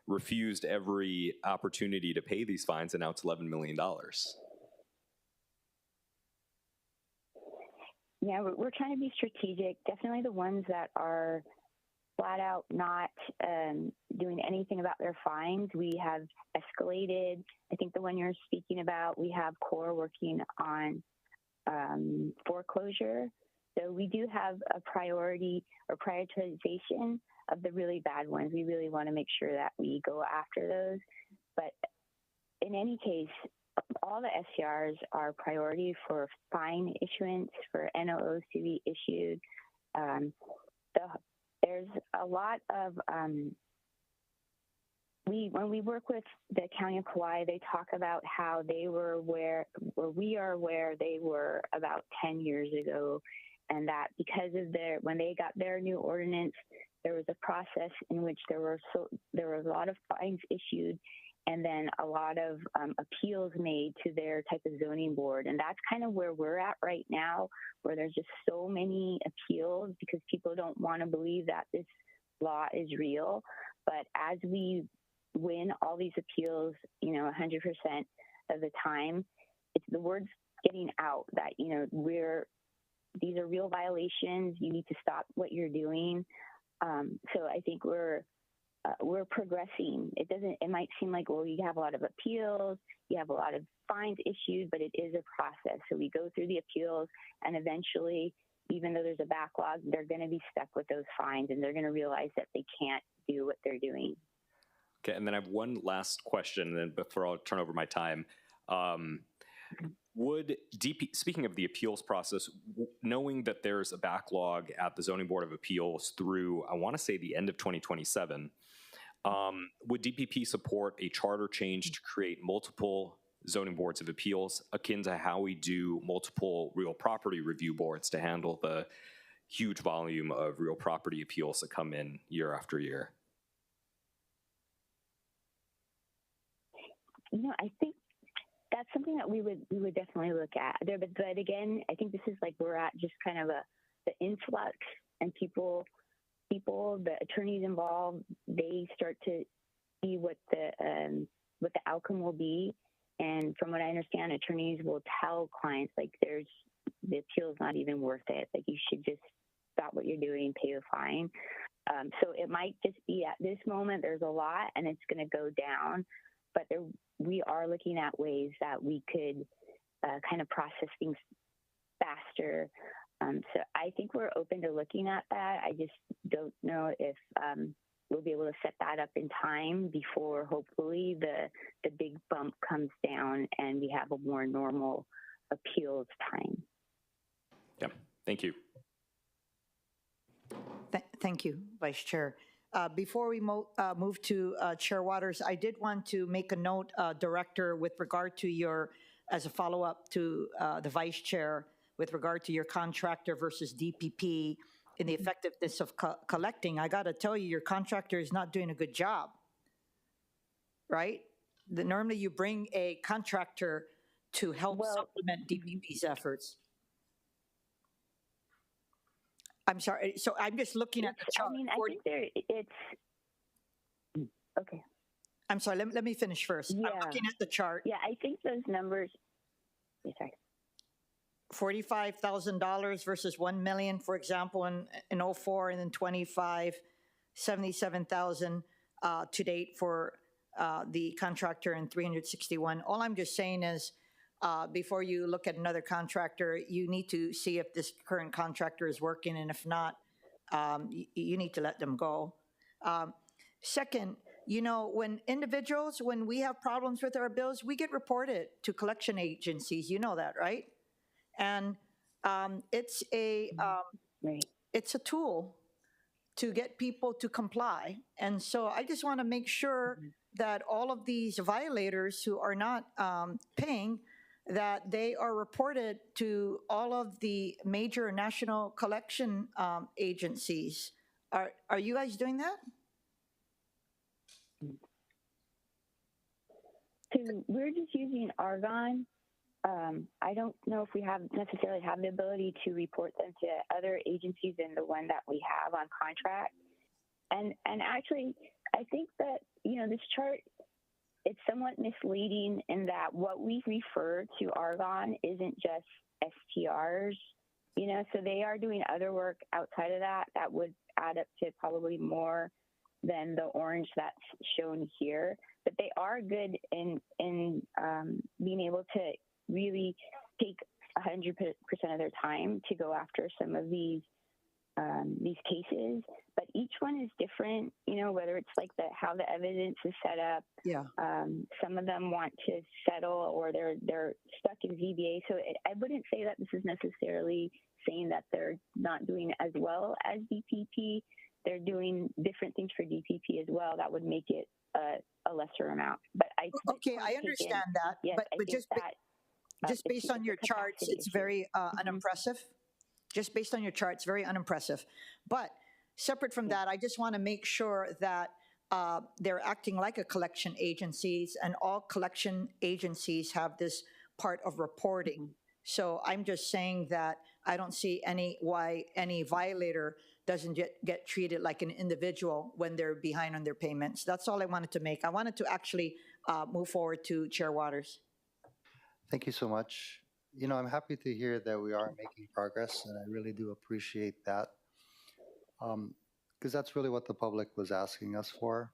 refused every opportunity to pay these fines, and now it's $11 million? Yeah, we're trying to be strategic. Definitely the ones that are flat out not doing anything about their fines, we have escalated. I think the one you're speaking about, we have CORE working on foreclosure. So we do have a priority or prioritization of the really bad ones. We really want to make sure that we go after those. But in any case, all the SCRs are priority for fine issuance, for NOOs to be issued. There's a lot of when we work with the County of Kauai, they talk about how they were where we are where they were about 10 years ago, and that because of when they got their new ordinance, there was a process in which there were a lot of fines issued, and then a lot of appeals made to their type of zoning board. And that's kind of where we're at right now, where there's just so many appeals because people don't want to believe that this law is real. But as we win all these appeals, 100% of the time, it's the word's getting out that, these are real violations. You need to stop what you're doing. So I think we're progressing. It might seem like, well, you have a lot of appeals, you have a lot of fines issued, but it is a process. So we go through the appeals, and eventually, even though there's a backlog, they're going to be stuck with those fines, and they're going to realize that they can't do what they're doing. Okay, and then I have one last question, and then before I'll turn over my time. Speaking of the appeals process, knowing that there's a backlog at the Zoning Board of Appeals through, I want to say, the end of 2027, would DPP support a charter change to create multiple zoning boards of appeals, akin to how we do multiple real property review boards to handle the huge volume of real property appeals that come in year after year? I think that's something that we would definitely look at there. But again, I think this is like we're at just kind of the influx, and people, the attorneys involved, they start to see what the outcome will be. And from what I understand, attorneys will tell clients, like, the appeal is not even worth it. Like, you should just stop what you're doing, pay the fine. So it might just be at this moment, there's a lot and it's going to go down. But we are looking at ways that we could kind of process things faster. So I think we're open to looking at that. I just don't know if we'll be able to set that up in time before, hopefully, the big bump comes down and we have a more normal appeals time. Yeah, thank you. Thank you, Vice Chair. Before we move to Chair Waters, I did want to make a note, Director, with regard to your, as a follow-up to the Vice Chair, with regard to your contractor versus DPP in the effectiveness of collecting. I got to tell you, your contractor is not doing a good job, right? Normally you bring a contractor to help supplement DPP's efforts. I'm sorry, so I'm just looking at the chart. I mean, I think it's, okay. I'm sorry, let me finish first. Yeah. I'm looking at the chart. Yeah, I think those numbers, sorry. $45,000 versus 1 million, for example, in 04, and then 25, 77,000 to date for the contractor, and 361. All I'm just saying is, before you look at another contractor, you need to see if this current contractor is working, and if not, you need to let them go. Second, you know, when we have problems with our bills, we get reported to collection agencies. You know that, right? And it's a tool to get people to comply. And so I just want to make sure that all of these violators who are not paying, that they are reported to all of the major national collection agencies. Are you guys doing that? So we're just using Argonne. I don't know if we necessarily have the ability to report them to other agencies than the one that we have on contract. And actually, I think that, you know, this chart, it's somewhat misleading in that what we refer to Argonne isn't just STRs, you know, so they are doing other work outside of that would add up to probably more than the orange that's shown here. But they are good in being able to really take 100% of their time to go after some of these cases, but each one is different, you know, whether it's like how the evidence is set up. Yeah. Some of them want to settle, or they're stuck in VBA. So I wouldn't say that this is necessarily saying that they're not doing as well as DPP. They're doing different things for DPP as well. That would make it a lesser amount. But I understand that. Yes, but just based on your charts, it's very unimpressive. Just based on your charts, very unimpressive. But separate from that, I just want to make sure that they're acting like a collection agencies, and all collection agencies have this part of reporting. So I'm just saying that I don't see why any violator doesn't get treated like an individual when they're behind on their payments. That's all I wanted to make. I wanted to actually move forward to Chair Waters. Thank you so much. You know, I'm happy to hear that we are making progress, and I really do appreciate that, because that's really what the public was asking us for.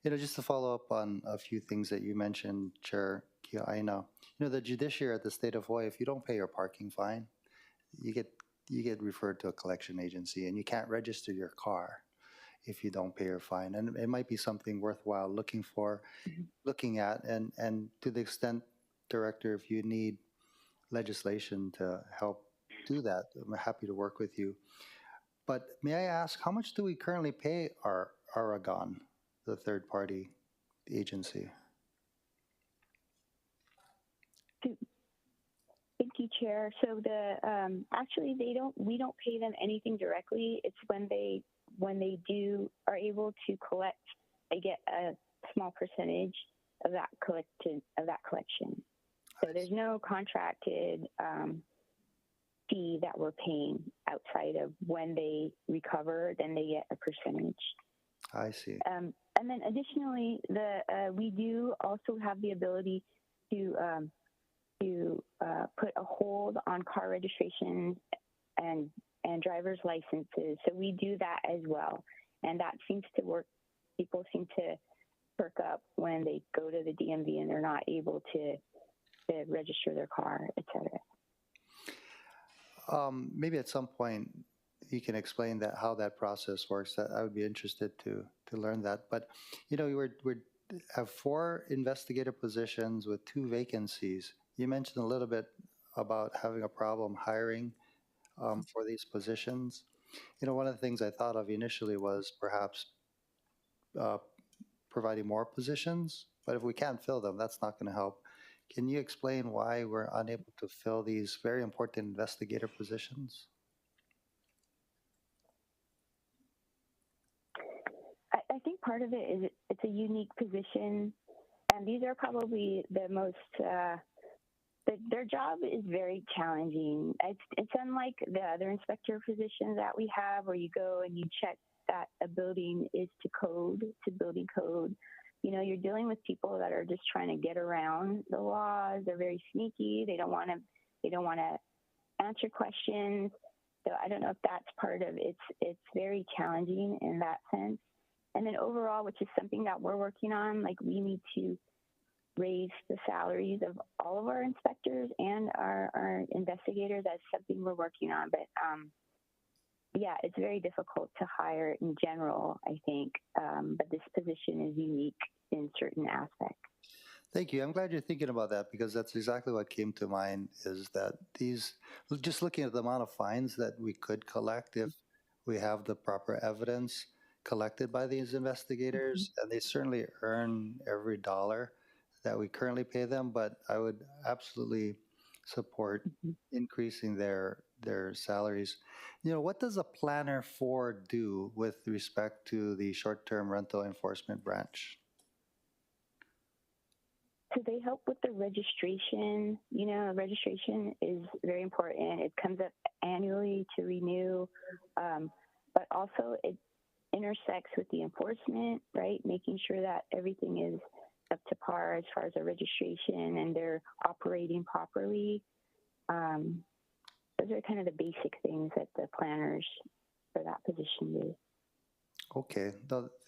You know, just to follow up on a few things that you mentioned, Chair Kiaʻāina, you know, the judiciary at the state of Hawaii, if you don't pay your parking fine, you get referred to a collection agency, and you can't register your car if you don't pay your fine. And it might be something worthwhile looking at, and to the extent, Director, if you need legislation to help do that, I'm happy to work with you. But may I ask, how much do we currently pay our Argonne, the third-party agency? Thank you, Chair. So actually we don't pay them anything directly. It's when they are able to collect, they get a small percentage of that collection. So there's no contracted fee that we're paying outside of when they recover, then they get a percentage. I see. And then additionally, we do also have the ability to put a hold on car registrations and driver's licenses. So we do that as well, and that seems to work. People seem to perk up when they go to the DMV and they're not able to register their car, et cetera. Maybe at some point you can explain how that process works. I would be interested to learn that. But you know, we have 4 investigator positions with 2 vacancies. You mentioned a little bit about having a problem hiring for these positions. One of the things I thought of initially was perhaps providing more positions, but if we can't fill them, that's not going to help. Can you explain why we're unable to fill these very important investigator positions? I think part of it is it's a unique position, and these are probably the most, their job is very challenging. It's unlike the other inspector positions that we have where you go and you check that a building is to building code. You're dealing with people that are just trying to get around the laws. They're very sneaky. They don't want to answer questions. So I don't know if that's part of it. It's very challenging in that sense. And then overall, which is something that we're working on, like we need to raise the salaries of all of our inspectors and our investigators. That's something we're working on. But yeah, it's very difficult to hire in general, I think. But this position is unique in certain aspects. Thank you. I'm glad you're thinking about that because that's exactly what came to mind is that just looking at the amount of fines that we could collect if we have the proper evidence collected by these investigators, and they certainly earn every dollar that we currently pay them, but I would absolutely support increasing their salaries. What does a planner 4 do with respect to the short-term rental enforcement branch? So they help with the registration. Registration is very important. It comes up annually to renew, but also it intersects with the enforcement, right? Making sure that everything is up to par as far as the registration and they're operating properly. Those are kind of the basic things that the planners for that position do. Okay,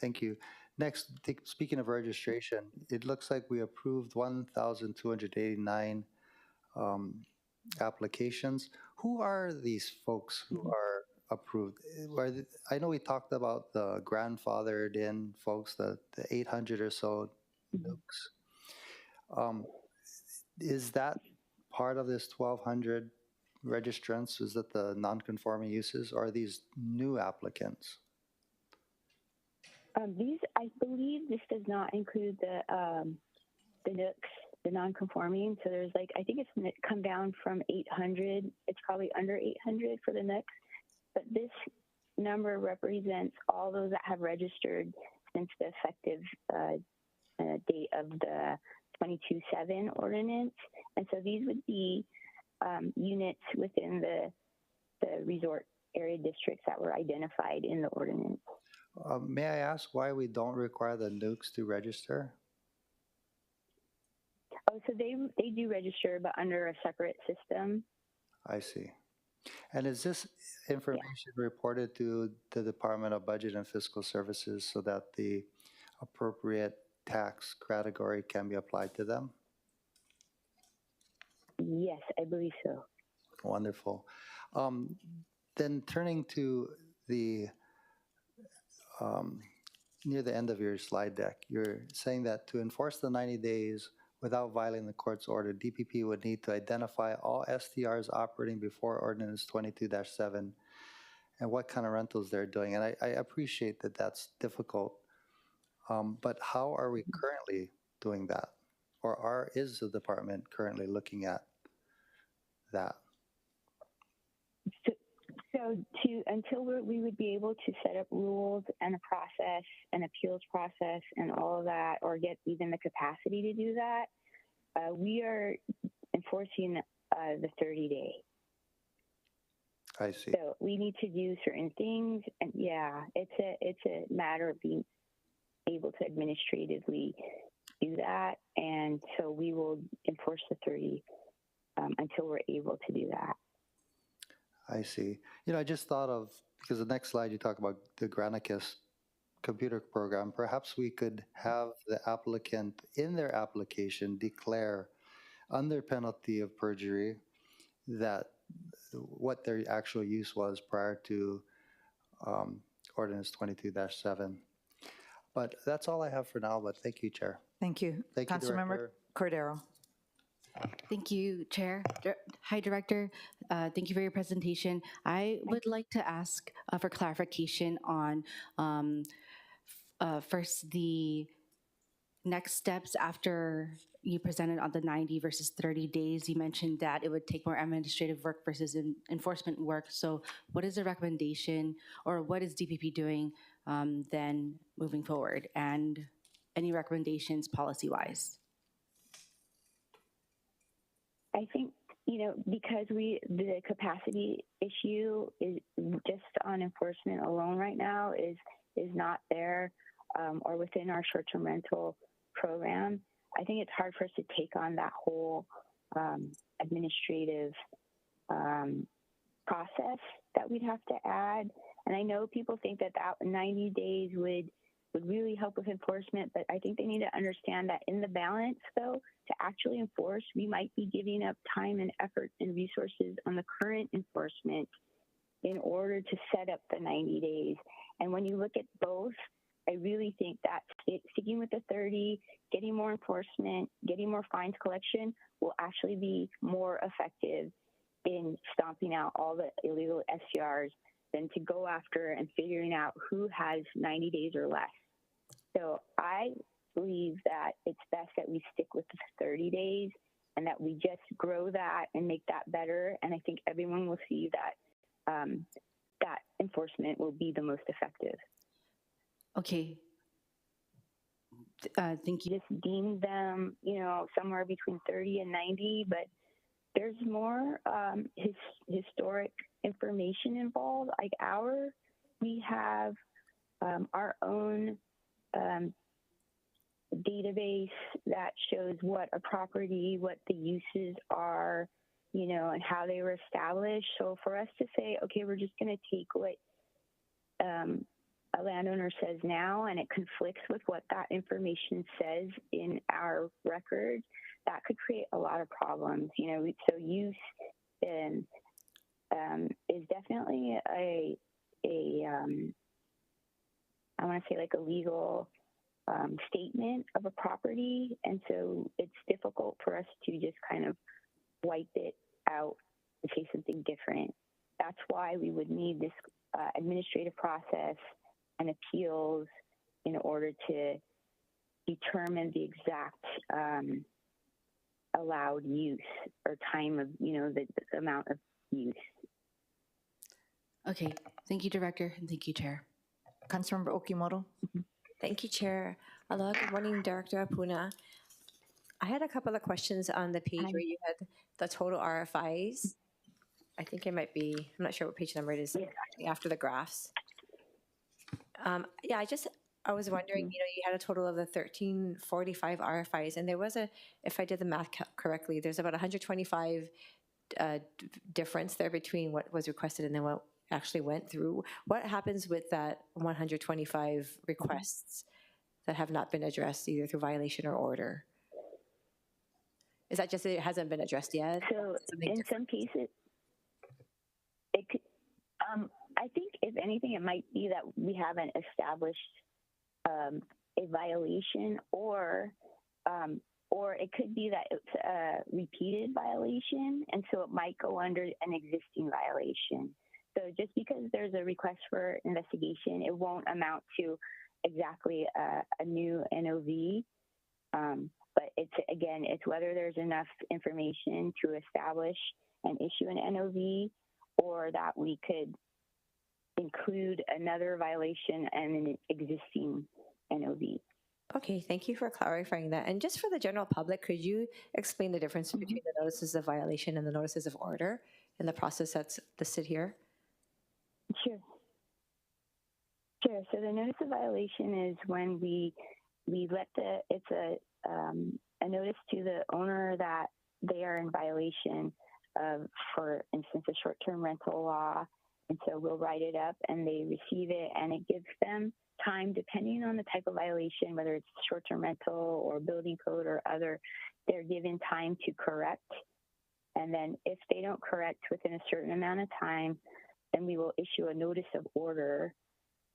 thank you. Next, speaking of registration, it looks like we approved 1,289 applications. Who are these folks who are approved? I know we talked about the grandfathered in folks, the 800 or so nukes. Is that part of this 1,200 registrants? Is that the non-conforming uses, or are these new applicants? I believe this does not include the NUCs, the non-conforming. So there's I think it's come down from 800. It's probably under 800 for the NUCs. But this number represents all those that have registered since the effective date of the 22-7 ordinance. And so these would be units within the resort area districts that were identified in the ordinance. May I ask why we don't require the nukes to register? Oh, so they do register, but under a separate system. I see. And is this information reported to the Department of Budget and Fiscal Services so that the appropriate tax category can be applied to them? Yes, I believe so. Wonderful. Then turning to the near the end of your slide deck, you're saying that to enforce the 90 days without violating the court's order, DPP would need to identify all STRs operating before Ordinance 22-7 and what kind of rentals they're doing. And I appreciate that that's difficult, but how are we currently doing that? Or is the department currently looking at that? So until we would be able to set up rules and a process, an appeals process and all of that, or get even the capacity to do that, we are enforcing the 30-day. I see. So we need to do certain things, and yeah, it's a matter of being able to administratively do that, and so we will enforce the 30 until we're able to do that. I see. I just thought of, because the next slide you talk about the Granicus computer program, perhaps we could have the applicant in their application declare under penalty of perjury that what their actual use was prior to Ordinance 22-7. But that's all I have for now, but thank you, Chair. Thank you. Thank you, Councilmember Director. Cordero. Thank you, Chair. Hi, Director. Thank you for your presentation. I would like to ask for clarification on first the next steps after you presented on the 90 versus 30 days. You mentioned that it would take more administrative work versus enforcement work. So what is the recommendation, or what is DPP doing then moving forward? And any recommendations policy-wise? I think, because the capacity issue is just on enforcement alone right now is not there or within our short-term rental program. I think it's hard for us to take on that whole administrative process that we'd have to add. And I know people think that 90 days would really help with enforcement, but I think they need to understand that in the balance, though, to actually enforce, we might be giving up time and effort and resources on the current enforcement in order to set up the 90 days. And when you look at both, I really think that sticking with the 30, getting more enforcement, getting more fines collection will actually be more effective in stomping out all the illegal SCRs than to go after and figuring out who has 90 days or less. So I believe that it's best that we stick with the 30 days and that we just grow that and make that better. And I think everyone will see that that enforcement will be the most effective. Okay. Thank you. Just deem them, somewhere between 30 and 90, but there's more historic information involved. Like we have our own database that shows what a property, what the uses are, and how they were established. So for us to say, okay, we're just going to take what a landowner says now, and it conflicts with what that information says in our records, that could create a lot of problems. So use is definitely I want to say like a legal statement of a property, and so it's difficult for us to just kind of wipe it out and say something different. That's why we would need this administrative process and appeals in order to determine the exact allowed use or time of, the amount of use. Okay, thank you, Director, and thank you, Chair. Councilmember Okimoto. Thank you, Chair. Aloha, good morning, Director Apuna. I had a couple of questions on the page where you had the total RFIs. I think it might be, I'm not sure what page number it is, after the graphs. I was wondering, you had a total of the 1345 RFIs, and there was if I did the math correctly, there's about 125 difference there between what was requested and then what actually went through. What happens with that 125 requests that have not been addressed either through violation or order? Is that just it hasn't been addressed yet? So in some cases, it could, I think if anything, it might be that we haven't established a violation, or it could be that it's a repeated violation, and so it might go under an existing violation. So just because there's a request for investigation, it won't amount to exactly a new NOV. But it's whether there's enough information to establish and issue an NOV, or that we could include another violation and an existing NOV. Okay, thank you for clarifying that. And just for the general public, could you explain the difference between the notices of violation and the notices of order in the process that's listed here? Sure. So the notice of violation is when we let it's a notice to the owner that they are in violation of, for instance, a short-term rental law. And so we'll write it up and they receive it, and it gives them time, depending on the type of violation, whether it's short-term rental or building code or other, they're given time to correct. And then if they don't correct within a certain amount of time, then we will issue a notice of order,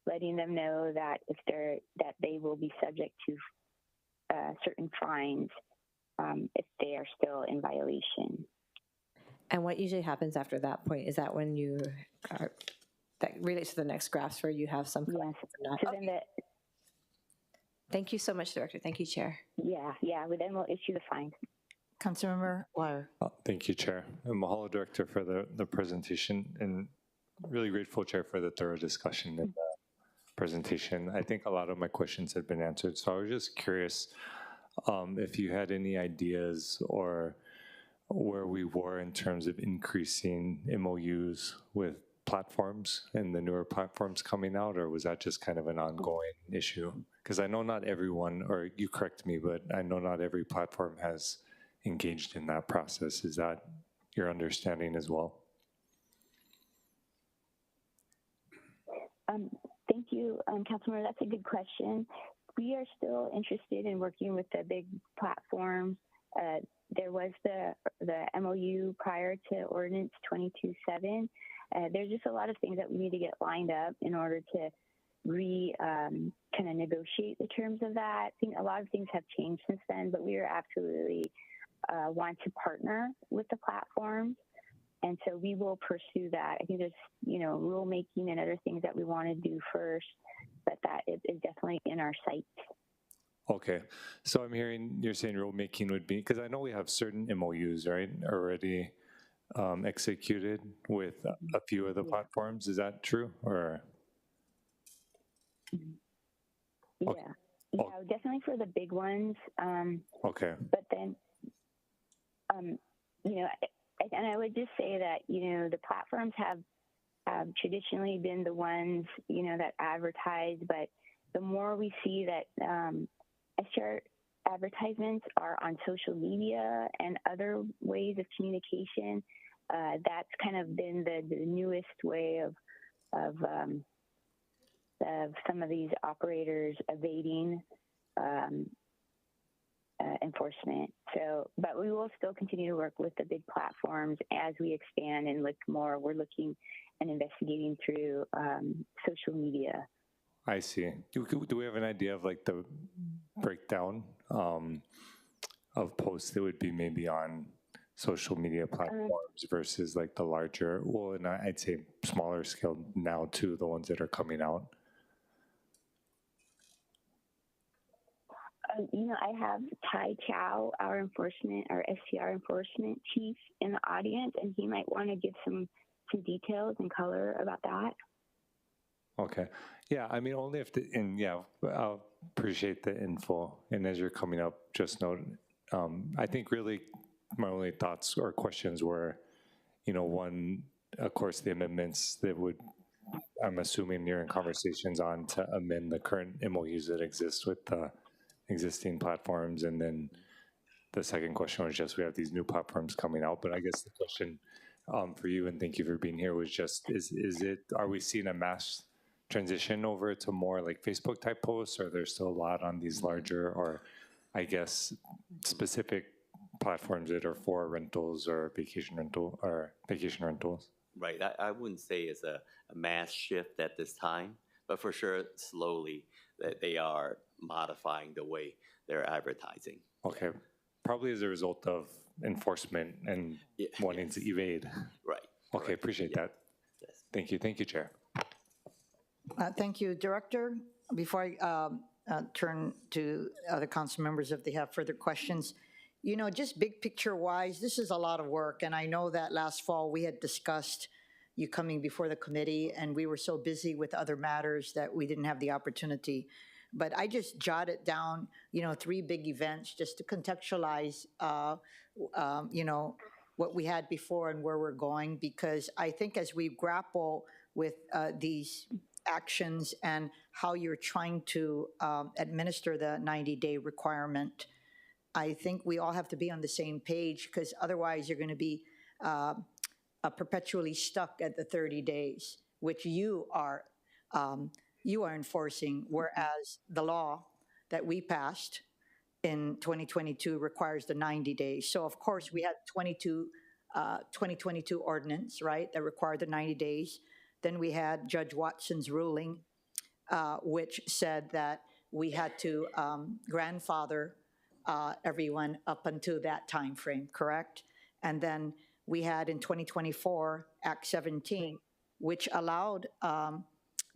letting them know that that they will be subject to certain fines if they are still in violation. And what usually happens after that point? Is that when you are, that relates to the next graphs where you have some? Yes. So then Thank you so much, Director. Thank you, Chair. yeah, then we'll issue the fine. Councilmember Wire. Thank you, Chair. And mahalo, Director, for the presentation, and really grateful, Chair, for the thorough discussion and the presentation. I think a lot of my questions had been answered, so I was just curious if you had any ideas or where we were in terms of increasing MOUs with platforms and the newer platforms coming out, or was that just kind of an ongoing issue? Because I know not everyone, or you correct me, but I know not every platform has engaged in that process. Is that your understanding as well? Thank you, Councilmember. That's a good question. We are still interested in working with the big platforms. There was the MOU prior to Ordinance 22.7. There's just a lot of things that we need to get lined up in order to kind of negotiate the terms of that. I think a lot of things have changed since then, but we are absolutely want to partner with the platforms. And so we will pursue that. I think there's, rulemaking and other things that we want to do first, but that is definitely in our sights. Okay, so I'm hearing you're saying rulemaking would be, because I know we have certain MOUs, right, already executed with a few of the platforms. Is that true, or? Yeah, yeah, definitely for the big ones. Okay. But then, and I would just say that, the platforms have traditionally been the ones, that advertise, but the more we see that STR advertisements are on social media and other ways of communication, that's kind of been the newest way of some of these operators evading enforcement. So, but we will still continue to work with the big platforms as we expand and look more. We're looking and investigating through social media. I see. Do we have an idea of like the breakdown of posts that would be maybe on social media platforms versus like the larger, well, and I'd say smaller scale now too, the ones that are coming out? I have Ty Chow, our STR enforcement chief in the audience, and he might want to give some details and color about that. Okay. Yeah, I mean, only if I'll appreciate the info. And as you're coming up, just note, I think really my only thoughts or questions were, one, of course, the amendments that would, I'm assuming you're in conversations on to amend the current MOUs that exist with the existing platforms. And then the second question was just, we have these new platforms coming out. But I guess the question for you, and thank you for being here, was just, are we seeing a mass transition over to more like Facebook type posts, or there's still a lot on these larger, or I guess specific platforms that are for rentals or vacation rentals? Right. I wouldn't say it's a mass shift at this time, but for sure, slowly, that they are modifying the way they're advertising. Okay. Probably as a result of enforcement and wanting to evade. Right. Okay, right. Appreciate that. Yes. Thank you. Thank you, Chair. Thank you, Director. Before I turn to other council members if they have further questions, just big picture wise, this is a lot of work. And I know that last fall we had discussed you coming before the committee, and we were so busy with other matters that we didn't have the opportunity. But I just jotted down, 3 big events just to contextualize, what we had before and where we're going, because I think as we grapple with these actions and how you're trying to administer the 90-day requirement, I think we all have to be on the same page, because otherwise you're going to be perpetually stuck at the 30 days, which you are enforcing, whereas the law that we passed in 2022 requires the 90 days. So of course we had 2022 ordinance, right, that required the 90 days. Then we had Judge Watson's ruling, which said that we had to grandfather everyone up until that time frame, correct? And then we had in 2024, Act 17, which allowed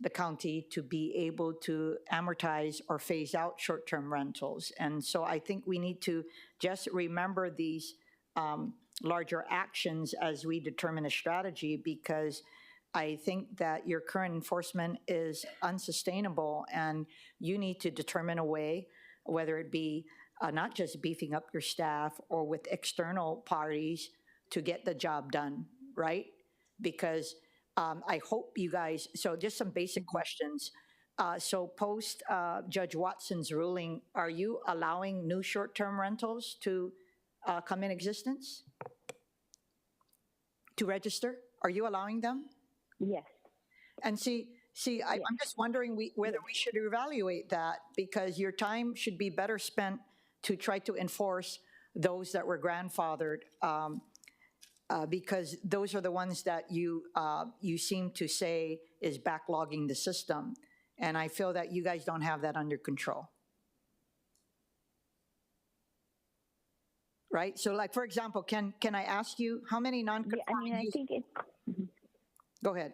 the county to be able to amortize or phase out short-term rentals. And so I think we need to just remember these larger actions as we determine a strategy, because I think that your current enforcement is unsustainable, and you need to determine a way, whether it be not just beefing up your staff or with external parties to get the job done, right? Because I hope you guys, so just some basic questions. So post Judge Watson's ruling, are you allowing new short-term rentals to come in existence? To register? Are you allowing them? Yes. And I'm just wondering whether we should evaluate that, because your time should be better spent to try to enforce those that were grandfathered, because those are the ones that you seem to say is backlogging the system. And I feel that you guys don't have that under control. Right? So like, for example, can I ask you how many non-conforming I think it's... Go ahead.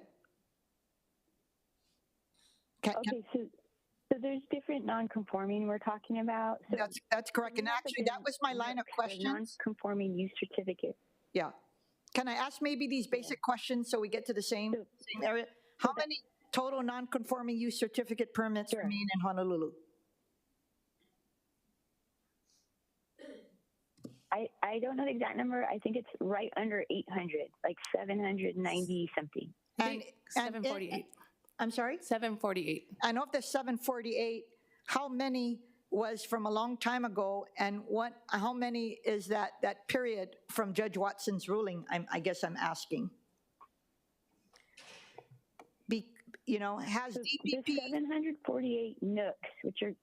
So there's different non-conforming we're talking about. So that's correct. And actually, that was my line of questions. Non-conforming use certificate. Yeah. Can I ask maybe these basic questions so we get to the same area? How many total non-conforming use certificate permits remain in Honolulu? I don't know the exact number. I think it's right under 800, like 790 something. And 748. I'm sorry? 748. I know of the 748, how many was from a long time ago, and how many is that period from Judge Watson's ruling? I guess I'm asking. Has DPP... The 748 nooks, which are...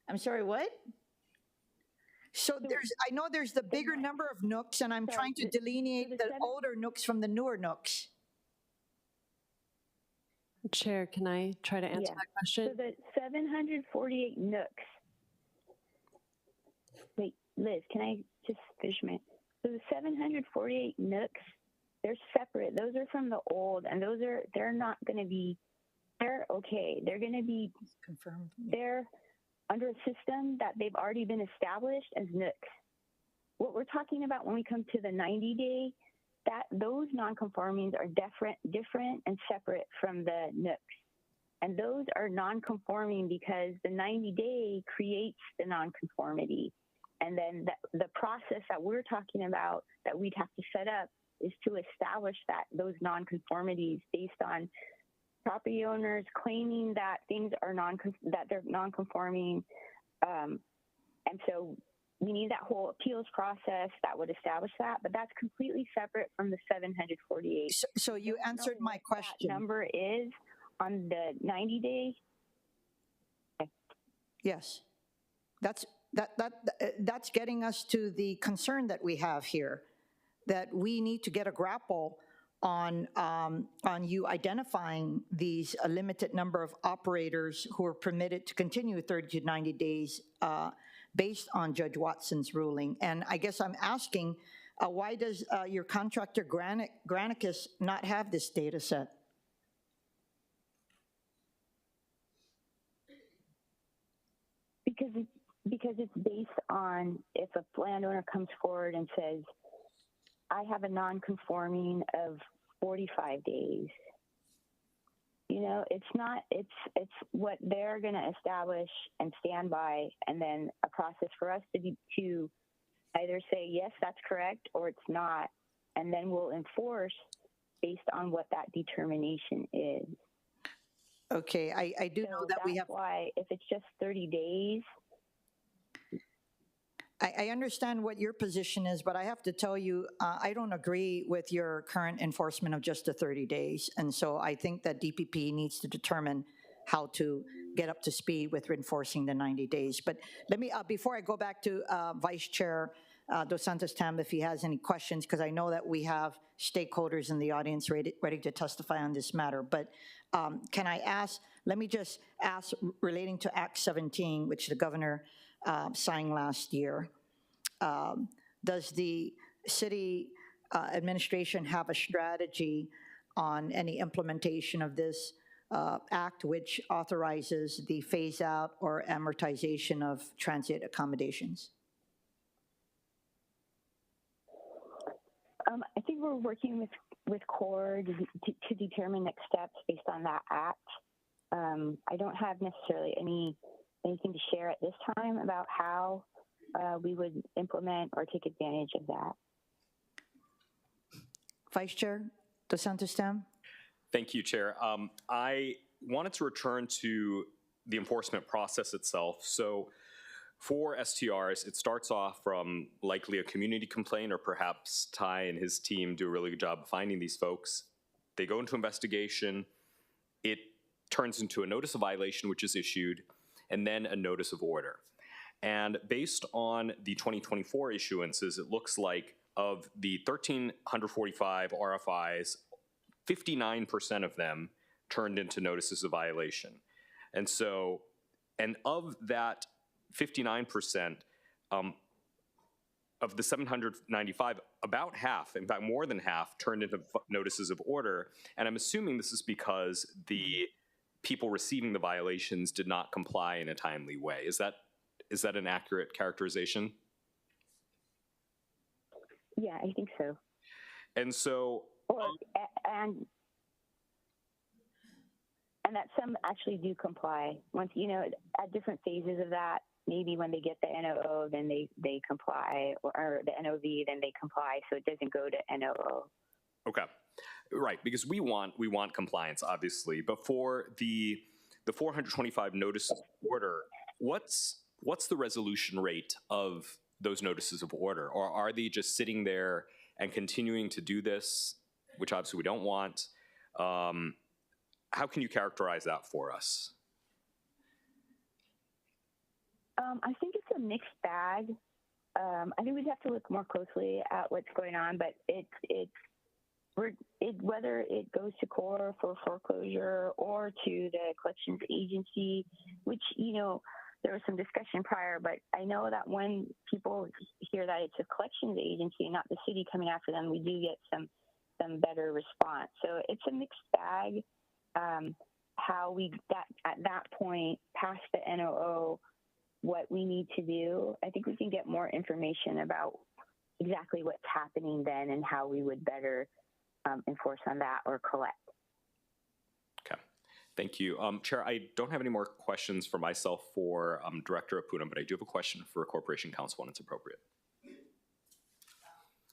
I'm sorry, what? So I know there's the bigger number of nooks, and I'm trying to delineate the older nooks from the newer nooks. Chair, can I try to answer that question? So the 748 nooks. Wait, Liz, can I just finish my... So the 748 nooks, they're separate. Those are from the old, and they're not going to be... They're okay. They're going to be... Confirmed. They're under a system that they've already been established as nooks. What we're talking about when we come to the 90-day, those non-conformings are different and separate from the nooks. And those are non-conforming because the 90-day creates the non-conformity. And then the process that we're talking about that we'd have to set up is to establish those non-conformities based on property owners claiming that things are they're non-conforming, and so we need that whole appeals process that would establish that. But that's completely separate from the 748. So you answered my question. That number is on the 90-day. Okay. Yes, that's getting us to the concern that we have here, that we need to get a grapple on you identifying these a limited number of operators who are permitted to continue 30 to 90 days based on Judge Watson's ruling. And I guess I'm asking, why does your contractor Granicus not have this data set? Because it's based on if a landowner comes forward and says, I have a non-conforming of 45 days. It's what they're going to establish and stand by, and then a process for us to either say, yes, that's correct, or it's not, and then we'll enforce based on what that determination is. Okay, I do know that we have... That's why if it's just 30 days... I understand what your position is, but I have to tell you, I don't agree with your current enforcement of just the 30 days. And so I think that DPP needs to determine how to get up to speed with enforcing the 90 days. But let me, before I go back to Vice Chair Dos Santos Tam, if he has any questions, because I know that we have stakeholders in the audience ready to testify on this matter. But can I ask, let me just ask relating to Act 17, which the governor signed last year. Does the city administration have a strategy on any implementation of this act which authorizes the phase out or amortization of transient accommodations? I think we're working with CORE to determine next steps based on that act. I don't have necessarily anything to share at this time about how we would implement or take advantage of that. Vice Chair Dos Santos Tam. Thank you, Chair. I wanted to return to the enforcement process itself. So for STRs, it starts off from likely a community complaint, or perhaps Ty and his team do a really good job of finding these folks. They go into investigation. It turns into a notice of violation, which is issued, and then a notice of order. And based on the 2024 issuances, it looks like of the 1,345 RFIs, 59% of them turned into notices of violation. And so, and of that 59%, of the 795, about half, in fact more than half, turned into notices of order. And I'm assuming this is because the people receiving the violations did not comply in a timely way. Is that an accurate characterization? Yeah, I think so. And so, and that some actually do comply. Once, at different phases of that, maybe when they get the NOO, then they comply, or the NOV, then they comply, so it doesn't go to NOO. Okay, right, because we want compliance, obviously, but for the 425 notices of order, what's the resolution rate of those notices of order? Or are they just sitting there and continuing to do this, which obviously we don't want? How can you characterize that for us? I think it's a mixed bag. I think we'd have to look more closely at what's going on, but whether it goes to CORE for foreclosure or to the collections agency, which, there was some discussion prior, but I know that when people hear that it's a collections agency and not the city coming after them, we do get some better response. So it's a mixed bag. How we at that point past the NOO, what we need to do, I think we can get more information about exactly what's happening then and how we would better enforce on that or collect. Okay, thank you. Chair, I don't have any more questions for myself for Director Apuna, but I do have a question for Corporation Counsel when it's appropriate.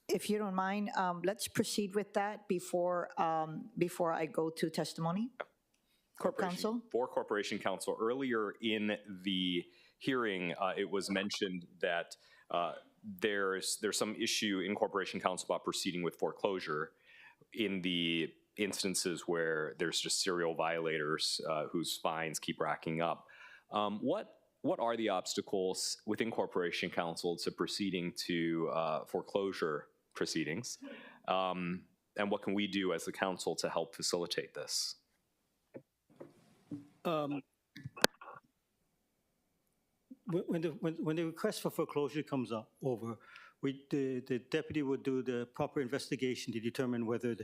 If you don't mind, let's proceed with that before I go to testimony. Counsel? For Corporation Counsel, earlier in the hearing, it was mentioned that there's some issue in Corporation Counsel about proceeding with foreclosure in the instances where there's just serial violators whose fines keep racking up. What are the obstacles within Corporation Counsel to proceeding to foreclosure proceedings? And what can we do as the council to help facilitate this? When the request for foreclosure comes over, the deputy would do the proper investigation to determine whether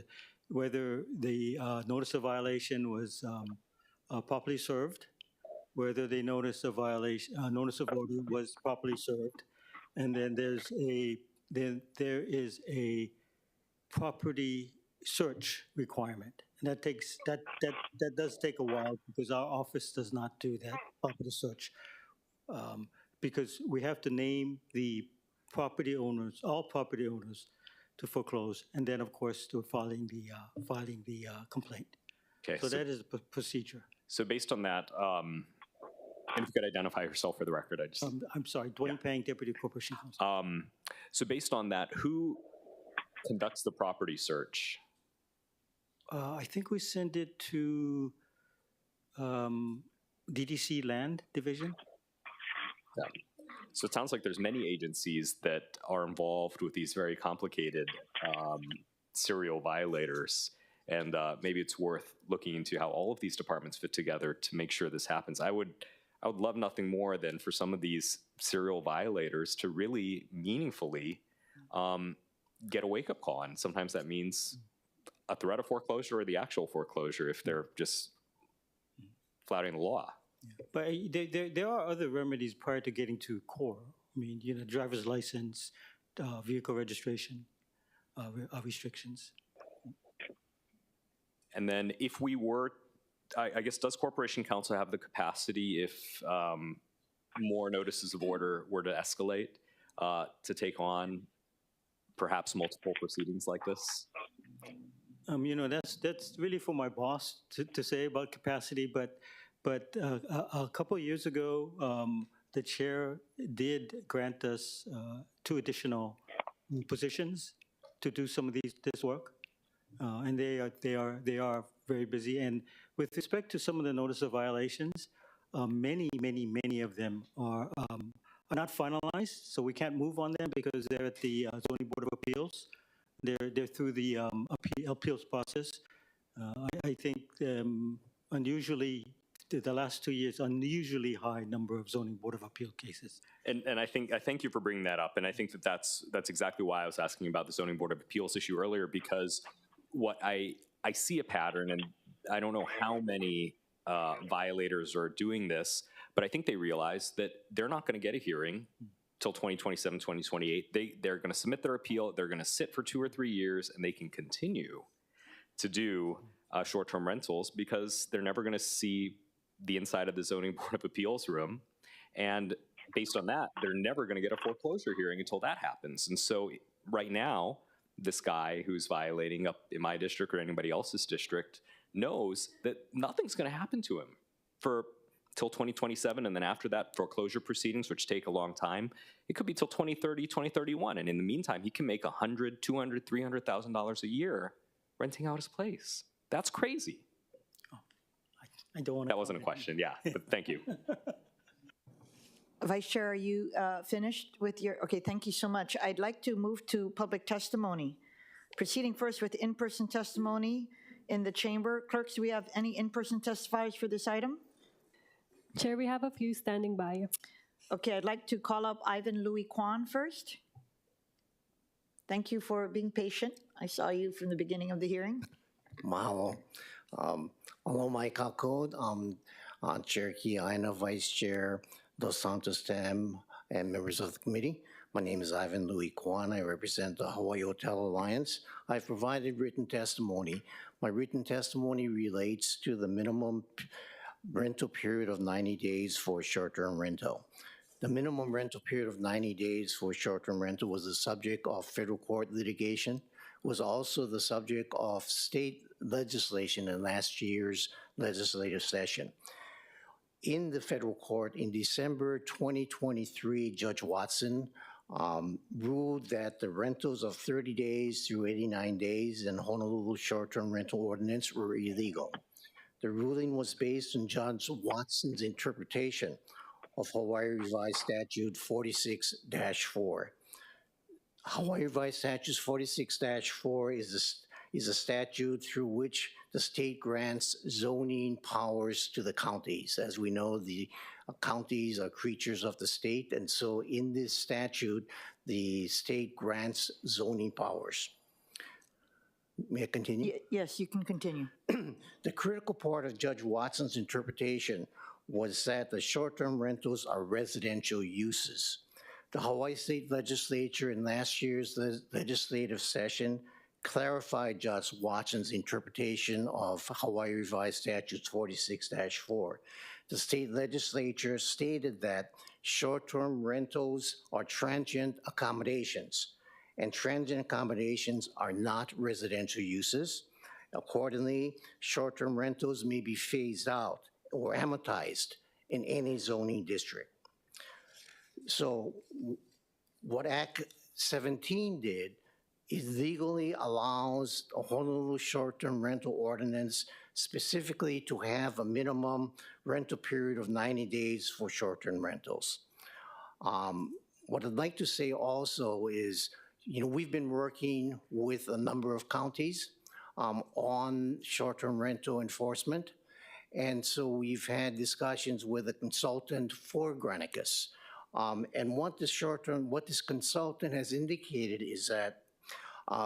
the notice of violation was properly served, whether the notice of order was properly served, and then there is a property search requirement, and that does take a while because our office does not do that property search. Because we have to name the property owners, all property owners, to foreclose, and then of course to filing the complaint. Okay. So that is the procedure. So based on that, and if you could identify yourself for the record, I'm sorry, Dwayne Pang, Deputy Corporation Counsel. So based on that, who conducts the property search? I think we send it to DDC Land Division. Yeah. So it sounds like there's many agencies that are involved with these very complicated serial violators, and maybe it's worth looking into how all of these departments fit together to make sure this happens. I I would love nothing more than for some of these serial violators to really meaningfully get a wake-up call. And sometimes that means a threat of foreclosure or the actual foreclosure if they're just flouting the law. But there are other remedies prior to getting to core. I mean, driver's license, vehicle registration restrictions. And then if we were, I guess, does Corporation Counsel have the capacity if more notices of order were to escalate to take on perhaps multiple proceedings like this? That's really for my boss to say about capacity, but a couple of years ago, the chair did grant us 2 additional positions to do some of this work, and they are very busy. And with respect to some of the notice of violations, many of them are not finalized, so we can't move on them because they're at the Zoning Board of Appeals. They're through the appeals process. I think unusually, the last 2 years, unusually high number of Zoning Board of Appeal cases. And I thank you for bringing that up. And I think that's exactly why I was asking about the Zoning Board of Appeals issue earlier, because what I see a pattern, and I don't know how many violators are doing this, but I think they realize that they're not going to get a hearing till 2027, 2028. They're going to submit their appeal, they're going to sit for 2 or 3 years, and they can continue to do short-term rentals because they're never going to see the inside of the Zoning Board of Appeals room. And based on that, they're never going to get a foreclosure hearing until that happens. And so right now, this guy who's violating up in my district or anybody else's district knows that nothing's going to happen to him for till 2027, and then after that, foreclosure proceedings, which take a long time, it could be till 2030, 2031. And in the meantime, he can make $100,000, $200,000, $300,000 a year renting out his place. That's crazy. I don't want to. That wasn't a question, yeah, but thank you. Vice Chair, are you finished with your, okay, thank you so much. I'd like to move to public testimony. Proceeding first with in-person testimony in the chamber. Clerks, do we have any in-person testifiers for this item? Chair, we have a few standing by. Okay, I'd like to call up Ivan Louis Kwan first. Thank you for being patient. I saw you from the beginning of the hearing. Mahalo. Aloha mai kākou, Chair Kiaʻāina, Vice Chair Dos Santos Tam, and members of the committee. My name is Ivan Louis Kwan. I represent the Hawaii Hotel Alliance. I've provided written testimony. My written testimony relates to the minimum rental period of 90 days for short-term rental. The minimum rental period of 90 days for short-term rental was the subject of federal court litigation, was also the subject of state legislation in last year's legislative session. In the federal court in December 2023, Judge Watson ruled that the rentals of 30 days through 89 days in Honolulu short-term rental ordinance were illegal. The ruling was based on Judge Watson's interpretation of Hawaii Revised Statute 46-4. Hawaii Revised Statute 46-4 is a statute through which the state grants zoning powers to the counties. As we know, the counties are creatures of the state, and so in this statute, the state grants zoning powers. May I continue? Yes, you can continue. The critical part of Judge Watson's interpretation was that the short-term rentals are residential uses. The Hawaii State Legislature in last year's legislative session clarified Judge Watson's interpretation of Hawaii Revised Statutes 46-4. The state legislature stated that short-term rentals are transient accommodations, and transient accommodations are not residential uses. Accordingly, short-term rentals may be phased out or amortized in any zoning district. So what Act 17 did is legally allows a Honolulu short-term rental ordinance specifically to have a minimum rental period of 90 days for short-term rentals. What I'd like to say also is, we've been working with a number of counties on short-term rental enforcement, And so we've had discussions with a consultant for Granicus. And what this consultant has indicated is that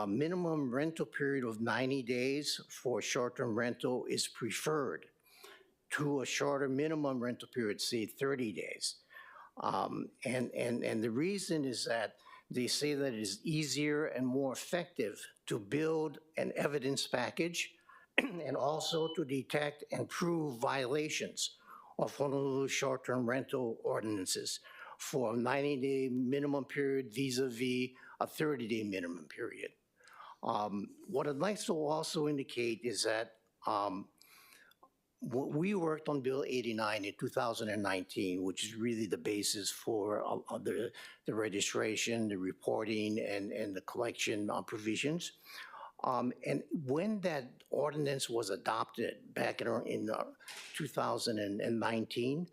minimum rental period of 90 days for short-term rental is preferred to a shorter minimum rental period, say 30 days. And the reason is that they say that it is easier and more effective to build an evidence package and also to detect and prove violations of Honolulu short-term rental ordinances for a 90-day minimum period vis-a-vis a 30-day minimum period. What I'd like to also indicate is that we worked on Bill 89 in 2019, which is really the basis for the registration, the reporting, and the collection provisions. And when that ordinance was adopted back in 2019,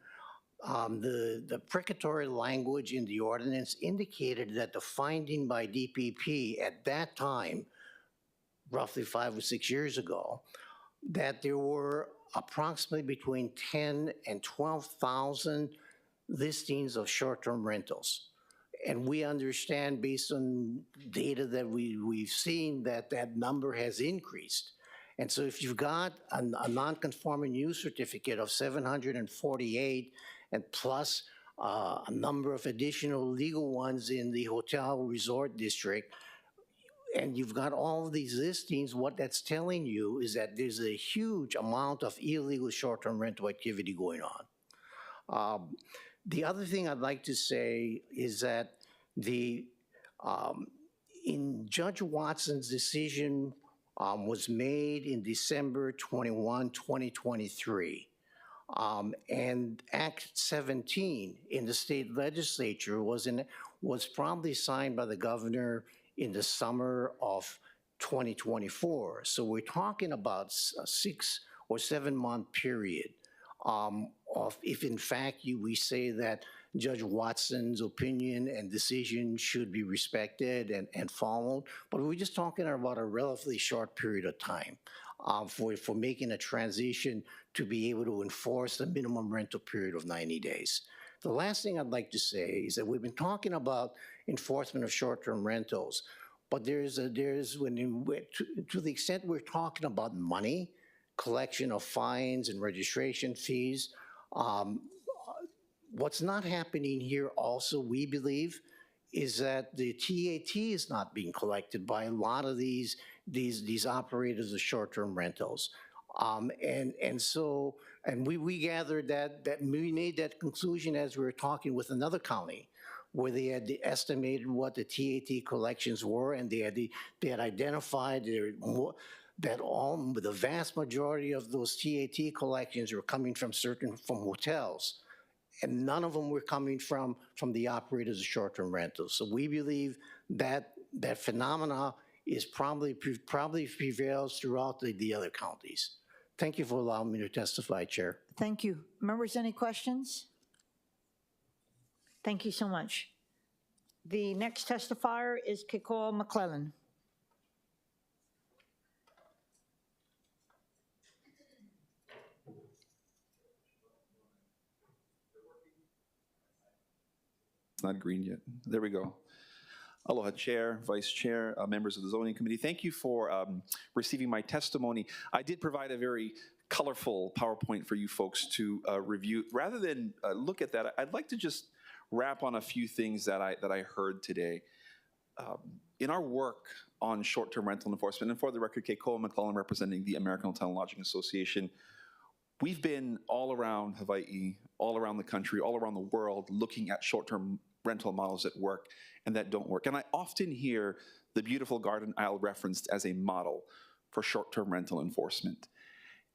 the precatory language in the ordinance indicated that the finding by DPP at that time, roughly 5 or 6 years ago, that there were approximately between 10 and 12,000 listings of short-term rentals. And we understand, based on data that we've seen, that that number has increased. And so if you've got a non-conforming use certificate of 748 and plus a number of additional legal ones in the hotel resort district, and you've got all of these listings, what that's telling you is that there's a huge amount of illegal short-term rental activity going on. The other thing I'd like to say is that in Judge Watson's decision was made in December 21, 2023, and Act 17 in the state legislature was probably signed by the governor in the summer of 2024. So we're talking about a 6 or 7 month period of if in fact we say that Judge Watson's opinion and decision should be respected and followed, but we're just talking about a relatively short period of time for making a transition to be able to enforce the minimum rental period of 90 days. The last thing I'd like to say is that we've been talking about enforcement of short-term rentals, but to the extent we're talking about money, collection of fines and registration fees, what's not happening here also, we believe, is that the TAT is not being collected by a lot of these operators of short-term rentals. And we gathered that we made that conclusion as we were talking with another county, where they had estimated what the TAT collections were, and they had identified that the vast majority of those TAT collections were coming from hotels, and none of them were coming from the operators of short-term rentals. So we believe that that phenomena is probably prevails throughout the other counties. Thank you for allowing me to testify, Chair. Thank you. Members, any questions? Thank you so much. The next testifier is Kekoa McClellan. It's not green yet. There we go. Aloha, Chair, Vice Chair, members of the Zoning Committee. Thank you for receiving my testimony. I did provide a very colorful PowerPoint for you folks to review. Rather than look at that, I'd like to just wrap on a few things that I heard today. In our work on short-term rental enforcement, and for the record, Kekoa McClellan representing the American Hotel and Lodging Association, we've been all around Hawaii, all around the country, all around the world looking at short-term rental models that work and that don't work. And I often hear the beautiful Garden Isle referenced as a model for short-term rental enforcement.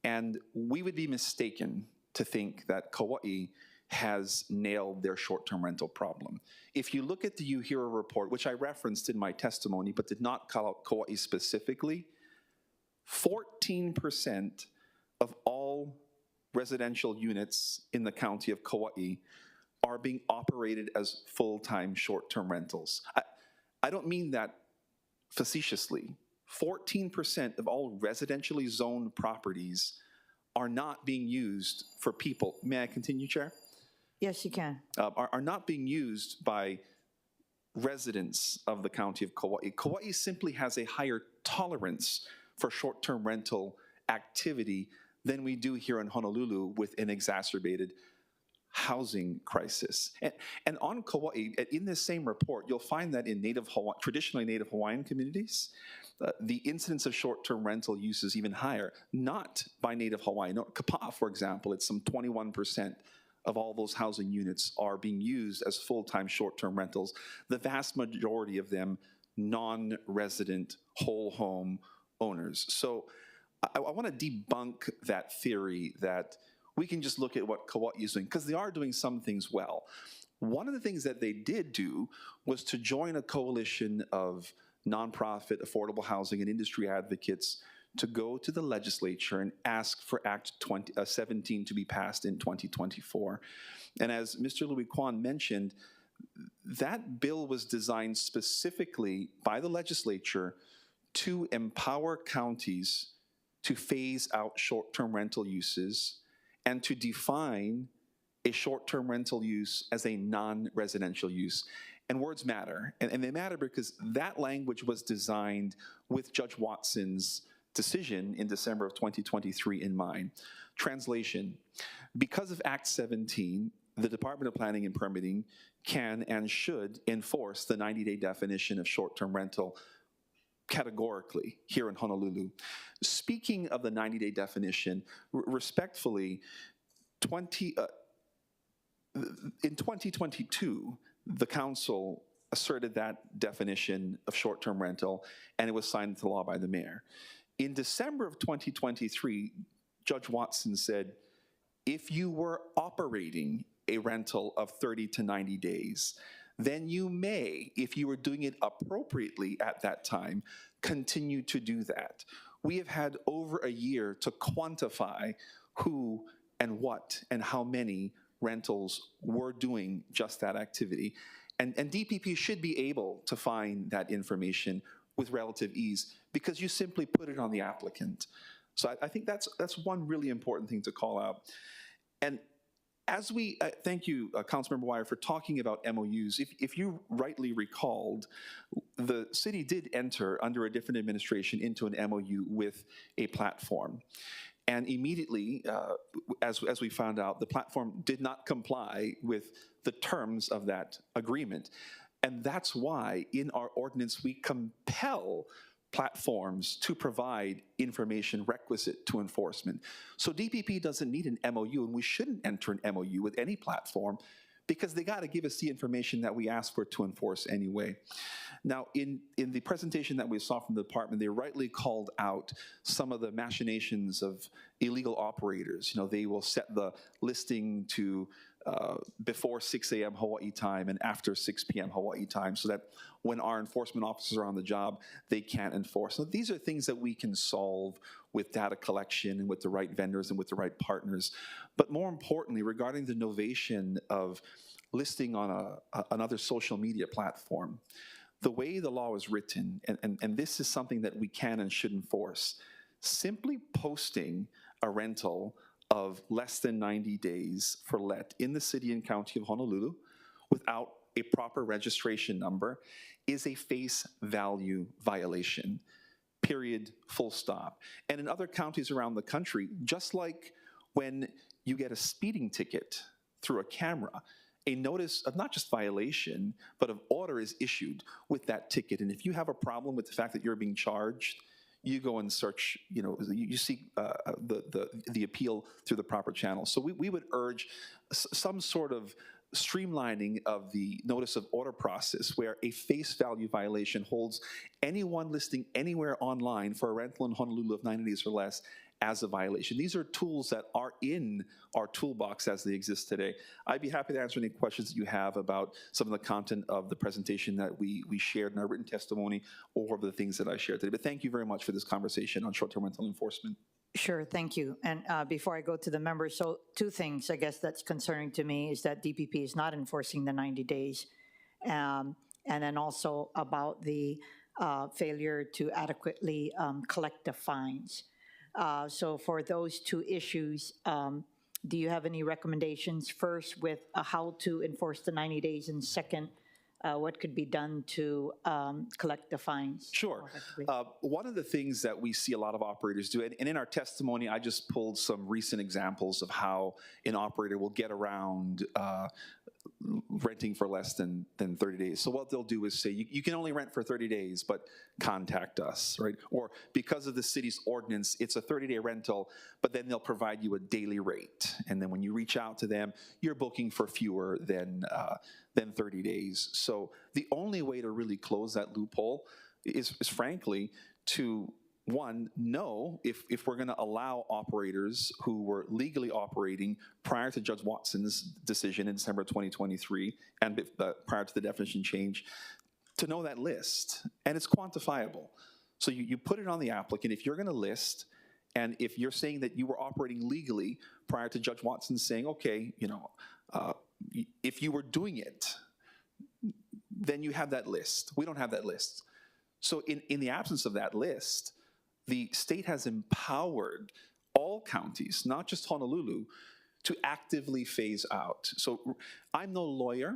And we would be mistaken to think that Kauai has nailed their short-term rental problem. If you look at the UHERA report, which I referenced in my testimony but did not call out Kauai specifically, 14% of all residential units in the county of Kauai are being operated as full-time short-term rentals. I don't mean that facetiously. 14% of all residentially zoned properties are not being used for people. May I continue, Chair? Yes, you can. Are not being used by residents of the county of Kauai. Kauai simply has a higher tolerance for short-term rental activity than we do here in Honolulu with an exacerbated housing crisis. And on Kauai, in this same report, you'll find that in traditionally Native Hawaiian communities, the incidence of short-term rental use is even higher, not by Native Hawaiian. Kapa'a, for example, it's some 21% of all those housing units are being used as full-time short-term rentals. The vast majority of them non-resident whole home owners. So I want to debunk that theory that we can just look at what Kauai is doing, because they are doing some things well. One of the things that they did do was to join a coalition of nonprofit affordable housing and industry advocates to go to the legislature and ask for Act 17 to be passed in 2024. And as Mr. Louis Kwan mentioned, that bill was designed specifically by the legislature to empower counties to phase out short-term rental uses and to define a short-term rental use as a non-residential use. And words matter, and they matter because that language was designed with Judge Watson's decision in December of 2023 in mind. Translation: because of Act 17, the Department of Planning and Permitting can and should enforce the 90-day definition of short-term rental categorically here in Honolulu. Speaking of the 90-day definition, respectfully, in 2022, the council asserted that definition of short-term rental, and it was signed into law by the mayor. In December of 2023, Judge Watson said, if you were operating a rental of 30 to 90 days, then you may, if you were doing it appropriately at that time, continue to do that. We have had over a year to quantify who and what and how many rentals were doing just that activity. And DPP should be able to find that information with relative ease because you simply put it on the applicant. So I think that's one really important thing to call out. And as we, thank you, Councilmember Wire, for talking about MOUs. If you rightly recalled, the city did enter under a different administration into an MOU with a platform. And immediately, as we found out, the platform did not comply with the terms of that agreement. And that's why in our ordinance, we compel platforms to provide information requisite to enforcement. So DPP doesn't need an MOU, and we shouldn't enter an MOU with any platform because they got to give us the information that we ask for to enforce anyway. Now, in the presentation that we saw from the department, they rightly called out some of the machinations of illegal operators. You know, they will set the listing to before 6 a.m. Hawaii time and after 6 p.m. Hawaii time so that when our enforcement officers are on the job, they can't enforce. So these are things that we can solve with data collection and with the right vendors and with the right partners. But more importantly, regarding the novation of listing on another social media platform, the way the law is written, and this is something that we can and should enforce, simply posting a rental of less than 90 days for let in the city and county of Honolulu without a proper registration number is a face value violation, period, full stop. And in other counties around the country, just like when you get a speeding ticket through a camera, a notice of not just violation, but of order is issued with that ticket. And if you have a problem with the fact that you're being charged, you go and search, you know, you seek the appeal through the proper channel. So we would urge some sort of streamlining of the notice of order process where a face value violation holds anyone listing anywhere online for a rental in Honolulu of 90 days or less as a violation. These are tools that are in our toolbox as they exist today. I'd be happy to answer any questions that you have about some of the content of the presentation that we shared in our written testimony or the things that I shared today. But thank you very much for this conversation on short-term rental enforcement. Sure, thank you. And before I go to the members, so two things I guess that's concerning to me is that DPP is not enforcing the 90 days. And then also about the failure to adequately collect the fines. So for those two issues, do you have any recommendations? First, with how to enforce the 90 days, and second, what could be done to collect the fines? Sure. One of the things that we see a lot of operators do, and in our testimony, I just pulled some recent examples of how an operator will get around renting for less than 30 days. So what they'll do is say, you can only rent for 30 days, but contact us, right? Or because of the city's ordinance, it's a 30-day rental, but then they'll provide you a daily rate. And then when you reach out to them, you're booking for fewer than 30 days. So the only way to really close that loophole is frankly to, one, know if we're going to allow operators who were legally operating prior to Judge Watson's decision in December 2023 and prior to the definition change, to know that list. And it's quantifiable. So you put it on the applicant. If you're going to list, and if you're saying that you were operating legally prior to Judge Watson saying, okay, if you were doing it, then you have that list. We don't have that list. So in the absence of that list, the state has empowered all counties, not just Honolulu, to actively phase out. So I'm no lawyer,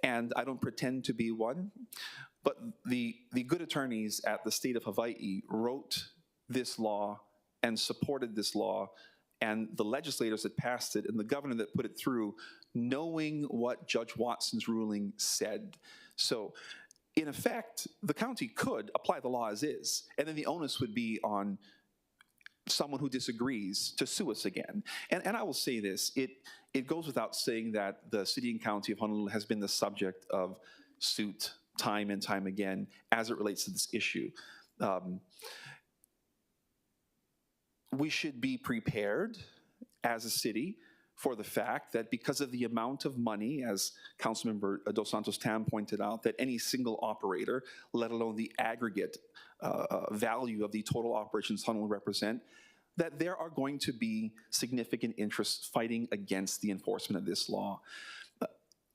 and I don't pretend to be one, but the good attorneys at the state of Hawaii wrote this law and supported this law, and the legislators that passed it and the governor that put it through, knowing what Judge Watson's ruling said. So in effect, the county could apply the law as is, and then the onus would be on someone who disagrees to sue us again. And I will say this, it goes without saying that the city and county of Honolulu has been the subject of suit time and time again as it relates to this issue. We should be prepared as a city for the fact that because of the amount of money, as Councilmember Dos Santos Tam pointed out, that any single operator, let alone the aggregate value of the total operations Honolulu represent, that there are going to be significant interests fighting against the enforcement of this law.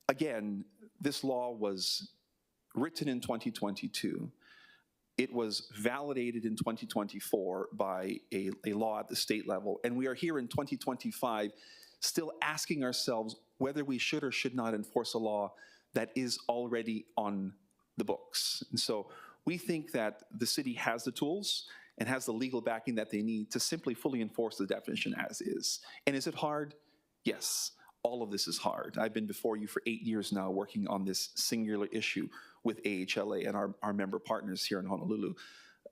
Again, this law was written in 2022. It was validated in 2024 by a law at the state level, and we are here in 2025 still asking ourselves whether we should or should not enforce a law that is already on the books. And so we think that the city has the tools and has the legal backing that they need to simply fully enforce the definition as is. And is it hard? Yes, all of this is hard. I've been before you for 8 years now working on this singular issue with AHLA and our member partners here in Honolulu.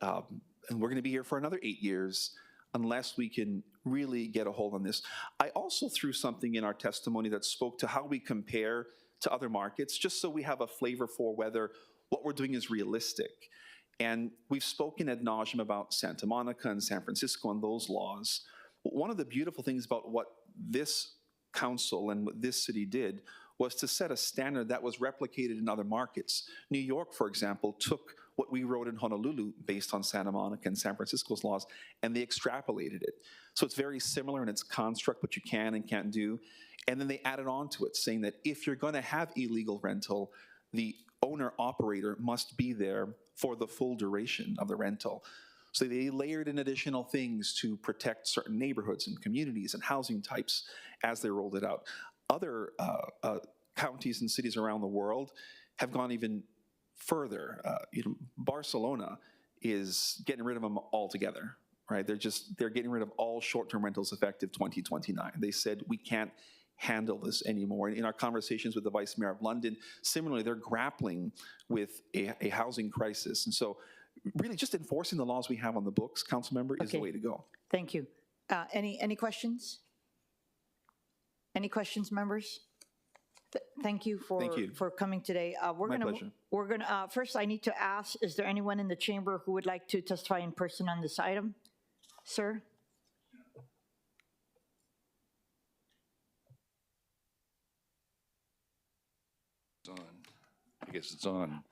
And we're going to be here for another 8 years unless we can really get a hold on this. I also threw something in our testimony that spoke to how we compare to other markets, just so we have a flavor for whether what we're doing is realistic. And we've spoken ad nauseum about Santa Monica and San Francisco and those laws. One of the beautiful things about what this council and what this city did was to set a standard that was replicated in other markets. New York, for example, took what we wrote in Honolulu based on Santa Monica and San Francisco's laws, and they extrapolated it. So it's very similar in its construct, what you can and can't do. And then they added on to it, saying that if you're going to have illegal rental, the owner-operator must be there for the full duration of the rental. So they layered in additional things to protect certain neighborhoods and communities and housing types as they rolled it out. Other counties and cities around the world have gone even further. Barcelona is getting rid of them altogether, right? They're getting rid of all short-term rentals effective 2029. They said we can't handle this anymore. And in our conversations with the Vice Mayor of London, similarly, they're grappling with a housing crisis. And so really just enforcing the laws we have on the books, Councilmember, is the way to go. Thank you. Any questions? Any questions, members? Thank you for coming today. My pleasure. We're gonna first. I need to ask: is there anyone in the chamber who would like to testify in person on this item, sir? It's on. I guess it's on.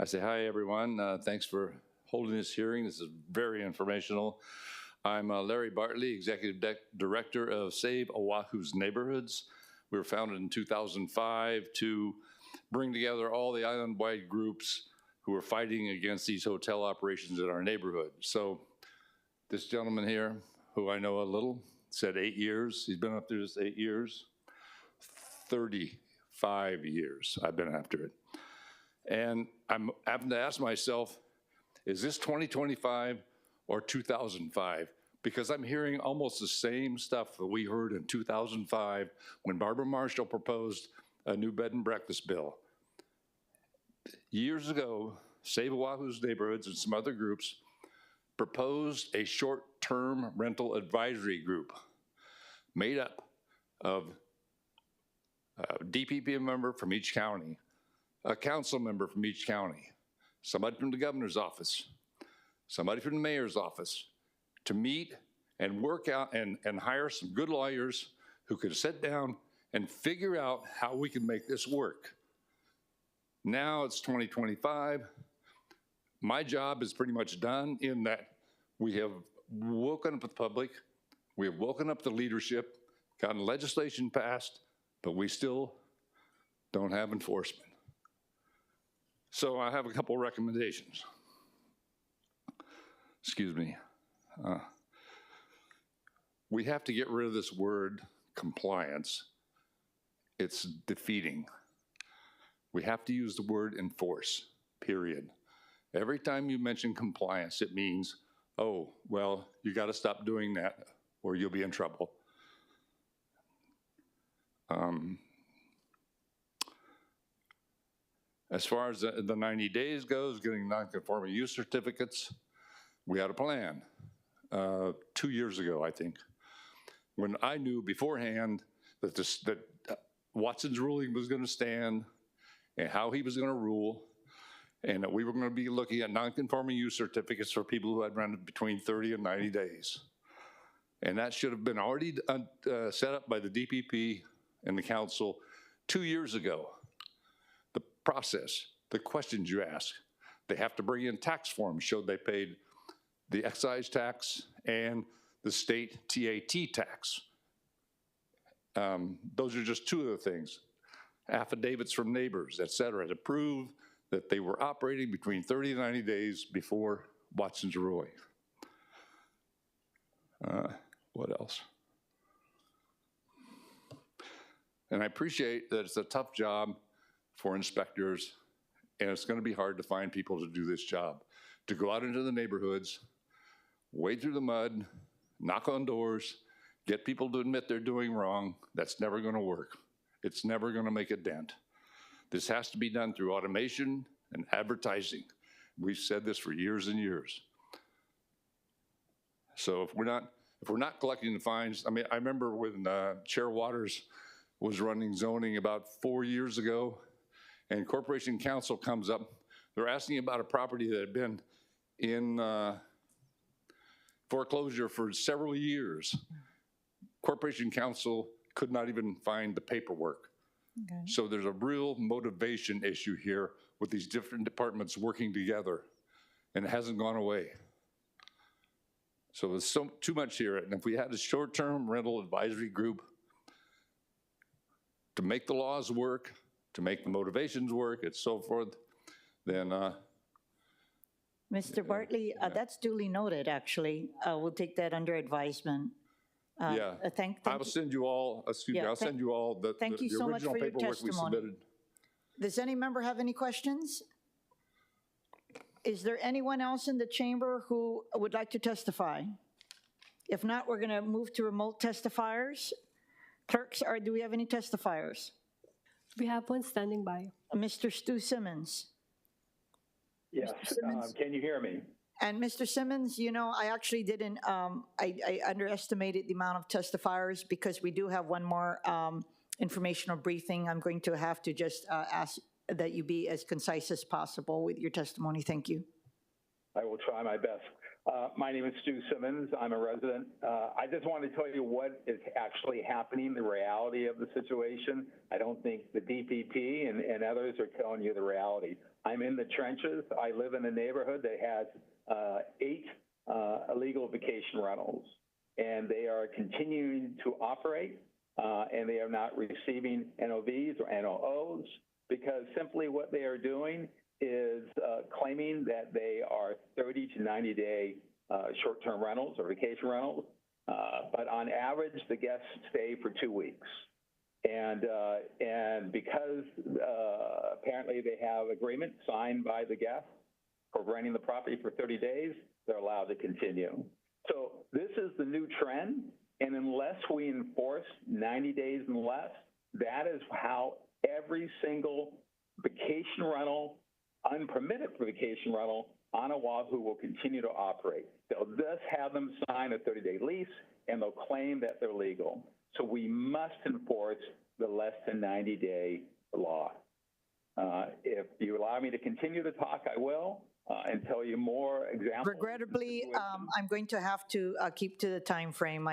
I say hi, everyone. Thanks for holding this hearing. This is very informational. I'm Larry Bartley, Executive Director of Save Oahu's Neighborhoods. We were founded in 2005 to bring together all the island-wide groups who are fighting against these hotel operations in our neighborhood. So This gentleman here, who I know a little, said 8 years. He's been up there just 8 years. 35 years I've been after it. And I'm having to ask myself, is this 2025 or 2005? Because I'm hearing almost the same stuff that we heard in 2005 when Barbara Marshall proposed a new bed and breakfast bill. Years ago, Save Oahu's Neighborhoods and some other groups proposed a short-term rental advisory group made up of a DPP member from each county, a council member from each county, somebody from the governor's office, somebody from the mayor's office, to meet and work out and hire some good lawyers who could sit down and figure out how we can make this work. Now it's 2025. My job is pretty much done in that we have woken up the public, we have woken up the leadership, gotten legislation passed, but we still don't have enforcement. So I have a couple recommendations. Excuse me. We have to get rid of this word compliance. It's defeating. We have to use the word enforce, period. Every time you mention compliance, it means, oh, well, you got to stop doing that or you'll be in trouble. As far as the 90 days goes, getting non-conforming use certificates, we had a plan 2 years ago, I think, when I knew beforehand that, that Watson's ruling was going to stand and how he was going to rule, and that we were going to be looking at non-conforming use certificates for people who had rented between 30 and 90 days. And that should have been already set up by the DPP and the council 2 years ago. The process, the questions you ask, they have to bring in tax forms, showed they paid the excise tax and the state TAT tax. Those are just two of the things. Affidavits from neighbors, et cetera, to prove that they were operating between 30 and 90 days before Watson's ruling. What else? And I appreciate that it's a tough job for inspectors, and it's going to be hard to find people to do this job, to go out into the neighborhoods, wade through the mud, knock on doors, get people to admit they're doing wrong. That's never going to work. It's never going to make a dent. This has to be done through automation and advertising. We've said this for years and years. So if we're not collecting the fines, I mean, I remember when Chair Waters was running zoning about 4 years ago, and Corporation Council comes up, they're asking about a property that had been in foreclosure for several years. Corporation Council could not even find the paperwork. Okay. So there's a real motivation issue here with these different departments working together, and it hasn't gone away. So there's too much here, and if we had a short-term rental advisory group to make the laws work, to make the motivations work, and so forth, then Mr. Bartley, that's duly noted, actually. We'll take that under advisement. Yeah, I will send you all, excuse me, I'll send you all the original paperwork we submitted. Does any member have any questions? Is there anyone else in the chamber who would like to testify? If not, we're going to move to remote testifiers. Clerks, do we have any testifiers? We have one standing by. Mr. Stu Simmons. Yes, can you hear me? And Mr. Simmons, you know, I actually didn't, I underestimated the amount of testifiers because we do have one more informational briefing. I'm going to have to just ask that you be as concise as possible with your testimony. Thank you. I will try my best. My name is Stu Simmons. I'm a resident. I just want to tell you what is actually happening, the reality of the situation. I don't think the DPP and others are telling you the reality. I'm in the trenches. I live in a neighborhood that has 8 illegal vacation rentals, and they are continuing to operate, and they are not receiving NOVs or NOOs because simply what they are doing is claiming that they are 30 to 90 day short-term rentals or vacation rentals. But on average, the guests stay for 2 weeks. And because apparently they have agreement signed by the guests for renting the property for 30 days, they're allowed to continue. So this is the new trend, and unless we enforce 90 days and less, that is how every single vacation rental, unpermitted vacation rental on Oahu will continue to operate. They'll just have them sign a 30-day lease, and they'll claim that they're legal. So we must enforce the less than 90-day law. If you allow me to continue to talk, I will, and tell you more examples. Regrettably, I'm going to have to keep to the time frame.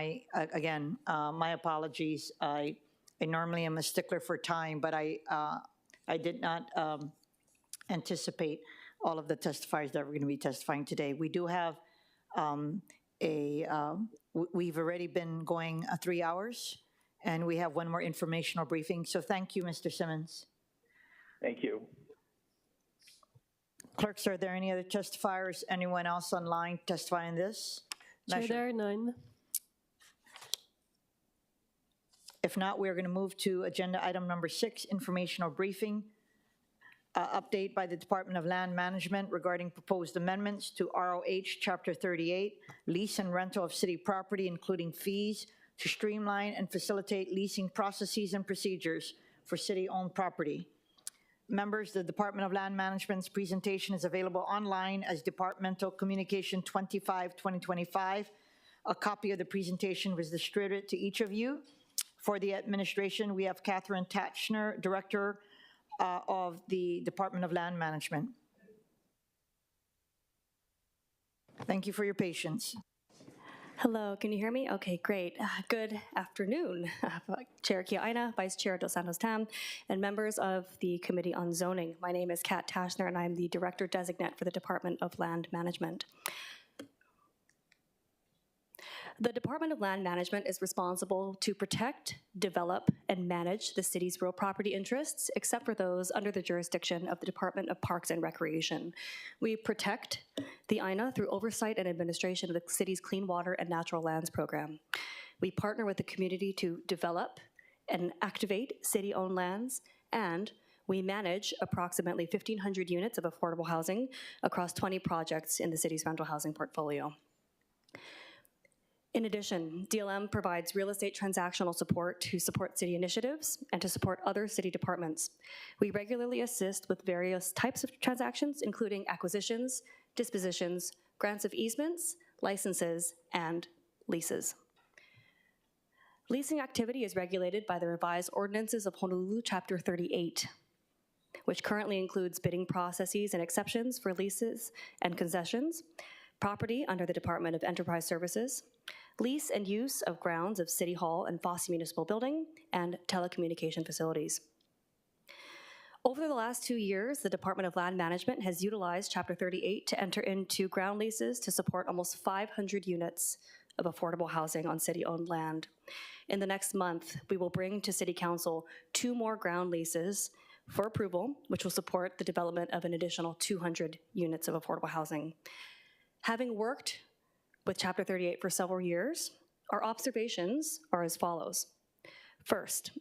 Again, my apologies. I normally am a stickler for time, but I did not anticipate all of the testifiers that were going to be testifying today. We do have we've already been going 3 hours, and we have one more informational briefing. So thank you, Mr. Simmons. Thank you. Clerks, are there any other testifiers? Anyone else online testifying this? Chair, there are none. If not, we're going to move to agenda item number 6, informational briefing. Update by the Department of Land Management regarding proposed amendments to ROH Chapter 38, lease and rental of city property, including fees, to streamline and facilitate leasing processes and procedures for city-owned property. Members, the Department of Land Management's presentation is available online as Departmental Communication 25-2025. A copy of the presentation was distributed to each of you. For the administration, we have Catherine Tatchner, Director of the Department of Land Management. Thank you for your patience. Hello, can you hear me? Okay, great. Good afternoon, Chair Kiaʻāina, Vice Chair Dos Santos Tam, and members of the Committee on Zoning. My name is Kat Tashner, and I'm the Director Designate for the Department of Land Management. The Department of Land Management is responsible to protect, develop, and manage the city's real property interests, except for those under the jurisdiction of the Department of Parks and Recreation. We protect the INA through oversight and administration of the city's Clean Water and Natural Lands program. We partner with the community to develop and activate city-owned lands, and we manage approximately 1,500 units of affordable housing across 20 projects in the city's rental housing portfolio. In addition, DLM provides real estate transactional support to support city initiatives and to support other city departments. We regularly assist with various types of transactions, including acquisitions, dispositions, grants of easements, licenses, and leases. Leasing activity is regulated by the revised ordinances of Honolulu Chapter 38, which currently includes bidding processes and exceptions for leases and concessions, property under the Department of Enterprise Services, lease and use of grounds of City Hall and Fosse Municipal Building, and telecommunication facilities. Over the last 2 years, the Department of Land Management has utilized Chapter 38 to enter into ground leases to support almost 500 units of affordable housing on city-owned land. In the next month, we will bring to City Council 2 more ground leases for approval, which will support the development of an additional 200 units of affordable housing. Having worked with Chapter 38 for several years, our observations are as follows. First,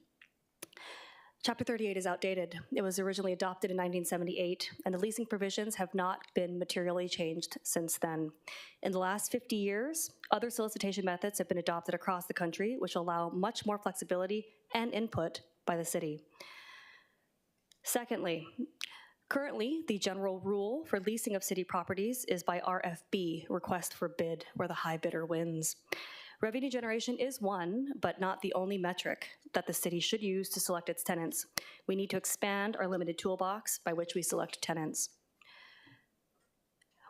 Chapter 38 is outdated. It was originally adopted in 1978, and the leasing provisions have not been materially changed since then. In the last 50 years, other solicitation methods have been adopted across the country, which allow much more flexibility and input by the city. Secondly, currently, the general rule for leasing of city properties is by RFB, request for bid, where the high bidder wins. Revenue generation is one, but not the only metric that the city should use to select its tenants. We need to expand our limited toolbox by which we select tenants.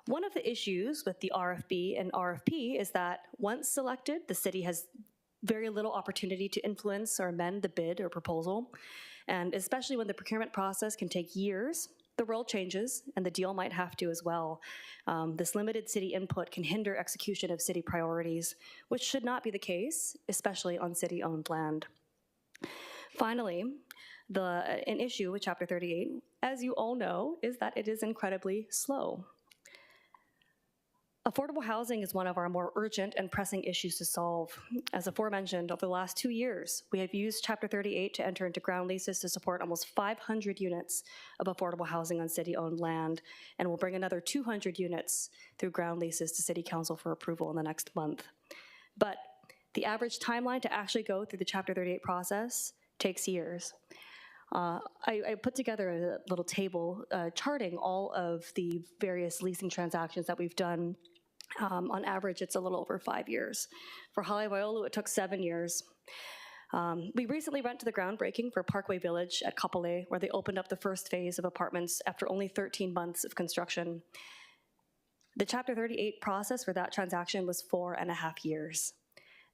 One of the issues with the RFB and RFP is that once selected, the city has very little opportunity to influence or amend the bid or proposal, and especially when the procurement process can take years, the world changes, and the deal might have to as well. This limited city input can hinder execution of city priorities, which should not be the case, especially on city-owned land. Finally, an issue with Chapter 38, as you all know, is that it is incredibly slow. Affordable housing is one of our more urgent and pressing issues to solve. As aforementioned, over the last 2 years, we have used Chapter 38 to enter into ground leases to support almost 500 units of affordable housing on city-owned land, and will bring another 200 units through ground leases to City Council for approval in the next month. But the average timeline to actually go through the Chapter 38 process takes years. I put together a little table charting all of the various leasing transactions that we've done. On average, it's a little over 5 years. For Haleʻiwaiʻolu, it took 7 years. We recently went to the groundbreaking for Parkway Village at Kapolei, where they opened up the first phase of apartments after only 13 months of construction. The Chapter 38 process for that transaction was 4.5 years.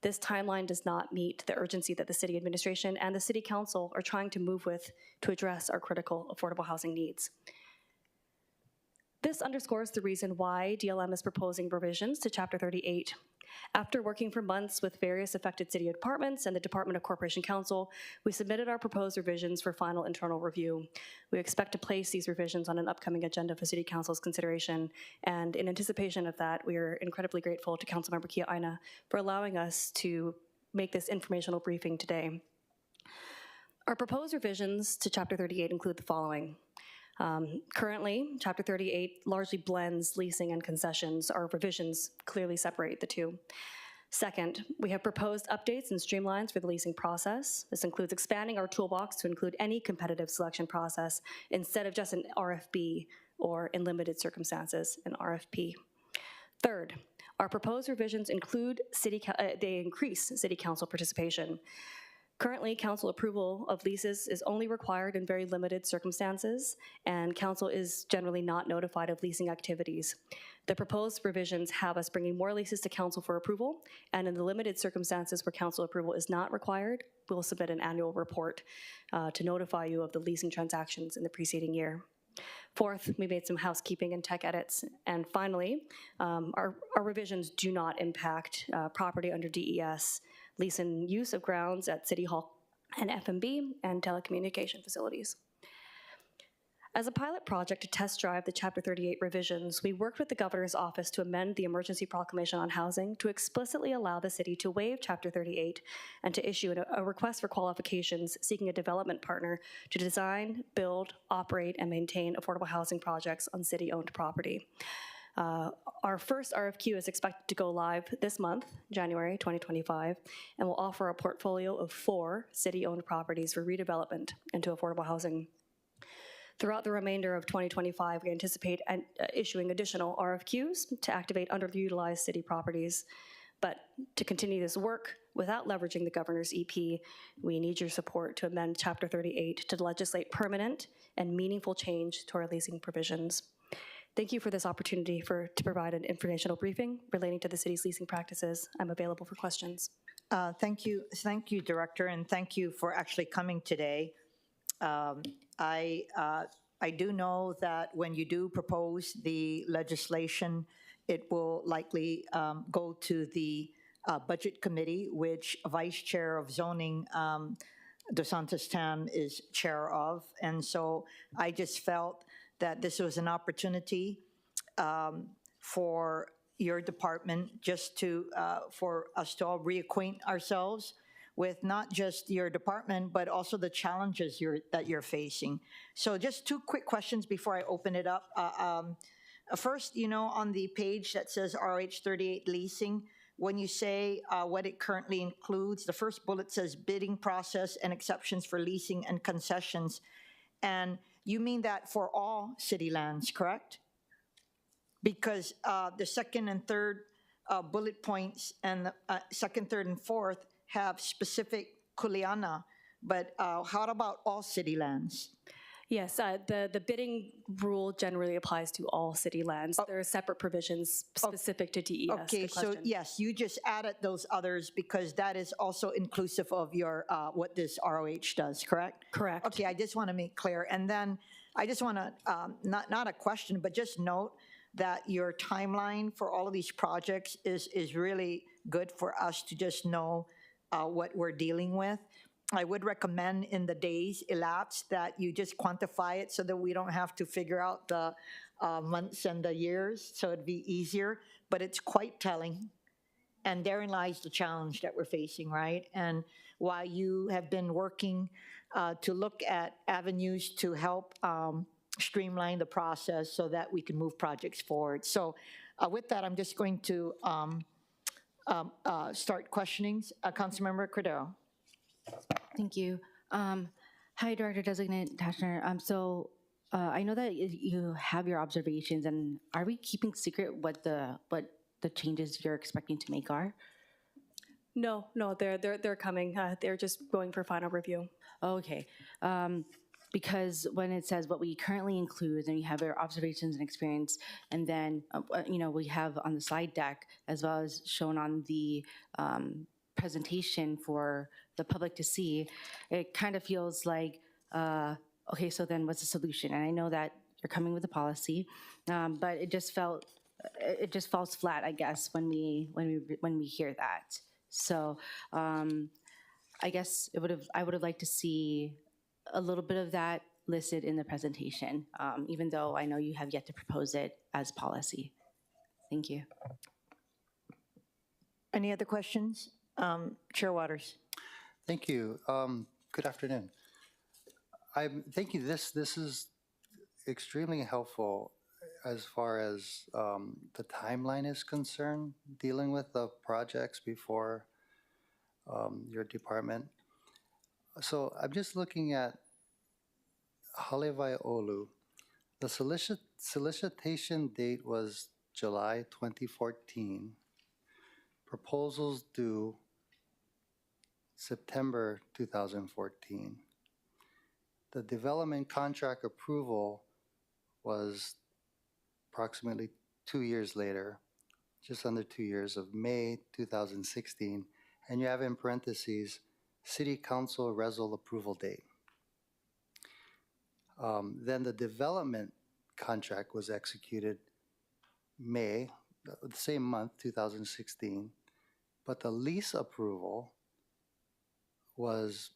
This timeline does not meet the urgency that the city administration and the city council are trying to move with to address our critical affordable housing needs. This underscores the reason why DLM is proposing revisions to Chapter 38. After working for months with various affected city departments and the Department of Corporation Counsel, we submitted our proposed revisions for final internal review. We expect to place these revisions on an upcoming agenda for City Council's consideration, and in anticipation of that, we are incredibly grateful to Councilmember Kiaʻāina for allowing us to make this informational briefing today. Our proposed revisions to Chapter 38 include the following. Currently, Chapter 38 largely blends leasing and concessions. Our revisions clearly separate the two. Second, we have proposed updates and streamlines for the leasing process. This includes expanding our toolbox to include any competitive selection process instead of just an RFB, or in limited circumstances, an RFP. Third, our proposed revisions include they increase City Council participation. Currently, council approval of leases is only required in very limited circumstances, and council is generally not notified of leasing activities. The proposed revisions have us bringing more leases to council for approval, and in the limited circumstances where council approval is not required, we'll submit an annual report to notify you of the leasing transactions in the preceding year. Fourth, we made some housekeeping and tech edits. And finally, our revisions do not impact property under DES, lease and use of grounds at City Hall and FMB, and telecommunication facilities. As a pilot project to test drive the Chapter 38 revisions, we worked with the Governor's Office to amend the Emergency Proclamation on Housing to explicitly allow the city to waive Chapter 38 and to issue a request for qualifications seeking a development partner to design, build, operate, and maintain affordable housing projects on city-owned property. Our first RFQ is expected to go live this month, January 2025, and will offer a portfolio of 4 city-owned properties for redevelopment into affordable housing. Throughout the remainder of 2025, we anticipate issuing additional RFQs to activate underutilized city properties. But to continue this work without leveraging the Governor's EP, we need your support to amend Chapter 38 to legislate permanent and meaningful change to our leasing provisions. Thank you for this opportunity to provide an informational briefing relating to the city's leasing practices. I'm available for questions. Thank you, Director, and thank you for actually coming today. I do know that when you do propose the legislation, it will likely go to the Budget Committee, which Vice Chair of Zoning, Dos Santos Tam, is chair of. And so I just felt that this was an opportunity for your department just to, for us to all reacquaint ourselves with not just your department, but also the challenges that you're facing. So just 2 quick questions before I open it up. First, on the page that says RH 38 leasing, when you say what it currently includes, the first bullet says bidding process and exceptions for leasing and concessions. And you mean that for all city lands, correct? Because the second and third bullet points and the second, third, and fourth have specific kuleana, but how about all city lands? Yes, the bidding rule generally applies to all city lands. There are separate provisions specific to DES. Okay, so yes, you just added those others because that is also inclusive of your what this ROH does, correct? Correct. Okay, I just want to make clear. And then I just want to, not a question, but just note that your timeline for all of these projects is really good for us to just know what we're dealing with. I would recommend in the days elapsed that you just quantify it so that we don't have to figure out the months and the years, so it'd be easier. but it's quite telling. And therein lies the challenge that we're facing, right? And while you have been working to look at avenues to help streamline the process so that we can move projects forward. So with that, I'm just going to start questionings. Councilmember Cordero. Thank you. Hi, Director Designate Tashner. I know that you have your observations, and are we keeping secret what the changes you're expecting to make are? No, they're coming. They're just going for final review. Okay. Because when it says what we currently include, and you have your observations and experience, and then we have on the slide deck as well as shown on the presentation for the public to see, it kind of feels like, okay, so then what's the solution? And I know that you're coming with a policy, but it just falls flat, I guess, when we hear that. So I guess I would have liked to see a little bit of that listed in the presentation, even though I know you have yet to propose it as policy. Thank you. Any other questions? Chair Waters. Thank you. Good afternoon. I'm thinking this is extremely helpful as far as the timeline is concerned, dealing with the projects before your department. So I'm just looking at Halewaiʻolu. The solicitation date was July 2014. Proposals due September 2014. The development contract approval was approximately 2 years later, just under 2 years, of May 2016. And you have in parentheses, City Council Resol approval date. Then the development contract was executed May, the same month, 2016, but the lease approval was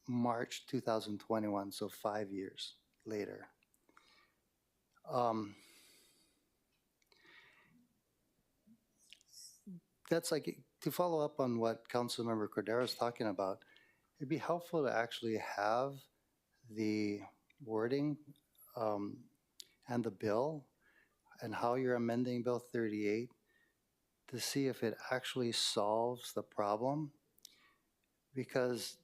March 2021, so 5 years later. That's like, to follow up on what Councilmember Cordero is talking about, it'd be helpful to actually have the wording and the bill and how you're amending Bill 38 to see if it actually solves the problem. Because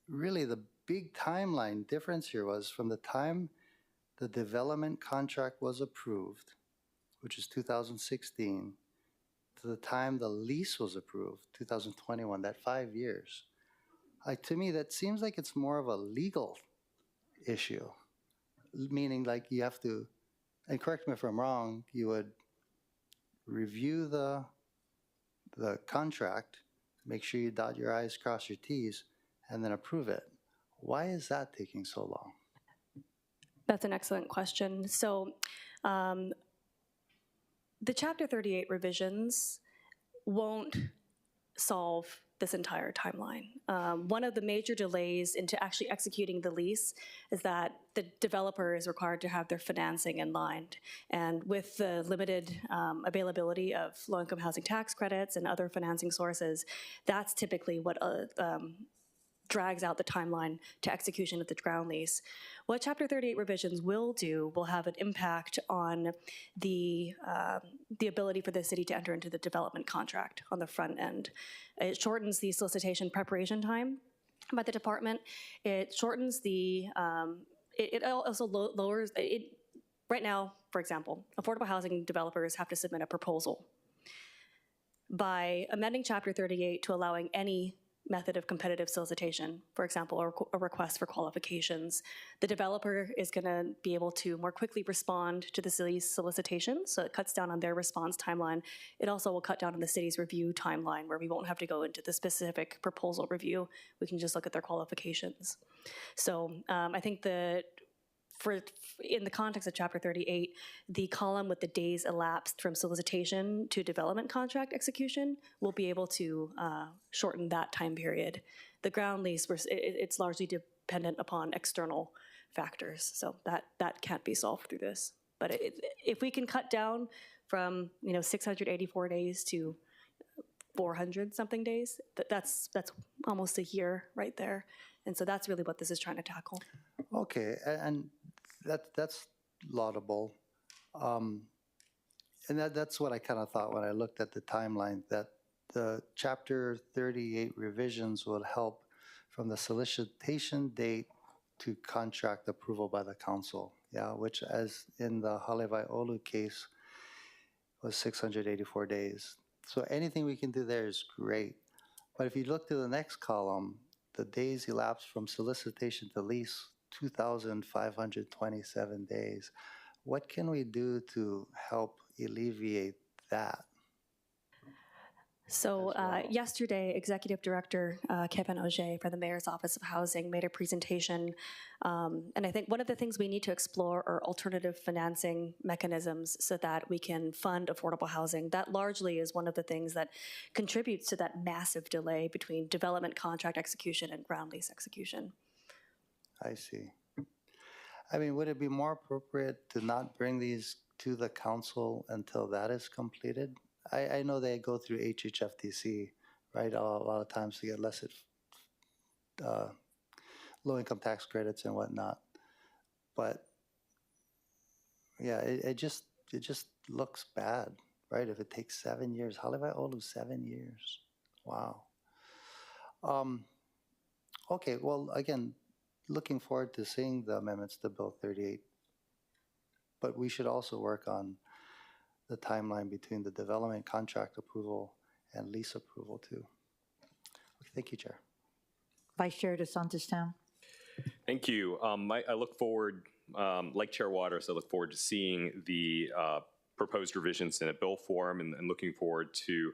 really the big timeline difference here was from the time the development contract was approved, which is 2016, to the time the lease was approved, 2021, that 5 years. To me, that seems like it's more of a legal issue, meaning like you have to, and correct me if I'm wrong, you would review the contract, make sure you dot your I's, cross your T's, and then approve it. Why is that taking so long? That's an excellent question. So the Chapter 38 revisions won't solve this entire timeline. One of the major delays into actually executing the lease is that the developer is required to have their financing in line. And with the limited availability of low-income housing tax credits and other financing sources, that's typically what drags out the timeline to execution of the ground lease. What Chapter 38 revisions will do will have an impact on the ability for the city to enter into the development contract on the front end. It shortens the solicitation preparation time by the department. It shortens the, it also lowers, right now, for example, affordable housing developers have to submit a proposal. By amending Chapter 38 to allowing any method of competitive solicitation, for example, a request for qualifications, the developer is going to be able to more quickly respond to the city's solicitation, so it cuts down on their response timeline. It also will cut down on the city's review timeline, where we won't have to go into the specific proposal review. We can just look at their qualifications. So I think that in the context of Chapter 38, the column with the days elapsed from solicitation to development contract execution will be able to shorten that time period. The ground lease, it's largely dependent upon external factors, so that can't be solved through this. But if we can cut down from 684 days to 400 something days. That's almost a year right there. And so that's really what this is trying to tackle. Okay, and that's laudable. And that's what I kind of thought when I looked at the timeline, that the Chapter 38 revisions will help from the solicitation date to contract approval by the council, yeah, which as in the Halewaiʻolu case was 684 days. So anything we can do there is great. But if you look to the next column, the days elapsed from solicitation to lease, 2,527 days. What can we do to help alleviate that? So yesterday, Executive Director Kevin Auger for the Mayor's Office of Housing made a presentation, and I think one of the things we need to explore are alternative financing mechanisms so that we can fund affordable housing. That largely is one of the things that contributes to that massive delay between development contract execution and ground lease execution. I see. I mean, would it be more appropriate to not bring these to the council until that is completed? I know they go through HHFTC, right, a lot of times to get less low-income tax credits and whatnot. But yeah, it just looks bad, right? If it takes 7 years, Halewaiʻolu 7 years. Wow. Okay, well, again, looking forward to seeing the amendments to Bill 38. But we should also work on the timeline between the development contract approval and lease approval too. Okay, thank you, Chair. Vice Chair DeSantis-Tam. Thank you. I look forward, like Chair Waters, I look forward to seeing the proposed revisions in a bill form and looking forward to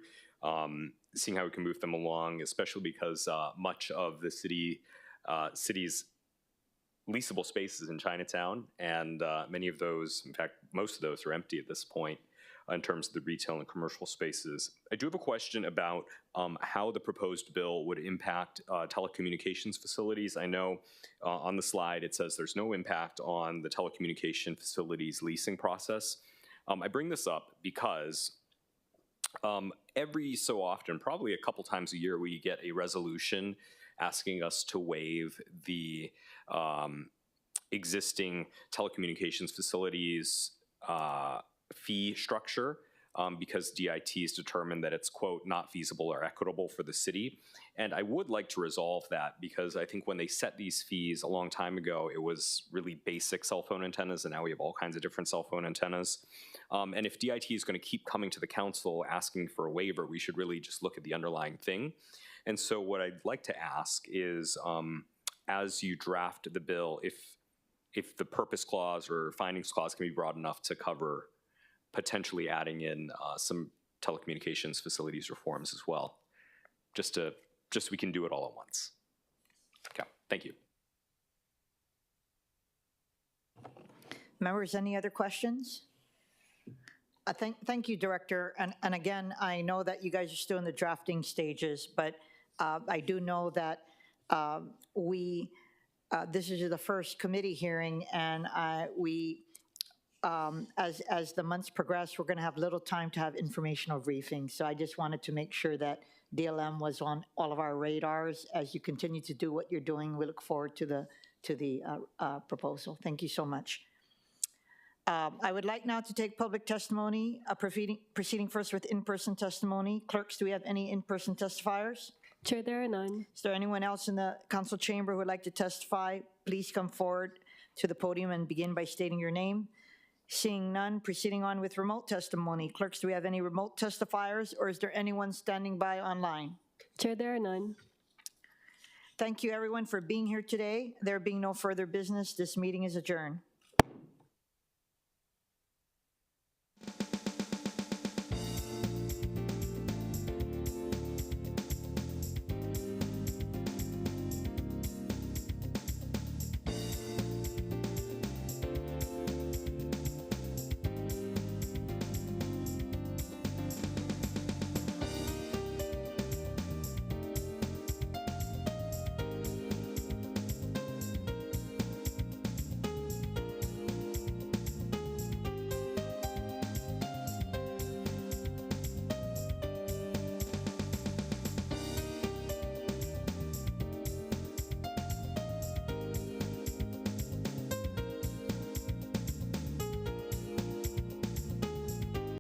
seeing how we can move them along, especially because much of the city's leasable spaces in Chinatown, and many of those, in fact, most of those are empty at this point in terms of the retail and commercial spaces. I do have a question about how the proposed bill would impact telecommunications facilities. I know on the slide it says there's no impact on the telecommunication facilities leasing process. I bring this up because every so often, probably a couple times a year, we get a resolution asking us to waive the existing telecommunications facilities fee structure because DIT's determined that it's, quote, not feasible or equitable for the city. And I would like to resolve that because I think when they set these fees a long time ago, it was really basic cell phone antennas, and now we have all kinds of different cell phone antennas. And if DIT is going to keep coming to the council asking for a waiver, we should really just look at the underlying thing. And so what I'd like to ask is, as you draft the bill, if the purpose clause or findings clause can be broad enough to cover potentially adding in some telecommunications facilities reforms as well, just so we can do it all at once. Okay, thank you. Members, any other questions? Thank you, Director. And again, I know that you guys are still in the drafting stages, but I do know that this is the first committee hearing, and as the months progress, we're going to have little time to have informational briefings. So I just wanted to make sure that DLM was on all of our radars as you continue to do what you're doing. We look forward to the proposal. Thank you so much. I would like now to take public testimony, proceeding first with in-person testimony. Clerks, do we have any in-person testifiers? Chair, there are none. Is there anyone else in the council chamber who would like to testify? Please come forward to the podium and begin by stating your name. Seeing none, proceeding on with remote testimony. Clerks, do we have any remote testifiers, or is there anyone standing by online? Chair, there are none. Thank you, everyone, for being here today. There being no further business, this meeting is adjourned.